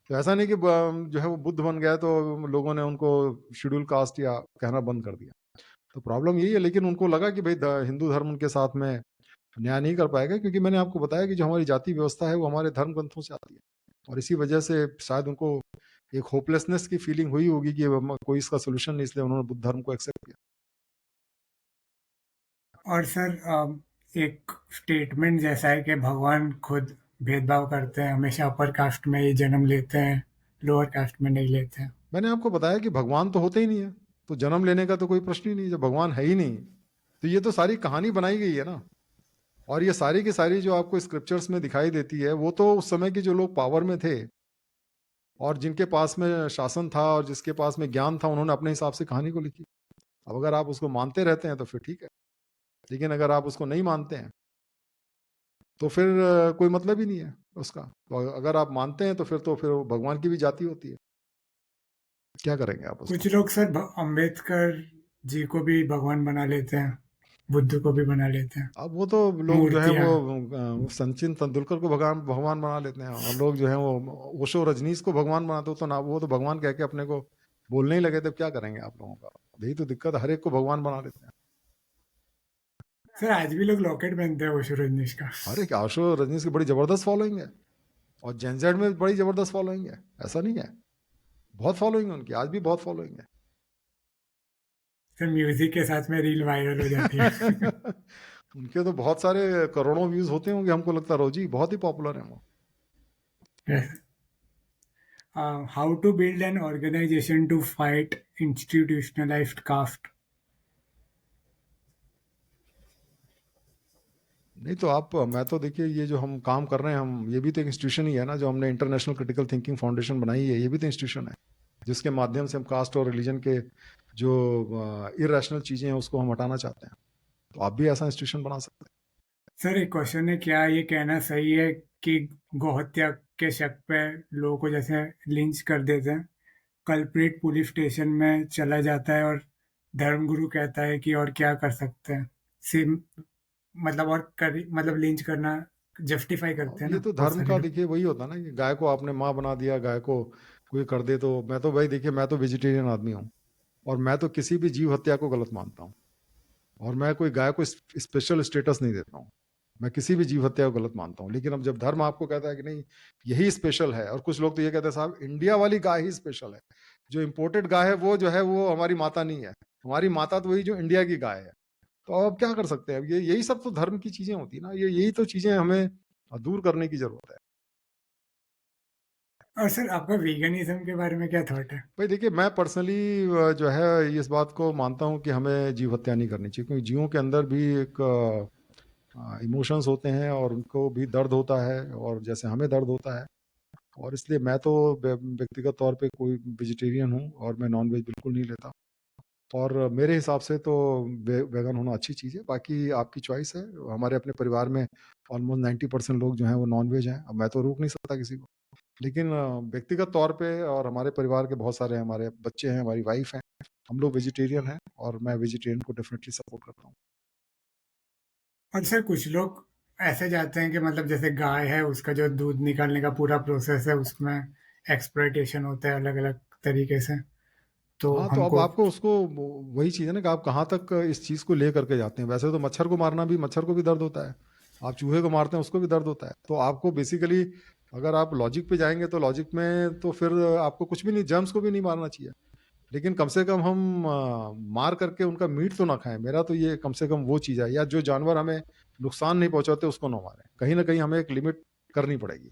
तो ऐसा नहीं कि जो है वो बुद्ध बन गया तो लोगों ने उनको शेड्यूल कास्ट या कहना बंद कर दिया। तो प्रॉब्लम यही है। लेकिन उनको लगा कि भाई हिंदू धर्म उनके साथ में न्याय नहीं कर पाएगा, क्योंकि मैंने आपको बताया कि जो हमारी जाति व्यवस्था है वो हमारे धर्म ग्रंथों से आती है, और इसी वजह से शायद उनको एक होपलेसनेस की फीलिंग हुई होगी कि कोई इसका सोल्यूशन नहीं, इसलिए उन्होंने बुद्ध धर्म को एक्सेप्ट किया। और सर एक स्टेटमेंट जैसा है कि भगवान खुद भेदभाव करते हैं, हमेशा अपर कास्ट में ही जन्म लेते हैं, लोअर कास्ट में नहीं लेते हैं। मैंने आपको बताया कि भगवान तो होते ही नहीं है, तो जन्म लेने का तो कोई प्रश्न ही नहीं। जब भगवान है ही नहीं तो ये तो सारी कहानी बनाई गई है ना। और ये सारी की सारी जो आपको स्क्रिप्चर्स में दिखाई देती है, वो तो उस समय के जो लोग पावर में थे और जिनके पास में शासन था और जिसके पास में ज्ञान था, उन्होंने अपने हिसाब से कहानी को लिखी। अब अगर आप उसको मानते रहते हैं तो फिर ठीक है, लेकिन अगर आप उसको नहीं मानते हैं तो फिर कोई मतलब ही नहीं है उसका। तो अगर आप मानते हैं तो फिर वो भगवान की भी जाति होती है, क्या करेंगे आप उसको? कुछ लोग सर अंबेडकर जी को भी भगवान बना लेते हैं, बुद्ध को भी बना लेते हैं, अब वो तो लोग जो है मूर्तियां। वो सचिन तेंदुलकर को भगवान भगवान बना लेते हैं, और लोग जो है वो ओशो रजनीश को भगवान बनाते हो, तो ना वो तो भगवान कह के अपने को बोलने ही लगे। तब क्या करेंगे आप लोगों का? यही तो दिक्कत, हर एक को भगवान बना लेते हैं। सर आज भी लोग लॉकेट पहनते हैं ओशो रजनीश का। हर एक ओशो रजनीश की बड़ी जबरदस्त फॉलोइंग है, और जेनजेड में बड़ी जबरदस्त फॉलोइंग है, ऐसा नहीं है। बहुत फॉलोइंग है उनकी, आज भी बहुत फॉलोइंग है। सर म्यूजिक के साथ में रील वायरल हो जाती है। उनके तो बहुत सारे करोड़ों व्यूज होते होंगे, हमको लगता है रोजी बहुत ही पॉपुलर है वो। How to build an organization to fight institutionalized caste? नहीं तो आप, मैं तो देखिए ये जो हम काम कर रहे हैं, हम ये भी तो एक इंस्टीट्यूशन ही है ना। जो हमने इंटरनेशनल क्रिटिकल थिंकिंग फाउंडेशन बनाई है, ये भी तो इंस्टीट्यूशन है, जिसके माध्यम से हम कास्ट और रिलीजन के जो इरेशनल चीज़ें हैं उसको हम हटाना चाहते हैं। तो आप भी ऐसा इंस्टीट्यूशन बना सकते सर एक क्वेश्चन है, क्या ये कहना सही है कि गौहत्या के शक पे लोगों को जैसे लिंच कर देते हैं, कल्प्रिट पुलिस स्टेशन में चला जाता है और धर्मगुरु कहता है कि और क्या कर सकते हैं, सिम मतलब और कर मतलब लिंच करना जस्टिफाई हैं। करते अब हैं ये ना तो बहुत धर्म सारे का लोग। देखिए वही होता है ना कि गाय को आपने माँ बना दिया, गाय को कोई कर दे तो। मैं तो भाई देखिए, मैं तो वेजिटेरियन आदमी हूँ, और मैं तो किसी भी जीव हत्या को गलत मानता हूँ, और मैं कोई गाय को स्पेशल स्टेटस नहीं देता हूँ। मैं किसी भी जीव हत्या को गलत मानता हूँ। लेकिन अब जब धर्म आपको कहता है कि नहीं यही स्पेशल है, और कुछ लोग तो ये कहते हैं साहब इंडिया वाली गाय ही स्पेशल है, जो इम्पोर्टेड गाय है वो जो है वो हमारी माता नहीं है, हमारी माता तो वही जो इंडिया की गाय है। तो अब क्या कर सकते हैं? अब ये यही सब तो धर्म की चीजें होती है ना, ये यही तो चीजें हमें दूर करने की जरूरत है। और सर आपका वीगनिज्म के बारे में क्या थॉट है? भाई देखिए, मैं पर्सनली जो है इस बात को मानता हूँ कि हमें जीव हत्या नहीं करनी चाहिए, क्योंकि जीवों के अंदर भी एक इमोशंस होते हैं और उनको भी दर्द होता है, और जैसे हमें दर्द होता है। और इसलिए मैं तो व्यक्तिगत तौर पे कोई वेजिटेरियन हूँ और मैं नॉन वेज बिल्कुल नहीं लेता। और मेरे हिसाब से तो वेगन होना अच्छी चीज़ है। बाकी आपकी चॉइस है। हमारे अपने परिवार में ऑलमोस्ट 90% लोग जो हैं वो नॉन वेज हैं। अब मैं तो रोक नहीं सकता किसी को। लेकिन व्यक्तिगत तौर पे और हमारे परिवार के बहुत सारे हमारे बच्चे हैं, हमारी वाइफ हैं, हम लोग वेजिटेरियन हैं, और मैं वेजिटेरियन को डेफिनेटली सपोर्ट करता हूँ। और सर कुछ लोग ऐसे जाते हैं कि मतलब जैसे गाय है उसका जो दूध निकालने का पूरा प्रोसेस है उसमें एक्सप्लॉइटेशन होता है अलग अलग तरीके से, तो हाँ, तो अब हमको। आपको उसको वही चीज़ है ना कि आप कहाँ तक इस चीज़ को ले करके जाते हैं। वैसे तो मच्छर को मारना भी, मच्छर को भी दर्द होता है। आप चूहे को मारते हैं, उसको भी दर्द होता है। तो आपको बेसिकली अगर आप लॉजिक पे जाएंगे तो लॉजिक में तो फिर आपको कुछ भी नहीं, जर्म्स को भी नहीं मारना चाहिए। लेकिन कम से कम हम मार करके उनका मीट तो ना खाएं। मेरा तो ये कम से कम वो चीज़ है, या जो जानवर हमें नुकसान नहीं पहुंचाते उसको ना मारें। कहीं ना कहीं हमें एक लिमिट करनी पड़ेगी।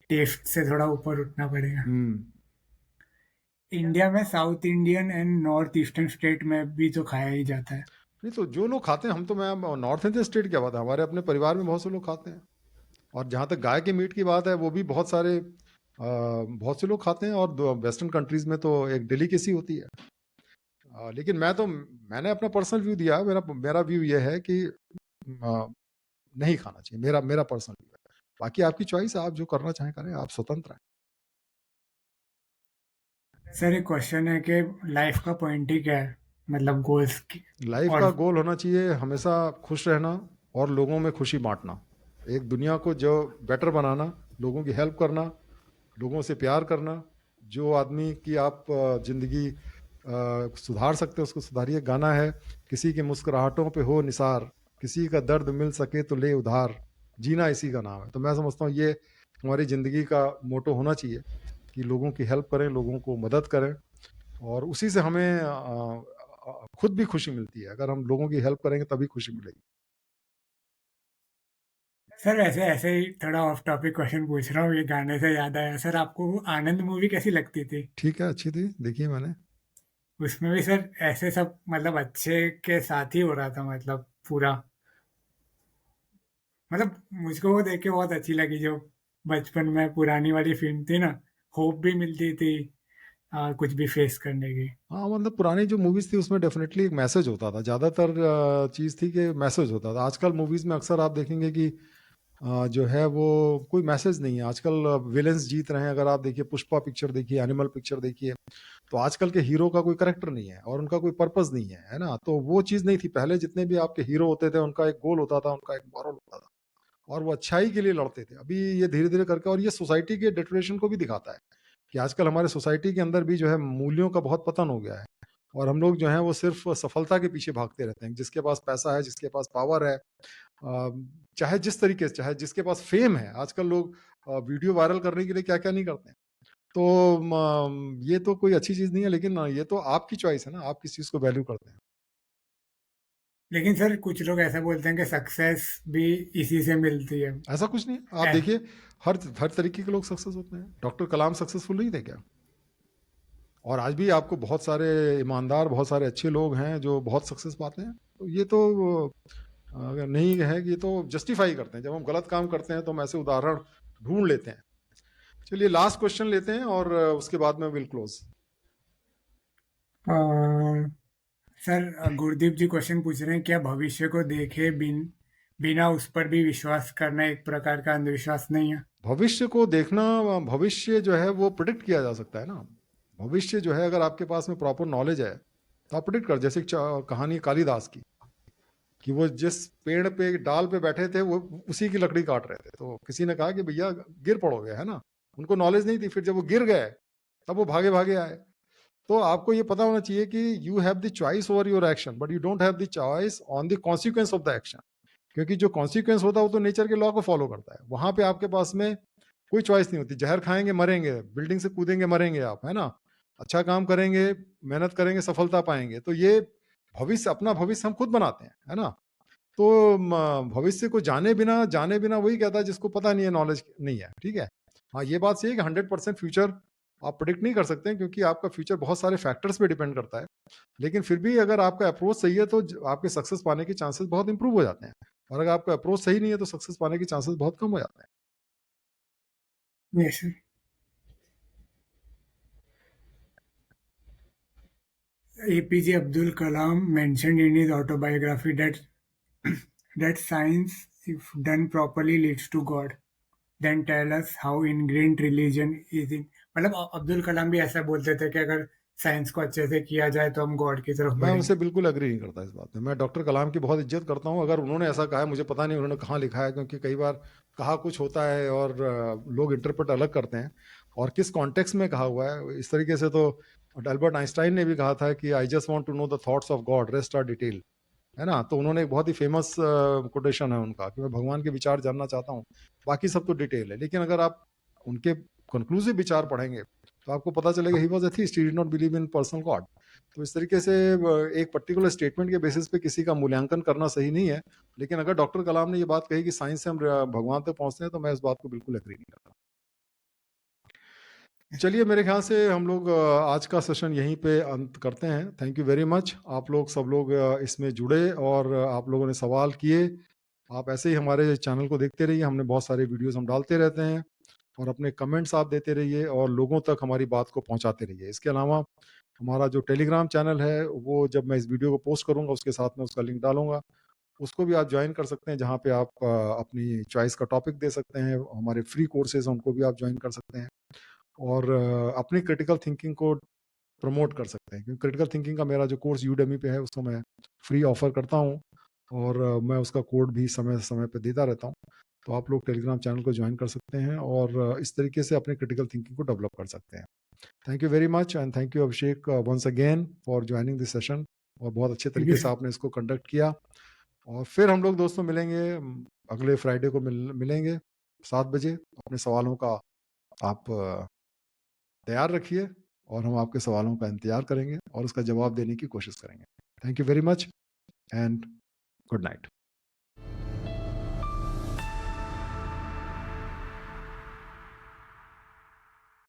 टेस्ट से थोड़ा ऊपर उठना पड़ेगा। हम्म। इंडिया में south Indian and north eastern state में भी तो खाया ही जाता है। नहीं तो जो लोग खाते हैं, हम तो, मैं नॉर्थ इंडियन स्टेट क्या बात है, हमारे अपने परिवार में बहुत से लोग खाते हैं। और जहाँ तक गाय के मीट की बात है, वो भी बहुत से लोग खाते हैं, और वेस्टर्न कंट्रीज में तो एक डेलिकेसी होती है। लेकिन मैंने अपना पर्सनल व्यू दिया। मेरा मेरा व्यू ये है कि नहीं खाना चाहिए। मेरा मेरा पर्सनल व्यू है। बाकी आपकी चॉइस है, आप जो करना चाहें करें, आप स्वतंत्र हैं। सर एक क्वेश्चन है कि लाइफ का पॉइंट ही क्या है, मतलब गोल्स की। लाइफ और का गोल होना चाहिए हमेशा खुश रहना और लोगों में खुशी बांटना। एक दुनिया को जो बेटर बनाना, लोगों की हेल्प करना, लोगों से प्यार करना। जो आदमी की आप जिंदगी सुधार सकते हैं उसको सुधारिए। गाना है, किसी की मुस्कुराहटों पे हो निसार, किसी का दर्द मिल सके तो ले उधार, जीना इसी का नाम है। तो मैं समझता हूँ ये हमारी ज़िंदगी का मोटो होना चाहिए कि लोगों की हेल्प करें, लोगों को मदद करें, और उसी से हमें खुद भी खुशी मिलती है। अगर हम लोगों की हेल्प करेंगे तभी खुशी मिलेगी। सर ऐसे ऐसे ही थोड़ा ऑफ टॉपिक क्वेश्चन पूछ रहा हूँ, ये गाने से याद आया। सर आपको वो आनंद मूवी कैसी लगती थी? ठीक है, अच्छी थी, देखिए मैंने। उसमें भी सर ऐसे सब मतलब अच्छे के साथ ही हो रहा था, मतलब पूरा। मतलब मुझको वो देख के बहुत अच्छी लगी, जो बचपन में पुरानी वाली फिल्म थी ना, होप भी मिलती थी कुछ भी फेस करने की। हाँ, मतलब पुरानी जो मूवीज थी उसमें डेफिनेटली एक मैसेज होता था। ज़्यादातर चीज़ थी कि मैसेज होता था। आजकल मूवीज में अक्सर आप देखेंगे कि जो है वो कोई मैसेज नहीं है। आजकल विलेंस जीत रहे हैं। अगर आप देखिए पुष्पा पिक्चर देखिए, एनिमल पिक्चर देखिए, तो आजकल के हीरो का कोई करेक्टर नहीं है और उनका कोई पर्पस नहीं है ना। तो वो चीज़ नहीं थी पहले। जितने भी आपके हीरो होते थे उनका एक गोल होता था, उनका एक मॉरल होता था, और वो अच्छाई के लिए लड़ते थे। अभी ये धीरे धीरे करके, और ये सोसाइटी के डिटरेशन को भी दिखाता है कि आजकल हमारे सोसाइटी के अंदर भी जो है मूल्यों का बहुत पतन हो गया है। और हम लोग जो हैं वो सिर्फ सफलता के पीछे भागते रहते हैं। जिसके पास पैसा है, जिसके पास पावर है, चाहे जिस तरीके से, चाहे जिसके पास फेम है। आजकल लोग वीडियो वायरल करने के लिए क्या क्या नहीं करते हैं। तो ये तो कोई अच्छी चीज नहीं है। लेकिन ये तो आपकी चॉइस है ना, आप किस चीज को वैल्यू करते हैं। लेकिन सर कुछ लोग ऐसा बोलते हैं कि सक्सेस भी इसी से मिलती है। ऐसा कुछ नहीं है। आप ऐ- देखिए, हर हर तरीके के लोग सक्सेस होते हैं। डॉक्टर कलाम सक्सेसफुल नहीं थे क्या? और आज भी आपको बहुत सारे ईमानदार, बहुत सारे अच्छे लोग हैं जो बहुत सक्सेस पाते हैं। तो ये तो अगर नहीं है कि ये तो जस्टिफाई करते हैं। जब हम गलत काम करते हैं तो हम ऐसे उदाहरण ढूंढ लेते हैं। चलिए लास्ट क्वेश्चन लेते हैं, और उसके बाद में will close. Uh, sir Gurdeep ji question पूछ रहे हैं, क्या भविष्य को देखे बिना उस पर भी विश्वास करना एक प्रकार का अंधविश्वास नहीं है? भविष्य को देखना, भविष्य जो है वो प्रिडिक्ट किया जा सकता है ना। भविष्य जो है, अगर आपके पास में प्रॉपर नॉलेज है तो आप प्रिडिक्ट कर। जैसे एक कहानी कालिदास की, कि वो जिस पेड़ पे डाल पे बैठे थे वो उसी की लकड़ी काट रहे थे। तो किसी ने कहा कि भैया गिर पड़ोगे, है ना। उनको नॉलेज नहीं थी। फिर जब वो गिर गए तब वो भागे भागे आए। तो आपको ये पता होना चाहिए कि you have the choice over your action, but you don't have the choice on the consequence of the action. क्योंकि जो कॉन्सिक्वेंस होता है वो तो नेचर के लॉ को फॉलो करता है। वहां पे आपके पास में कोई चॉइस नहीं होती। जहर खाएंगे मरेंगे, बिल्डिंग से कूदेंगे मरेंगे आप, है ना। अच्छा काम करेंगे, मेहनत करेंगे, सफलता पाएंगे। तो ये भविष्य, अपना भविष्य हम खुद बनाते हैं, है ना। तो भविष्य को जाने बिना वही कहता है जिसको पता नहीं है, नॉलेज नहीं है, ठीक है। हाँ, ये बात सही है कि 100% फ्यूचर आप प्रेडिक्ट नहीं कर सकते हैं, क्योंकि आपका फ्यूचर बहुत सारे फैक्टर्स पे डिपेंड करता है। लेकिन फिर भी अगर आपका अप्रोच सही है तो आपके सक्सेस पाने के चांसेस बहुत इंप्रूव हो जाते हैं, और अगर आपका अप्रोच सही नहीं है तो सक्सेस पाने के चांसेस बहुत कम हो जाते हैं। Yes, sir. APJ Abdul Kalam mentioned in his autobiography that that science, if done properly, leads to God. Then tell us how ingrained religion is in. मतलब अब्दुल कलाम भी ऐसा बोलते थे कि अगर साइंस को अच्छे से किया जाए तो हम गॉड की तरफ मैं उनसे बढ़ेंगे. बिल्कुल एग्री नहीं करता इस बात में। मैं डॉक्टर कलाम की बहुत इज्जत करता हूँ। अगर उन्होंने ऐसा कहा है, मुझे पता नहीं उन्होंने कहाँ लिखा है, क्योंकि कई बार कहा कुछ होता है और लोग इंटरप्रेट अलग करते हैं, और किस कॉन्टेक्स्ट में कहा हुआ है। इस तरीके से तो अल्बर्ट आइंस्टाइन ने भी कहा था कि I just want to know the thoughts of God, rest are detail, है ना? तो उन्होंने एक बहुत ही फेमस कोटेशन है उनका कि मैं भगवान के विचार जानना चाहता हूँ, बाकी सब तो डिटेल है। लेकिन अगर आप उनके कंक्लूसिव विचार पढ़ेंगे तो आपको पता चलेगा he was atheist, he did not believe in personal God. तो इस तरीके से एक पर्टिकुलर स्टेटमेंट के बेसिस पे किसी का मूल्यांकन करना सही नहीं है। लेकिन अगर डॉक्टर कलाम ने ये बात कही कि साइंस से हम भगवान तक पहुंचते हैं, तो मैं इस बात को बिल्कुल एग्री नहीं करता। चलिए, मेरे ख्याल से हम लोग आज का सेशन यहीं पे अंत करते हैं। Thank you very much. आप लोग सब लोग इसमें जुड़े और आप लोगों ने सवाल किए। आप ऐसे ही हमारे चैनल को देखते रहिए, हमने बहुत सारे वीडियोस हम डालते रहते हैं, और अपने कमेंट्स आप देते रहिए और लोगों तक हमारी बात को पहुंचाते रहिए। इसके अलावा हमारा जो टेलीग्राम चैनल है, वो जब मैं इस वीडियो को पोस्ट करूंगा उसके साथ में उसका लिंक डालूंगा, उसको भी आप ज्वाइन कर सकते हैं, जहाँ पे आप अपनी चॉइस का टॉपिक दे सकते हैं। हमारे फ्री कोर्सेज उनको भी आप ज्वाइन कर सकते हैं, और अपनी क्रिटिकल थिंकिंग को प्रमोट कर सकते हैं, क्योंकि क्रिटिकल थिंकिंग का मेरा जो कोर्स यूडेमी पे है उसको मैं फ्री ऑफर करता हूँ, और मैं उसका कोड भी समय समय पे देता रहता हूँ। तो आप लोग टेलीग्राम चैनल को ज्वाइन कर सकते हैं और इस तरीके से अपने क्रिटिकल थिंकिंग को डेवलप कर सकते हैं। Thank you very much, and thank you Abhishek once again for joining this session, और बहुत अच्छे Thank you, तरीके से sir. आपने इसको कंडक्ट किया। और फिर हम लोग दोस्तों मिलेंगे, अगले फ्राइडे को मिलेंगे 7 बजे। अपने सवालों का आप तैयार रखिए, और हम आपके सवालों का इंतजार करेंगे और उसका जवाब देने की कोशिश करेंगे। Thank you very much, and good night.